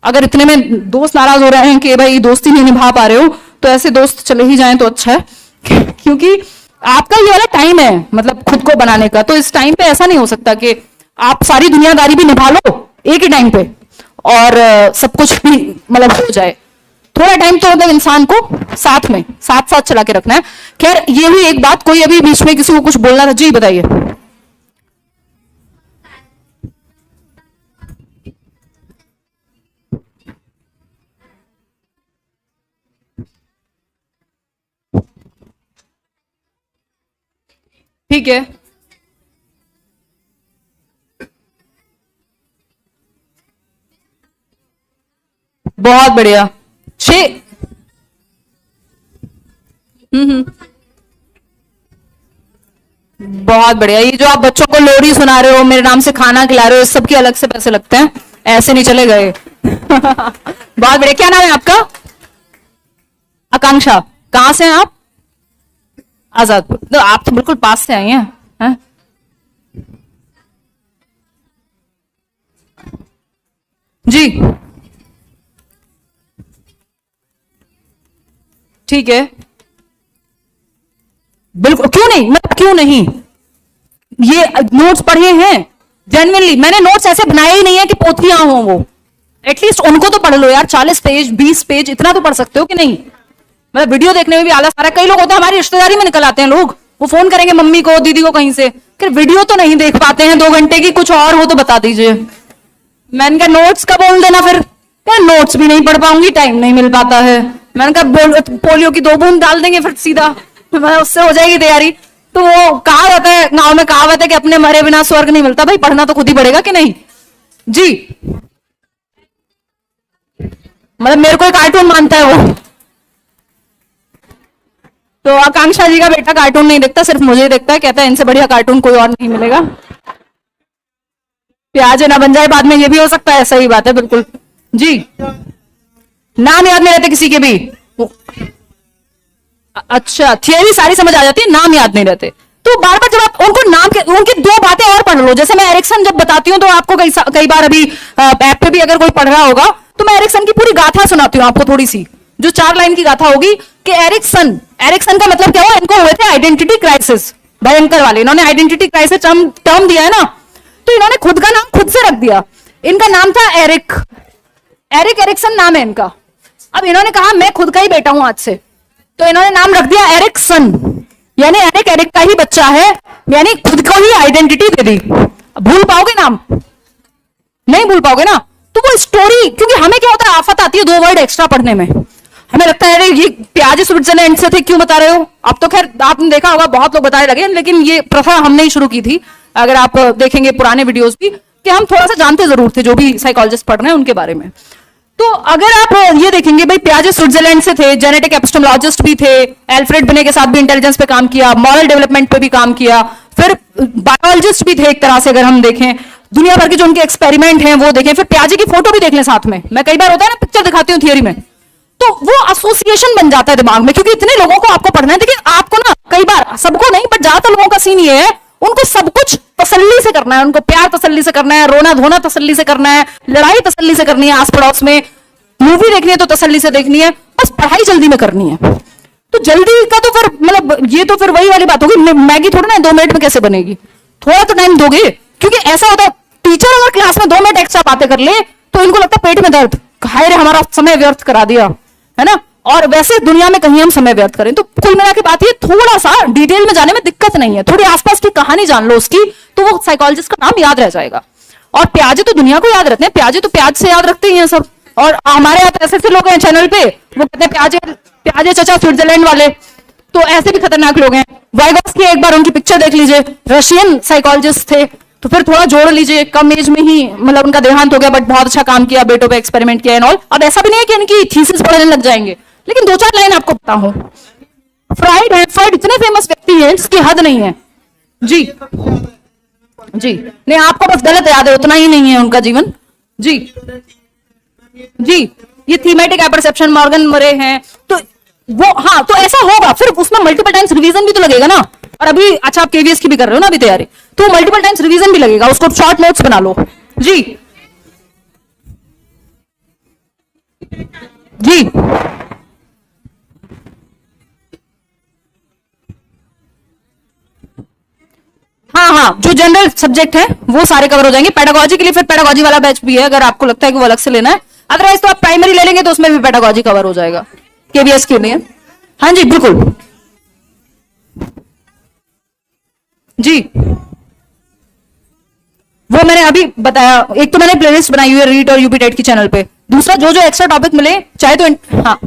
अगर इतने में दोस्त नाराज हो रहे हैं कि भाई दोस्ती नहीं निभा पा रहे हो, तो ऐसे दोस्त चले ही जाएं तो अच्छा है, क्योंकि आपका ये वाला टाइम है मतलब खुद को बनाने का। तो इस टाइम पे ऐसा नहीं हो सकता कि आप सारी दुनियादारी भी निभा लो एक ही टाइम पे और सब कुछ भी मतलब हो जाए। थोड़ा टाइम तो मतलब इंसान को साथ में साथ साथ चला के रखना है। खैर ये भी एक बात, कोई अभी बीच में किसी को कुछ बोलना था, जी बताइए। ठीक है, बहुत बढ़िया। बहुत बढ़िया। ये जो आप बच्चों को लोरी सुना रहे हो, मेरे नाम से खाना खिला रहे हो, इस सब के अलग से पैसे लगते हैं, ऐसे नहीं चले गए। बहुत बढ़िया। क्या नाम है आपका? आकांक्षा। कहां से हैं आप? आजादपुर। तो आप तो बिल्कुल पास से आई हैं। जी ठीक है, बिल्कुल, क्यों नहीं, मतलब क्यों नहीं। ये नोट्स पढ़े हैं जेन्युइनली, मैंने नोट्स ऐसे बनाए ही नहीं है कि पोथियां हों वो, एटलीस्ट उनको तो पढ़ लो यार। 40 पेज 20 पेज इतना तो पढ़ सकते हो कि नहीं। मतलब वीडियो देखने में भी आलस आ रहा है। कई लोग होते हैं हमारी रिश्तेदारी में निकल आते हैं लोग, वो फोन करेंगे मम्मी को दीदी को कहीं से, कि वीडियो तो नहीं देख पाते हैं 2 घंटे की, कुछ और हो तो बता दीजिए। मैंने कहा नोट्स का बोल देना, फिर क्या नोट्स भी नहीं पढ़ पाऊंगी, टाइम नहीं मिल पाता है। मैंने कहा पोलियो की 2 बूंद डाल देंगे फिर सीधा, मतलब उससे हो जाएगी तैयारी। तो वो कहा जाता है, गांव में कहावत है कि अपने मरे बिना स्वर्ग नहीं मिलता। भाई पढ़ना तो खुद ही पड़ेगा कि नहीं जी। मतलब मेरे को कार्टून मानता है वो। तो आकांक्षा जी का बेटा कार्टून नहीं देखता, सिर्फ मुझे देखता है, कहता है इनसे बढ़िया कार्टून कोई और नहीं मिलेगा। प्याज ना बन जाए बाद में, ये भी हो सकता है। सही बात है, बिल्कुल जी। नाम याद नहीं रहते किसी के भी। अच्छा, थियरी सारी समझ आ जाती है, नाम याद नहीं रहते। तो बार बार जब आप उनको नाम के, उनकी 2 बातें और पढ़ लो। जैसे मैं एरिक्सन जब बताती हूँ तो आपको कई बार अभी ऐप पे भी अगर कोई पढ़ रहा होगा तो मैं एरिक्सन की पूरी गाथा सुनाती हूँ आपको, थोड़ी सी, जो 4 लाइन की गाथा होगी कि एरिक्सन का मतलब क्या हुआ, इनको हुए थे आइडेंटिटी क्राइसिस, भयंकर वाले। इन्होंने आइडेंटिटी क्राइसिस टर्म दिया है ना, तो इन्होंने खुद का नाम खुद से रख दिया। इनका नाम था एरिक्सन नाम है इनका। अब इन्होंने कहा मैं खुद का ही बेटा हूं आज से, तो इन्होंने नाम रख दिया एरिक्सन, यानी एरिक का ही बच्चा है, यानी खुद को ही आइडेंटिटी दे दी। भूल पाओगे नाम? नहीं भूल पाओगे ना। तो वो स्टोरी, क्योंकि हमें क्या होता है, आफत आती है 2 वर्ड एक्स्ट्रा पढ़ने में। हमें लगता है अरे ये प्याज स्विट्जरलैंड से थे, क्यों बता रहे हो। अब तो खैर आपने देखा होगा बहुत लोग बताने लगे, लेकिन ये प्रथा हमने ही शुरू की थी। अगर आप देखेंगे पुराने वीडियोस भी, कि हम थोड़ा सा जानते जरूर थे जो भी साइकोलॉजिस्ट पढ़ रहे हैं उनके बारे में। तो अगर आप ये देखेंगे, भाई प्याजे स्विट्जरलैंड से थे, जेनेटिक एपिस्टेमोलॉजिस्ट भी थे, एल्फ्रेड बिने के साथ भी इंटेलिजेंस पे काम किया, मॉरल डेवलपमेंट पे भी काम किया, फिर बायोलॉजिस्ट भी थे एक तरह से। अगर हम देखें दुनिया भर के जो उनके एक्सपेरिमेंट हैं वो देखें, फिर प्याजे की फोटो भी देख लें साथ में। मैं कई बार होता है ना पिक्चर दिखाती हूँ थियरी में, तो वो एसोसिएशन बन जाता है दिमाग में, क्योंकि इतने लोगों को आपको पढ़ना है। देखिए आपको ना, कई बार, सबको नहीं बट ज्यादातर लोगों का सीन ये है, उनको सब कुछ तसल्ली से करना है, उनको प्यार तसल्ली से करना है, रोना धोना तसल्ली से करना है, लड़ाई तसल्ली से करनी है, आस पड़ोस में मूवी देखनी है तो तसल्ली से देखनी है, बस पढ़ाई जल्दी में करनी है। तो जल्दी का तो फिर मतलब ये तो फिर वही वाली बात होगी, मैगी थोड़ी ना 2 मिनट में कैसे बनेगी, थोड़ा तो टाइम दोगे। क्योंकि ऐसा होता है, टीचर अगर क्लास में 2 मिनट एक्स्ट्रा बातें कर ले तो इनको लगता है पेट में दर्द, हाय रे हमारा समय व्यर्थ करा दिया, है ना। और वैसे दुनिया में कहीं हम समय व्यर्थ करें। तो कुल मिला के बात ये, थोड़ा सा डिटेल में जाने में दिक्कत नहीं है, थोड़ी आसपास की कहानी जान लो उसकी, तो वो साइकोलॉजिस्ट का नाम याद रह जाएगा। और प्याजे तो दुनिया को याद रखते हैं, प्याजे तो प्याज से याद रखते ही हैं सब। और हमारे यहाँ ऐसे ऐसे लोग हैं चैनल पे, वो कहते हैं प्याजे चचा स्विट्जरलैंड वाले, तो ऐसे भी खतरनाक लोग हैं। वाइगॉस्की एक बार उनकी पिक्चर देख लीजिए, रशियन साइकोलॉजिस्ट थे। तो फिर थोड़ा जोड़ लीजिए, कम एज में ही मतलब उनका देहांत हो गया, बट बहुत अच्छा काम किया, बेटों पे एक्सपेरिमेंट किया एंड ऑल। अब ऐसा भी नहीं है कि इनकी थीसिस पढ़ने लग जाएंगे, लेकिन 2-4 लाइन आपको पता हो। फ्राइड इतने फेमस व्यक्ति हैं जिसकी हद नहीं है जी। जी नहीं, आपको बस गलत याद है, उतना ही नहीं है उनका जीवन जी। जी ये थीमेटिक परसेप्शन मॉर्गन मरे हैं, तो वो, हाँ, तो ऐसा होगा। फिर उसमें मल्टीपल टाइम्स रिवीजन भी तो लगेगा ना। और अभी अच्छा आप केवीएस की भी कर रहे हो ना अभी तैयारी, तो मल्टीपल टाइम्स रिवीजन भी लगेगा, उसको शॉर्ट नोट्स बना लो जी। जी हाँ, जो जनरल सब्जेक्ट है वो सारे कवर हो जाएंगे। पेडागोजी के लिए फिर पेडागोजी वाला बैच भी है, अगर आपको लगता है कि वो अलग से लेना है। अदरवाइज तो आप प्राइमरी ले लेंगे तो उसमें भी पेडागोजी कवर हो जाएगा केवीएस के लिए। हाँ जी बिल्कुल जी, वो मैंने अभी बताया। एक तो मैंने प्लेलिस्ट बनाई हुई है रीट और यूपी टेट की चैनल पे। दूसरा जो जो एक्स्ट्रा टॉपिक मिले चाहे तो हाँ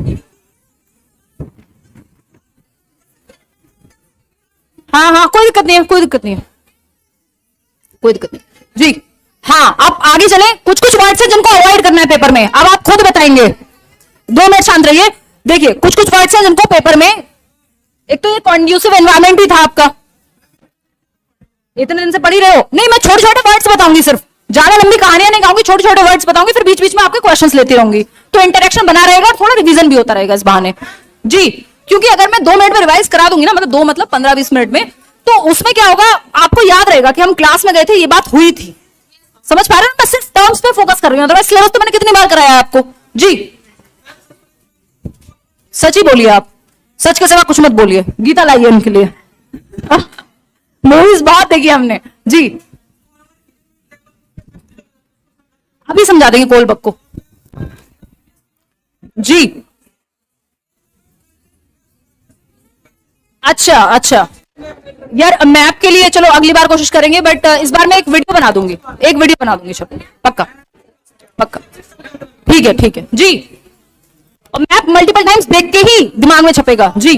हाँ हाँ कोई दिक्कत नहीं है, कोई दिक्कत नहीं है, कोई दिक्कत नहीं जी। हाँ आप आगे चले, कुछ कुछ वर्ड्स है जिनको अवॉइड करना है पेपर में, अब आप खुद बताएंगे। 2 मिनट शांत रहिए। देखिए कुछ कुछ वर्ड्स हैं जिनको पेपर में, एक तो ये कॉन्ड्यूसिव एनवायरमेंट ही था आपका, इतने दिन से पढ़ी रहे हो। नहीं मैं छोटे छोटे वर्ड्स बताऊंगी, सिर्फ ज्यादा लंबी कहानियां नहीं कहूंगी, छोटे छोटे वर्ड्स बताऊंगी, फिर बीच बीच में आपके क्वेश्चंस लेती रहूंगी, तो इंटरेक्शन बना रहेगा, थोड़ा रिवीजन भी होता रहेगा इस बहाने जी। क्योंकि अगर मैं 2 मिनट में रिवाइज करा दूंगी ना, मतलब 2 मतलब 15-20 मिनट में, तो उसमें क्या होगा, आपको याद रहेगा कि हम क्लास में गए थे, ये बात हुई थी। समझ पा रहे हो? मैं सिर्फ टर्म्स पे फोकस कर रही हूं, अदरवाइज सिलेबस तो मैंने कितनी बार कराया है आपको जी। सच ही बोलिए आप, सच के सिवा कुछ मत बोलिए। गीता लाइए उनके लिए, मूवीज बहुत देखी हमने जी। अभी समझा देंगे कोल बक को जी। अच्छा अच्छा यार, मैप के लिए चलो अगली बार कोशिश करेंगे, बट इस बार मैं एक वीडियो बना दूंगी, एक वीडियो बना दूंगी सब, पक्का पक्का। ठीक है जी। और मैप मल्टीपल टाइम्स देख के ही दिमाग में छपेगा जी।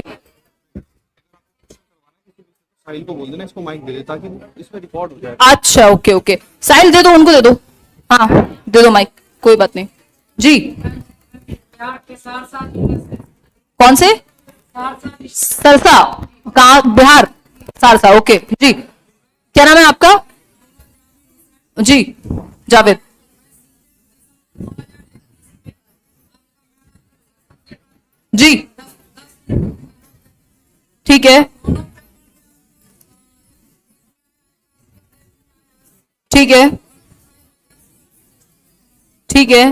साहिल को बोल देना इसको माइक दे दे ताकि इसमें रिकॉर्ड हो जाए। अच्छा ओके ओके, साहिल दे दो, उनको दे दो, हाँ दे दो माइक, कोई बात नहीं जी। कौन से? सरसा, कहाँ? बिहार, सरसा, ओके जी। क्या नाम है आपका जी? जावेद। जी ठीक है, ठीक है, ठीक है।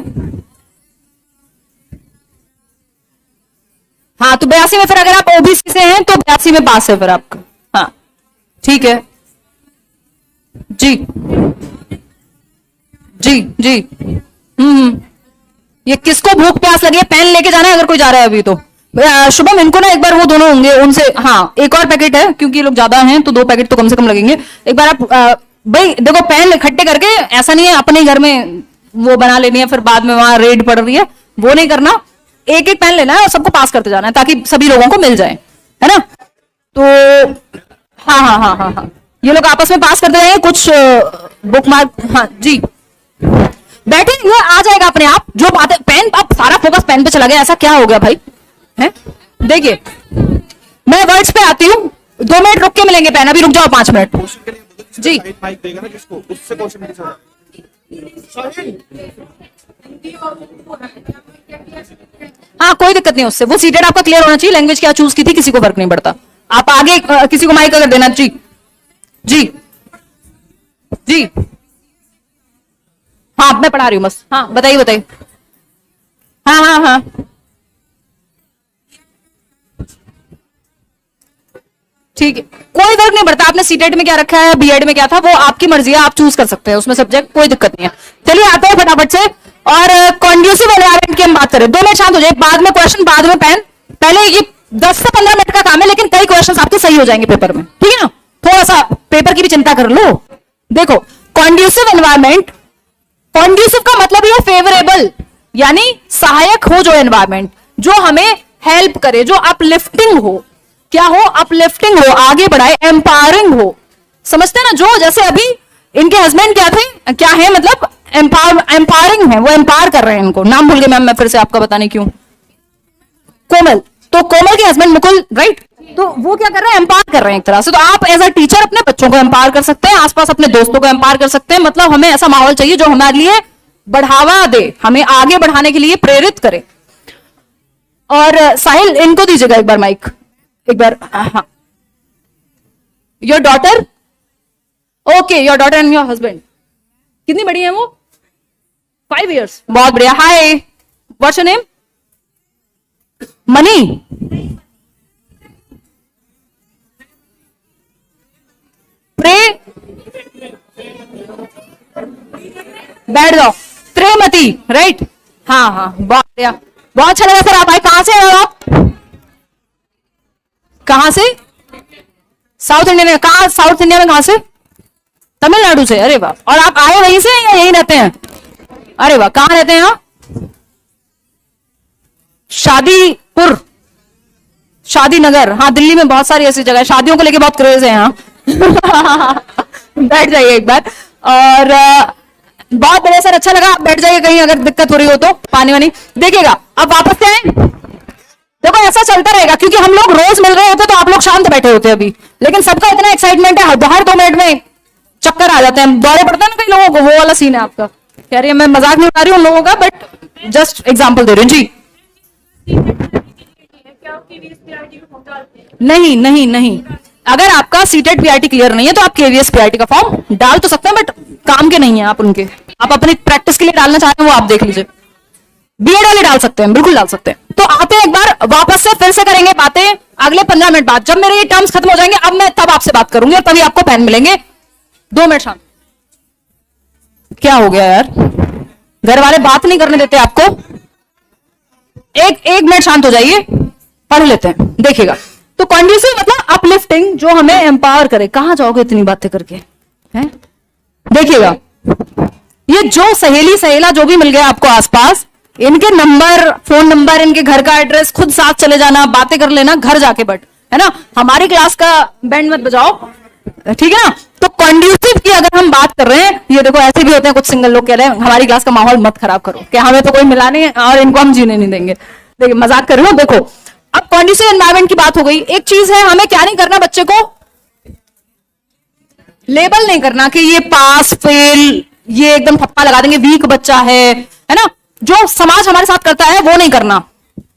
हाँ तो 82 में, फिर अगर आप ओबीसी से हैं तो 82 में पास है फिर आपका। हाँ ठीक है जी जी जी। ये किसको भूख प्यास लगी है? पेन लेके जाना है अगर कोई जा रहा है अभी तो। शुभम इनको ना एक बार वो दोनों होंगे उनसे, हाँ एक और पैकेट है क्योंकि ये लोग ज्यादा हैं तो 2 पैकेट तो कम से कम लगेंगे। एक बार आप भाई देखो, पेन इकट्ठे करके, ऐसा नहीं है अपने घर में वो बना लेनी है फिर बाद में वहां रेड पड़ रही है, वो नहीं करना। एक एक पेन लेना है और सबको पास करते जाना है ताकि सभी लोगों को मिल जाए, है ना? तो हाँ हाँ हाँ हाँ हाँ, ये लोग आपस में पास करते जाएंगे। कुछ बुक मार्क, हाँ जी बैठे, ये आ जाएगा अपने आप। जो बातें, पेन, अब सारा फोकस पेन पे चला गया, ऐसा क्या हो गया भाई? है देखिए, मैं वर्ड्स पे आती हूँ, 2 मिनट रुक के मिलेंगे पेन, अभी रुक जाओ 5 मिनट जी। माइक देगा ना किसको, उससे क्वेश्चन पूछा। हाँ कोई दिक्कत नहीं उससे, वो सीटेड आपका क्लियर होना चाहिए। लैंग्वेज क्या चूज की थी किसी को फर्क नहीं पड़ता। आप आगे किसी को माइक अगर देना जी जी जी। हाँ मैं पढ़ा रही हूँ बस, हाँ बताइए बताइए। हाँ हाँ हाँ ठीक है, कोई फर्क नहीं पड़ता। आपने सीटेट में क्या रखा है, बीएड में क्या था, वो आपकी मर्जी है, आप चूज कर सकते हैं उसमें सब्जेक्ट, कोई दिक्कत नहीं है। चलिए आते हैं फटाफट से, और कॉन्ड्यूसिव एनवायरनमेंट की हम बात करें। 2 मिनट शांत हो जाए, बाद में क्वेश्चन, बाद में पेन। पहले ये 10 से 15 मिनट का काम है, लेकिन कई क्वेश्चन आपके सही हो जाएंगे पेपर में, ठीक है ना? थोड़ा सा पेपर की भी चिंता कर लो। देखो कॉन्ड्यूसिव एनवायरनमेंट, कॉन्ड्यूसिव का मतलब ये फेवरेबल, यानी सहायक हो जो एनवायरनमेंट, जो हमें हेल्प करे, जो अपलिफ्टिंग हो। क्या हो? अपलिफ्टिंग हो, आगे बढ़ाए, एम्पावरिंग हो। समझते हैं ना? जो जैसे अभी इनके हस्बैंड क्या थे, क्या है, मतलब एम्पावरिंग है, वो एम्पावर कर रहे हैं इनको। नाम भूल गए मैम, मैं फिर से आपका बताने क्यों। कोमल, तो कोमल के हस्बैंड मुकुल, राइट? तो वो क्या कर रहे हैं? एम्पावर कर रहे हैं एक तरह से। तो आप एज अ टीचर अपने बच्चों को एम्पावर कर सकते हैं, आसपास अपने दोस्तों को एम्पावर कर सकते हैं। मतलब हमें ऐसा माहौल चाहिए जो हमारे लिए बढ़ावा दे, हमें आगे बढ़ाने के लिए प्रेरित करे। और साहिल इनको दीजिएगा एक बार माइक, एक बार। हाँ, your daughter, okay, your daughter and your husband कितनी बड़ी है वो? 5 years, बहुत बढ़िया। Hi, what's your name? Mani. प्रे, बैठ जाओ। त्रेमती, राइट? हाँ हाँ, बहुत बढ़िया, बहुत अच्छा लगा सर। आप आए, कहाँ से हो आप? कहाँ से? साउथ इंडिया में? कहाँ साउथ इंडिया में? कहाँ से? तमिलनाडु से? अरे वाह। और आप आए वहीं से या यहीं रहते हैं? अरे वाह, कहाँ रहते हैं आप? शादीपुर, शादी नगर। हाँ, दिल्ली में बहुत सारी ऐसी जगह है, शादियों को लेके बहुत क्रेज है यहाँ। बैठ जाइए एक बार। और बहुत बढ़िया सर, अच्छा लगा। आप बैठ जाइए, कहीं अगर दिक्कत हो रही हो तो पानी वानी देखिएगा। अब वापस से आए। देखो ऐसा चलता रहेगा, क्योंकि हम लोग रोज मिल रहे होते तो आप लोग शांत बैठे होते अभी, लेकिन सबका इतना एक्साइटमेंट है, हर 2 मिनट में चक्कर आ जाते हैं, दौरे पड़ते हैं ना कई लोगों को, वो वाला सीन है आपका। कह रही है, मैं मजाक नहीं उड़ा रही हूँ उन लोगों का, बट जस्ट एग्जाम्पल दे रही हूँ जी। नहीं नहीं नहीं, अगर आपका सीटेट पीआईटी क्लियर नहीं है तो आप केवीएस पीआईटी का फॉर्म डाल तो सकते हैं, बट काम के नहीं है आप उनके। आप अपनी प्रैक्टिस के लिए डालना चाहते हैं वो आप देख लीजिए। बीएड वाले डाल सकते हैं, बिल्कुल डाल सकते हैं। तो आते हैं एक बार वापस से, फिर से करेंगे बातें अगले 15 मिनट बाद, जब मेरे ये टर्म्स खत्म हो जाएंगे। अब मैं तब आपसे बात करूंगी और तभी आपको पेन मिलेंगे। 2 मिनट शांत। क्या हो गया यार, घर वाले बात नहीं करने देते आपको? एक मिनट शांत हो जाइए, पढ़ लेते हैं, देखिएगा। तो कंड्यूसिव मतलब अपलिफ्टिंग, जो हमें एम्पावर करे। कहां जाओगे इतनी बातें करके, हैं? देखिएगा, ये जो सहेली सहेला जो भी मिल गया आपको आसपास, इनके नंबर, फोन नंबर, इनके घर का एड्रेस, खुद साथ चले जाना, बातें कर लेना घर जाके, बट है ना, हमारी क्लास का बैंड मत बजाओ, ठीक है ना। तो कंड्यूसिव की अगर हम बात कर रहे हैं, ये देखो ऐसे भी होते हैं कुछ सिंगल लोग कह रहे हैं हमारी क्लास का माहौल मत खराब करो, कि हमें तो कोई मिला नहीं और इनको हम जीने नहीं देंगे। देखिए मजाक कर रही हूँ। देखो अब कंड्यूसिव एनवायरनमेंट की बात हो गई। एक चीज है, हमें क्या नहीं करना, बच्चे को लेबल नहीं करना कि ये पास फेल, ये एकदम ठप्पा लगा देंगे, वीक बच्चा है ना। जो समाज हमारे साथ करता है वो नहीं करना,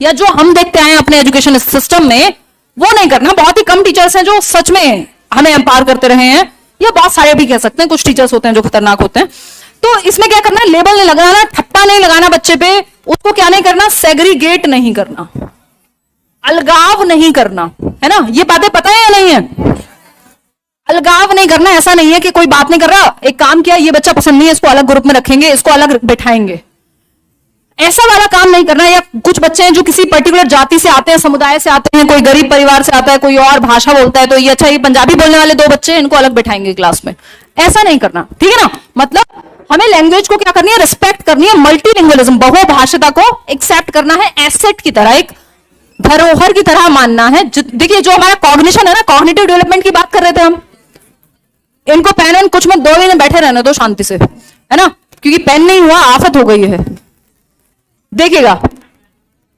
या जो हम देखते आए अपने एजुकेशन सिस्टम में वो नहीं करना। बहुत ही कम टीचर्स हैं जो सच में हमें एम्पावर करते रहे हैं, या बहुत सारे भी कह सकते हैं, कुछ टीचर्स होते हैं जो खतरनाक होते हैं। तो इसमें क्या करना है, लेबल नहीं लगाना, ठप्पा नहीं लगाना बच्चे पे, उसको क्या नहीं करना, सेग्रीगेट नहीं करना, अलगाव नहीं करना, है ना। ये बातें पता है या नहीं है? अलगाव नहीं करना, ऐसा नहीं है कि कोई बात नहीं कर रहा, एक काम किया, ये बच्चा पसंद नहीं है, इसको अलग ग्रुप में रखेंगे, इसको अलग बैठाएंगे, ऐसा वाला काम नहीं करना। या कुछ बच्चे हैं जो किसी पर्टिकुलर जाति से आते हैं, समुदाय से आते हैं, कोई गरीब परिवार से आता है, कोई और भाषा बोलता है, तो ये अच्छा ये पंजाबी बोलने वाले 2 बच्चे, इनको अलग बैठाएंगे क्लास में, ऐसा नहीं करना, ठीक है ना। मतलब हमें लैंग्वेज को क्या करनी है, रिस्पेक्ट करनी है, मल्टीलिंगुअलिज्म, बहुभाषिता को एक्सेप्ट करना है, एसेट की तरह, एक धरोहर की तरह मानना है। देखिए जो हमारा कॉग्निशन है ना, कॉग्निटिव डेवलपमेंट की बात कर रहे थे हम, इनको पेन एंड कुछ मत 2 महीने बैठे रहने दो शांति से, है ना, क्योंकि पेन नहीं हुआ आफत हो गई है। देखिएगा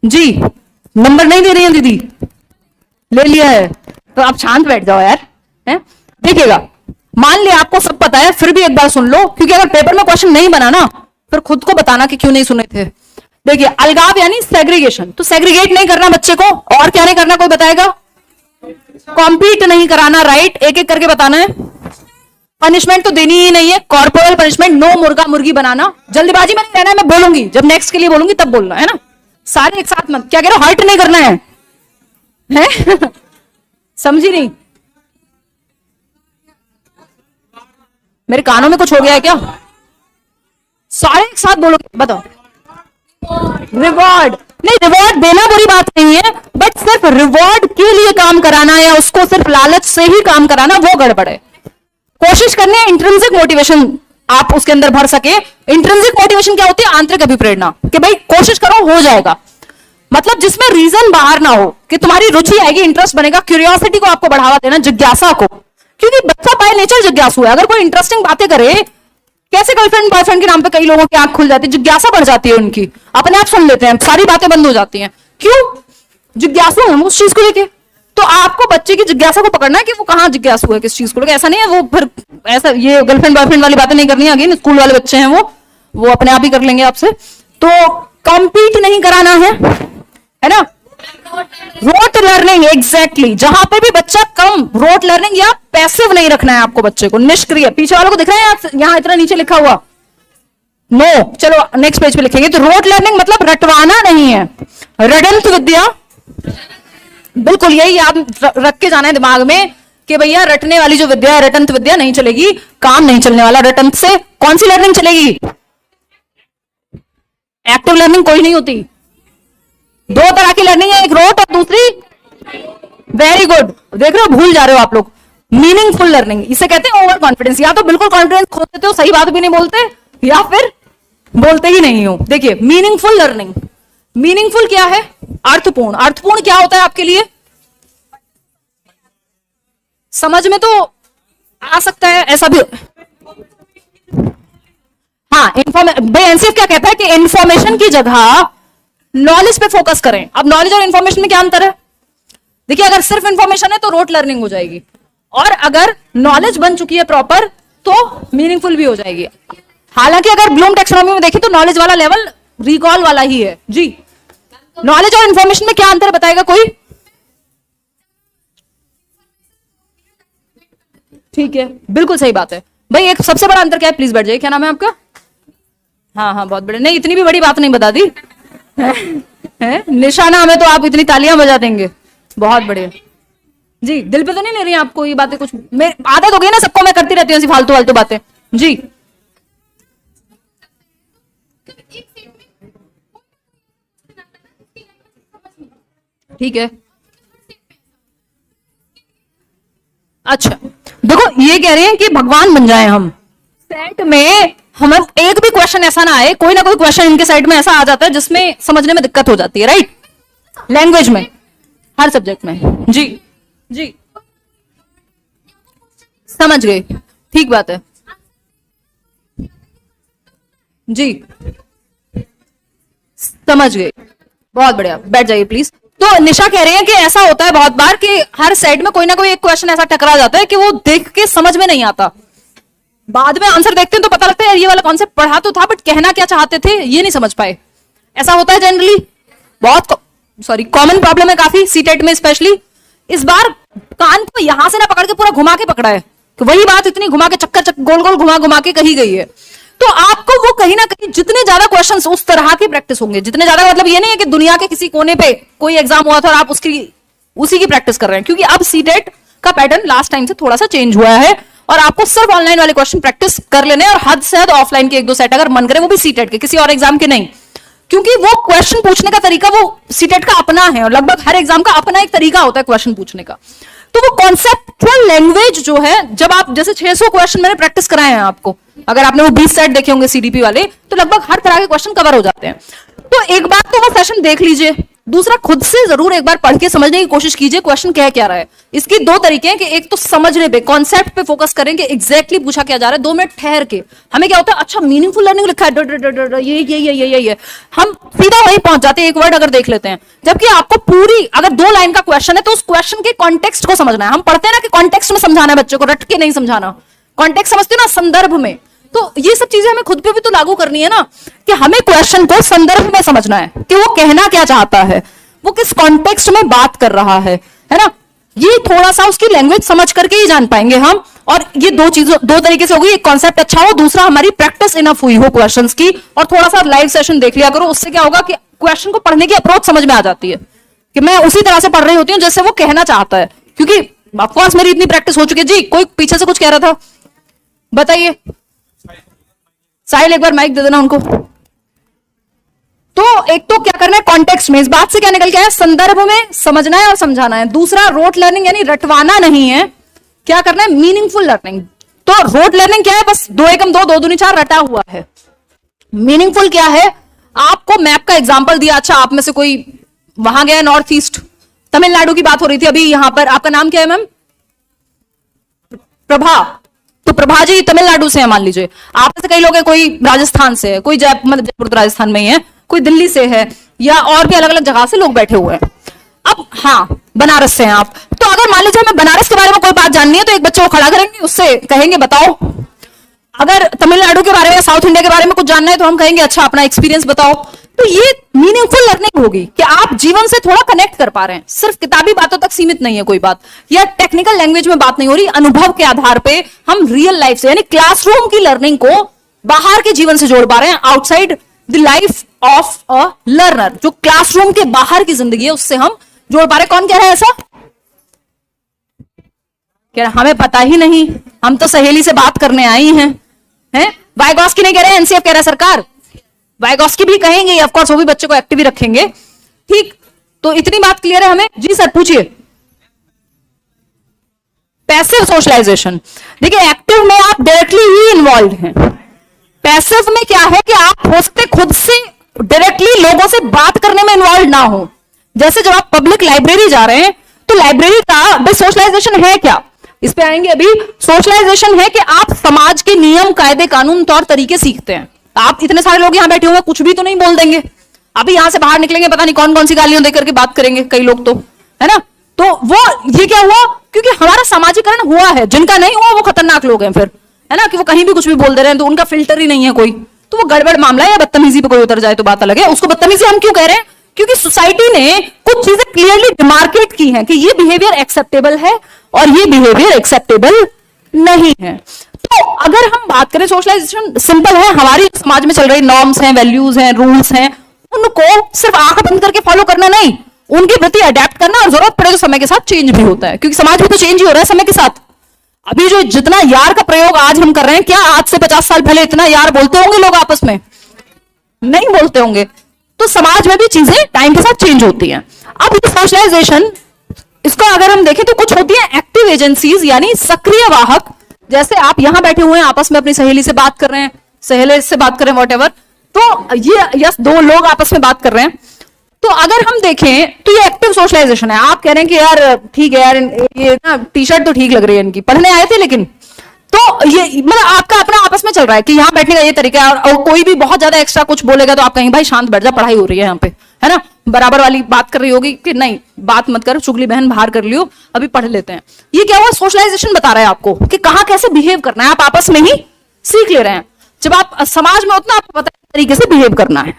जी, नंबर नहीं दे रही है दीदी, ले लिया है, तो आप शांत बैठ जाओ यार, है। देखिएगा, मान लिया आपको सब पता है, फिर भी एक बार सुन लो, क्योंकि अगर पेपर में क्वेश्चन नहीं बना ना, फिर खुद को बताना कि क्यों नहीं सुने थे। देखिए अलगाव यानी सेग्रीगेशन, तो सेग्रीगेट नहीं करना बच्चे को, और क्या नहीं करना, कोई बताएगा? कॉम्पीट नहीं कराना, राइट, एक एक करके बताना है। पनिशमेंट तो देनी ही नहीं है, कॉर्पोरल पनिशमेंट, नो मुर्गा मुर्गी बनाना, जल्दबाजी में नहीं रहना है, मैं बोलूंगी जब नेक्स्ट के लिए बोलूंगी तब बोलना है ना, सारे एक साथ मत। क्या कह रहे हो, हर्ट नहीं करना है? समझी नहीं? मेरे कानों में कुछ हो गया है क्या? सारे एक साथ बोलोगे, बताओ। रिवॉर्ड नहीं, रिवॉर्ड देना बुरी बात नहीं है, बट सिर्फ रिवॉर्ड के लिए काम कराना या उसको सिर्फ लालच से ही काम कराना, वो गड़बड़ है। कोशिश करनी है इंट्रिंसिक मोटिवेशन आप उसके अंदर भर सके। इंट्रिंसिक मोटिवेशन क्या होती है? आंतरिक अभिप्रेरणा, कि भाई कोशिश करो हो जाएगा, मतलब जिसमें रीजन बाहर ना हो, कि तुम्हारी रुचि आएगी, इंटरेस्ट बनेगा, क्यूरियोसिटी को आपको बढ़ावा देना, जिज्ञासा को, क्योंकि बच्चा बाय नेचर जिज्ञासु है। अगर कोई इंटरेस्टिंग बातें करे, कैसे गर्लफ्रेंड बॉयफ्रेंड के नाम पे कई लोगों की आंख खुल जाती है, जिज्ञासा बढ़ जाती है उनकी, अपने आप सुन लेते हैं, सारी बातें बंद हो जाती हैं। क्यों? जिज्ञासु हम उस चीज को लेके। तो आपको बच्चे की जिज्ञासा को पकड़ना है कि वो कहाँ जिज्ञासु है, किस चीज को लेकर। ऐसा नहीं है वो फिर ऐसा ये गर्लफ्रेंड बॉयफ्रेंड वाली बातें नहीं करनी है, अगेन स्कूल वाले बच्चे हैं वो अपने आप ही कर लेंगे आपसे। तो कॉम्पीट नहीं कराना है ना। रोट लर्निंग, एग्जैक्टली, जहां पे भी बच्चा कम रोट लर्निंग या पैसिव नहीं रखना है आपको, बच्चे को निष्क्रिय। पीछे वालों को दिख रहा है यहां इतना नीचे लिखा हुआ नो, चलो नेक्स्ट पेज पे लिखेंगे। तो रोट लर्निंग मतलब रटवाना नहीं है, रटंत विद्या, बिल्कुल यही याद रख के जाना है दिमाग में कि भैया रटने वाली जो विद्या है, रटंत विद्या नहीं चलेगी, काम नहीं चलने वाला। रटंत से कौन सी लर्निंग चलेगी? एक्टिव एक्टिव लर्निंग कोई नहीं होती। दो तरह की लर्निंग है, एक रोट और दूसरी वेरी गुड। देख रहे हो, भूल जा रहे हो आप लोग। मीनिंगफुल लर्निंग इसे कहते हैं ओवर कॉन्फिडेंस। या तो बिल्कुल कॉन्फिडेंस खो देते हो, सही बात भी नहीं बोलते, या फिर बोलते ही नहीं हो। देखिए मीनिंगफुल लर्निंग, मीनिंगफुल क्या है? अर्थपूर्ण। अर्थपूर्ण क्या होता है आपके लिए? समझ में तो आ सकता है, ऐसा भी। हाँ, भाई एनसीएफ क्या कहता है कि इंफॉर्मेशन की जगह नॉलेज पे फोकस करें। अब नॉलेज और इंफॉर्मेशन में क्या अंतर है? देखिए, अगर सिर्फ इंफॉर्मेशन है तो रोट लर्निंग हो जाएगी, और अगर नॉलेज बन चुकी है प्रॉपर तो मीनिंगफुल भी हो जाएगी। हालांकि अगर ब्लूम टैक्सोनॉमी में देखें तो नॉलेज वाला लेवल रिकॉल वाला ही है जी। नॉलेज और इंफॉर्मेशन में क्या अंतर है, बताएगा कोई? ठीक है, बिल्कुल सही बात है भाई। एक सबसे बड़ा अंतर क्या है? प्लीज बैठ जाइए। क्या नाम है आपका? हाँ हाँ, बहुत बड़े। नहीं, इतनी भी बड़ी बात नहीं बता दी है? निशा नाम है तो आप इतनी तालियां बजा देंगे, बहुत बढ़िया जी। दिल पे तो नहीं ले रही आपको ये बातें? कुछ आदत हो गई ना सबको, मैं करती रहती हूँ ऐसी फालतू फालतू बातें जी। ठीक है, अच्छा देखो, ये कह रहे हैं कि भगवान बन जाए हम। सेट में हम एक भी क्वेश्चन ऐसा ना आए, कोई ना कोई क्वेश्चन इनके साइड में ऐसा आ जाता है जिसमें समझने में दिक्कत हो जाती है, राइट? लैंग्वेज में, हर सब्जेक्ट में जी जी। समझ गए, ठीक बात है जी, समझ गए, बहुत बढ़िया। बैठ जाइए प्लीज। तो निशा कह रही है कि ऐसा होता है बहुत बार कि हर सेट में कोई ना कोई एक क्वेश्चन ऐसा टकरा जाता है कि वो देख के समझ में नहीं आता, बाद में आंसर देखते हैं तो पता लगता है यार ये वाला कॉन्सेप्ट पढ़ा तो था बट कहना क्या चाहते थे ये नहीं समझ पाए। ऐसा होता है जनरली, बहुत कॉमन प्रॉब्लम है काफी, सीटेट में स्पेशली। इस बार कान को यहां से ना पकड़ के पूरा घुमा के पकड़ा है कि वही बात इतनी घुमा के चक्कर गोल गोल घुमा घुमा के कही गई है। तो आपको वो कहीं ना कहीं जितने ज्यादा क्वेश्चंस उस तरह की प्रैक्टिस होंगे, जितने ज्यादा, मतलब ये नहीं है कि दुनिया के किसी कोने पे कोई एग्जाम हुआ था और आप उसी की प्रैक्टिस कर रहे हैं, क्योंकि अब सीटेट का पैटर्न लास्ट टाइम से थोड़ा सा चेंज हुआ है और आपको सिर्फ ऑनलाइन वाले क्वेश्चन प्रैक्टिस कर लेने और हद से हद ऑफलाइन के एक दो सेट अगर मन करे, वो भी सीटेट के, किसी और एग्जाम के नहीं, क्योंकि वो क्वेश्चन पूछने का तरीका वो सीटेट का अपना है और लगभग हर एग्जाम का अपना एक तरीका होता है क्वेश्चन पूछने का। तो वो कॉन्सेप्चुअल लैंग्वेज जो है, जब आप जैसे 600 क्वेश्चन मैंने प्रैक्टिस कराए हैं आपको, अगर आपने वो 20 सेट देखे होंगे सीडीपी वाले, तो लगभग हर तरह के क्वेश्चन कवर हो जाते हैं। तो एक बार तो वो सेशन देख लीजिए, दूसरा खुद से जरूर एक बार पढ़ के समझने की कोशिश कीजिए क्वेश्चन कह क्या रहा है। इसकी दो तरीके हैं कि एक तो समझने पे, कॉन्सेप्ट पे फोकस करेंगे, एग्जैक्टली पूछा क्या जा रहा है, 2 मिनट ठहर के हमें क्या होता है, अच्छा मीनिंगफुल लर्निंग लिखा है, ये हम सीधा वहीं पहुंच जाते हैं, एक वर्ड अगर देख लेते हैं। जबकि आपको पूरी, अगर 2 लाइन का क्वेश्चन है तो उस क्वेश्चन के कॉन्टेक्स्ट को समझना है। हम पढ़ते हैं ना कि कॉन्टेक्स्ट में समझाना है बच्चों को, रट के नहीं समझाना, कॉन्टेक्स्ट समझते ना, संदर्भ में। तो ये सब चीजें हमें खुद पे भी तो लागू करनी है ना, कि हमें क्वेश्चन को संदर्भ में समझना है कि वो कहना क्या चाहता है, वो किस कॉन्टेक्स्ट में बात कर रहा है ना। ये थोड़ा सा उसकी लैंग्वेज समझ करके ही जान पाएंगे हम। और ये दो तरीके से होगी, एक कॉन्सेप्ट अच्छा हो, दूसरा हमारी प्रैक्टिस इनफ हुई हो क्वेश्चंस की, और थोड़ा सा लाइव सेशन देख लिया करो। उससे क्या होगा कि क्वेश्चन को पढ़ने की अप्रोच समझ में आ जाती है कि मैं उसी तरह से पढ़ रही होती हूँ जैसे वो कहना चाहता है, क्योंकि ऑफकोर्स मेरी इतनी प्रैक्टिस हो चुकी है। जी कोई पीछे से कुछ कह रहा था, बताइए। साहिल एक बार माइक दे देना उनको। तो एक तो क्या करना है कॉन्टेक्स्ट में, इस बात से क्या निकल के आया, संदर्भ में समझना है और समझाना है। दूसरा रोट लर्निंग यानी रटवाना नहीं है, क्या करना है मीनिंगफुल लर्निंग। तो रोट लर्निंग क्या है, बस 2 एकम 2 2 दूनी 4 रटा हुआ है। मीनिंगफुल क्या है, आपको मैप का एग्जांपल दिया, अच्छा आप में से कोई वहां गया नॉर्थ ईस्ट, तमिलनाडु की बात हो रही थी अभी यहां पर, आपका नाम क्या है मैम? प्रभा। तो प्रभा जी तमिलनाडु से है मान लीजिए, आप में से कई लोग हैं कोई राजस्थान से है, कोई मतलब जयपुर तो राजस्थान में ही है, कोई दिल्ली से है, या और भी अलग अलग जगह से लोग बैठे हुए हैं। अब हाँ बनारस से हैं आप, तो अगर मान लीजिए हमें बनारस के बारे में कोई बात जाननी है तो एक बच्चे को खड़ा करेंगे, उससे कहेंगे बताओ। अगर तमिलनाडु के बारे में, साउथ इंडिया के बारे में कुछ जानना है तो हम कहेंगे अच्छा अपना एक्सपीरियंस बताओ। तो ये मीनिंगफुल लर्निंग होगी कि आप जीवन से थोड़ा कनेक्ट कर पा रहे हैं, सिर्फ किताबी बातों तक सीमित नहीं है कोई बात, या टेक्निकल लैंग्वेज में बात नहीं हो रही, अनुभव के आधार पे हम रियल लाइफ से, यानी क्लासरूम की लर्निंग को बाहर के जीवन से जोड़ पा रहे हैं, outside the life of a learner. जो क्लासरूम के बाहर की जिंदगी है उससे हम जोड़ पा रहे हैं। कौन कह रहा है ऐसा? कह रहा हमें पता ही नहीं, हम तो सहेली से बात करने आई हैं। Vygotsky नहीं कह रहे हैं, एनसीएफ कह रहा है सरकार। वाइगॉस्की भी कहेंगे, ऑफ कोर्स वो भी बच्चे को एक्टिव ही रखेंगे। ठीक, तो इतनी बात क्लियर है हमें? जी सर पूछिए। पैसिव सोशलाइजेशन, देखिए एक्टिव में आप डायरेक्टली ही इन्वॉल्व हैं, पैसिव में क्या है कि आप हो सकते खुद से डायरेक्टली लोगों से बात करने में इन्वॉल्व ना हो। जैसे जब आप पब्लिक लाइब्रेरी जा रहे हैं तो लाइब्रेरी का सोशलाइजेशन है क्या, इस पे आएंगे अभी। सोशलाइजेशन है कि आप समाज के नियम कायदे कानून तौर तरीके सीखते हैं। आप इतने सारे लोग यहां बैठे हुए कुछ भी तो नहीं बोल देंगे, अभी यहां से बाहर निकलेंगे पता नहीं कौन कौन सी गालियां देकर के बात करेंगे कई लोग, तो है ना। तो वो ये क्या हुआ, क्योंकि हमारा सामाजिकरण हुआ है, जिनका नहीं हुआ वो खतरनाक लोग हैं फिर, है ना, कि वो कहीं भी कुछ भी बोल दे रहे हैं, तो उनका फिल्टर ही नहीं है कोई, तो वो गड़बड़ मामला है। या बदतमीजी पे कोई उतर जाए तो बात अलग है, उसको बदतमीजी हम क्यों कह रहे हैं, क्योंकि सोसाइटी ने कुछ चीजें क्लियरली डिमार्केट की हैं कि ये बिहेवियर एक्सेप्टेबल है और ये बिहेवियर एक्सेप्टेबल नहीं है। तो अगर हम बात करें, सोशलाइजेशन सिंपल है, हमारी समाज में चल रही नॉर्म्स हैं, वैल्यूज हैं, रूल्स हैं, उनको सिर्फ आंख बंद करके फॉलो करना नहीं, उनके प्रति अडेप्ट करना, और जरूरत पड़े तो समय के साथ चेंज भी होता है, क्योंकि समाज भी तो चेंज ही हो रहा है समय के साथ। अभी जो जितना यार का प्रयोग आज हम कर रहे हैं, क्या आज से 50 साल पहले इतना यार बोलते होंगे लोग आपस में? नहीं बोलते होंगे। तो समाज में भी चीजें टाइम के साथ चेंज होती हैं। अब ये सोशलाइजेशन, इसको अगर हम देखें तो कुछ होती है एक्टिव एजेंसीज, यानी सक्रिय वाहक। जैसे आप यहां बैठे हुए हैं, आपस में अपनी सहेली से बात कर रहे हैं, सहेले से बात कर रहे हैं, वॉट एवर, तो ये यस दो लोग आपस में बात कर रहे हैं, तो अगर हम देखें तो ये एक्टिव सोशलाइजेशन है। आप कह रहे हैं कि यार ठीक है यार, ये ना टी शर्ट तो ठीक लग रही है इनकी, पढ़ने आए थे लेकिन, तो ये मतलब आपका अपना आपस में चल रहा है कि यहाँ बैठने का ये तरीका है, और कोई भी बहुत ज्यादा एक्स्ट्रा कुछ बोलेगा तो आप कहेंगे भाई शांत बैठ जा, पढ़ाई हो रही है यहाँ पे, है ना, बराबर वाली बात कर रही होगी कि नहीं बात मत कर, चुगली बहन बाहर कर लियो, अभी पढ़ लेते हैं। ये क्या हुआ, सोशलाइजेशन बता रहा है आपको कि कहाँ कैसे बिहेव करना है, आप आपस में ही सीख ले रहे हैं। जब आप समाज में उतना आपको पता है तरीके से बिहेव करना है।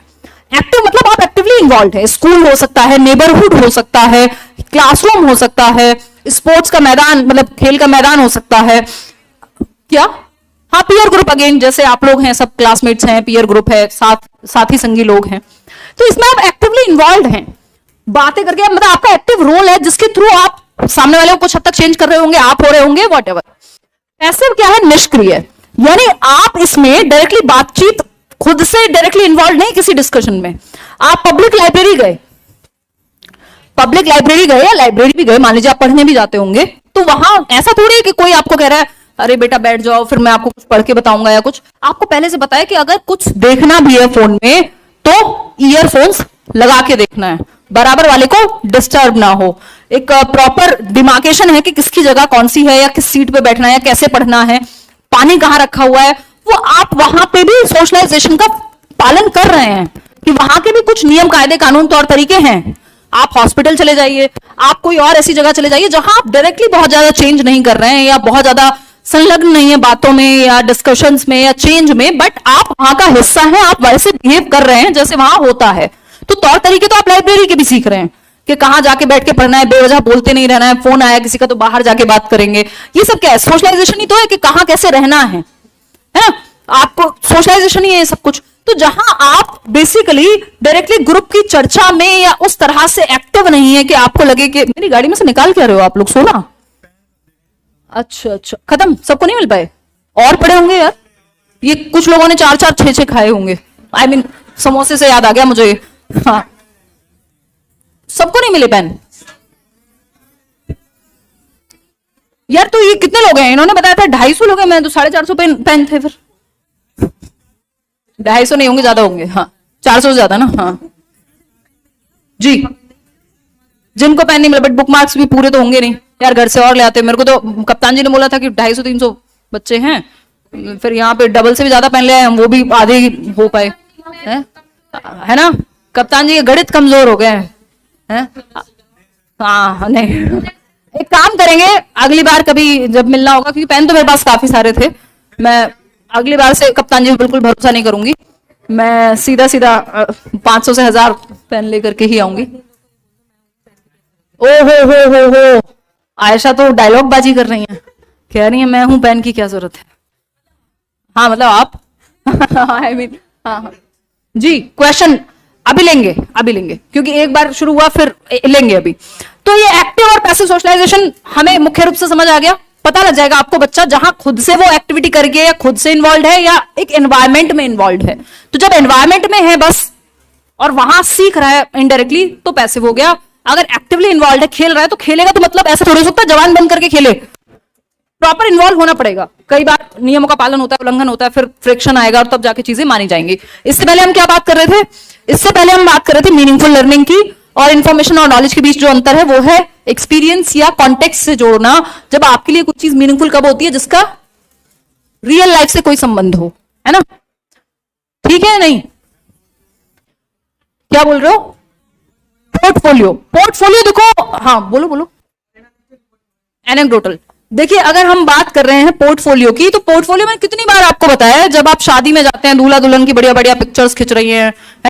एक्टिव मतलब आप एक्टिवली इन्वॉल्व है, स्कूल हो सकता है, नेबरहुड हो सकता है, क्लासरूम हो सकता है, स्पोर्ट्स का मैदान मतलब खेल का मैदान हो सकता है, क्या, हाँ पीयर ग्रुप, अगेन जैसे आप लोग हैं, सब क्लासमेट्स हैं, पीयर ग्रुप है, साथी संगी लोग हैं, तो इसमें आप एक्टिवली इन्वॉल्व हैं, बातें करके, मतलब आपका एक्टिव रोल है जिसके थ्रू आप सामने वाले को कुछ हद तक चेंज कर रहे होंगे, आप हो रहे होंगे, वॉट एवर। पैसिव क्या है, निष्क्रिय, यानी आप इसमें डायरेक्टली बातचीत, खुद से डायरेक्टली इन्वॉल्व नहीं किसी डिस्कशन में। आप पब्लिक लाइब्रेरी गए या लाइब्रेरी भी गए, मान लीजिए आप पढ़ने भी जाते होंगे, तो वहां ऐसा थोड़ी है कि कोई आपको कह रहा है अरे बेटा बैठ जाओ फिर मैं आपको कुछ पढ़ के बताऊंगा, या कुछ आपको पहले से बताया कि अगर कुछ देखना भी है फोन में तो ईयरफोन्स लगा के देखना है, बराबर वाले को डिस्टर्ब ना हो। एक प्रॉपर डिमार्केशन है कि किसकी जगह कौन सी है, या किस सीट पे बैठना है, या कैसे पढ़ना है, पानी कहाँ रखा हुआ है, वो आप वहां पे भी सोशलाइजेशन का पालन कर रहे हैं कि वहां के भी कुछ नियम कायदे कानून तौर तरीके हैं। आप हॉस्पिटल चले जाइए, आप कोई और ऐसी जगह चले जाइए जहां आप डायरेक्टली बहुत ज्यादा चेंज नहीं कर रहे हैं, या बहुत ज्यादा संलग्न नहीं है बातों में या डिस्कशंस में या चेंज में, बट आप वहां का हिस्सा हैं, आप वैसे बिहेव कर रहे हैं जैसे वहां होता है। तो तौर तरीके तो आप लाइब्रेरी के भी सीख रहे हैं कि कहां जाके बैठ के पढ़ना है, बेवजह बोलते नहीं रहना है, फोन आया किसी का तो बाहर जाके बात करेंगे, ये सब क्या है, सोशलाइजेशन ही तो है कि कहां कैसे रहना है ना, आपको सोशलाइजेशन ही है सब कुछ। तो जहां आप बेसिकली डायरेक्टली ग्रुप की चर्चा में या उस तरह से एक्टिव नहीं है कि आपको लगे कि मेरी गाड़ी में से निकाल क्या रहे हो आप लोग, सोना, अच्छा खत्म, सबको नहीं मिल पाए, और पड़े होंगे यार, ये कुछ लोगों ने 4-4 6-6 खाए होंगे, I mean, समोसे से याद आ गया मुझे, हाँ सबको नहीं मिले पेन यार। तो ये कितने लोग हैं, इन्होंने बताया था 250 लोग हैं, मैं तो 450 पेन थे, फिर 250 नहीं होंगे, ज्यादा होंगे, हाँ 400 से ज्यादा ना, हाँ जी। जिनको पेन नहीं मिला, बट बुक मार्क्स भी पूरे तो होंगे नहीं यार, घर से और ले आते। मेरे को तो कप्तान जी ने बोला था कि 250-300 बच्चे हैं, फिर यहाँ पे डबल से भी ज्यादा पेन ले आए हम, वो भी आधे ही हो पाए, है ना, कप्तान जी के गणित कमजोर हो गए हैं, हाँ नहीं एक काम करेंगे, अगली बार कभी जब मिलना होगा, क्योंकि पेन तो मेरे पास काफी सारे थे, मैं अगली बार से कप्तान जी पे बिल्कुल भरोसा नहीं करूंगी, मैं सीधा 500 से 1000 पेन लेकर के ही आऊंगी। ओ हो आयशा तो डायलॉग बाजी कर रही हैं, कह रही है मैं हूं, पेन की क्या जरूरत है, हाँ मतलब आप I mean, हाँ जी। क्वेश्चन अभी लेंगे क्योंकि एक बार शुरू हुआ फिर लेंगे अभी। तो ये एक्टिव और पैसिव सोशलाइजेशन हमें मुख्य रूप से समझ आ गया। पता लग जाएगा आपको बच्चा जहां खुद से वो एक्टिविटी करके या खुद से इन्वॉल्व है या एक एनवायरमेंट में इन्वॉल्व है। तो जब एनवायरमेंट में है बस और वहां सीख रहा है इनडायरेक्टली तो पैसिव हो गया। अगर एक्टिवली इन्वॉल्व है, खेल रहा है, तो खेलेगा तो मतलब ऐसा थोड़ी हो सकता है जवान बंद करके खेले, प्रॉपर इन्वॉल्व होना पड़ेगा। कई बार नियमों का पालन होता है, उल्लंघन होता है, फिर फ्रिक्शन आएगा और तब जाके चीजें मानी जाएंगी। इससे पहले हम क्या बात कर रहे थे? इससे पहले हम बात कर रहे थे मीनिंगफुल लर्निंग की, और इन्फॉर्मेशन और नॉलेज के बीच जो अंतर है वो है एक्सपीरियंस या कॉन्टेक्स्ट से जोड़ना। जब आपके लिए कुछ चीज मीनिंगफुल कब होती है? जिसका रियल लाइफ से कोई संबंध हो, है ना? ठीक है नहीं? क्या बोल रहे हो? पोर्टफोलियो, पोर्टफोलियो देखो, हाँ बोलो बोलो। एनेक्डोटल, देखिए अगर हम बात कर रहे हैं पोर्टफोलियो की, तो पोर्टफोलियो में कितनी बार आपको बताया है, जब आप शादी में जाते हैं दूल्हा दुल्हन की बढ़िया बढ़िया पिक्चर्स खिंच रही हैं, है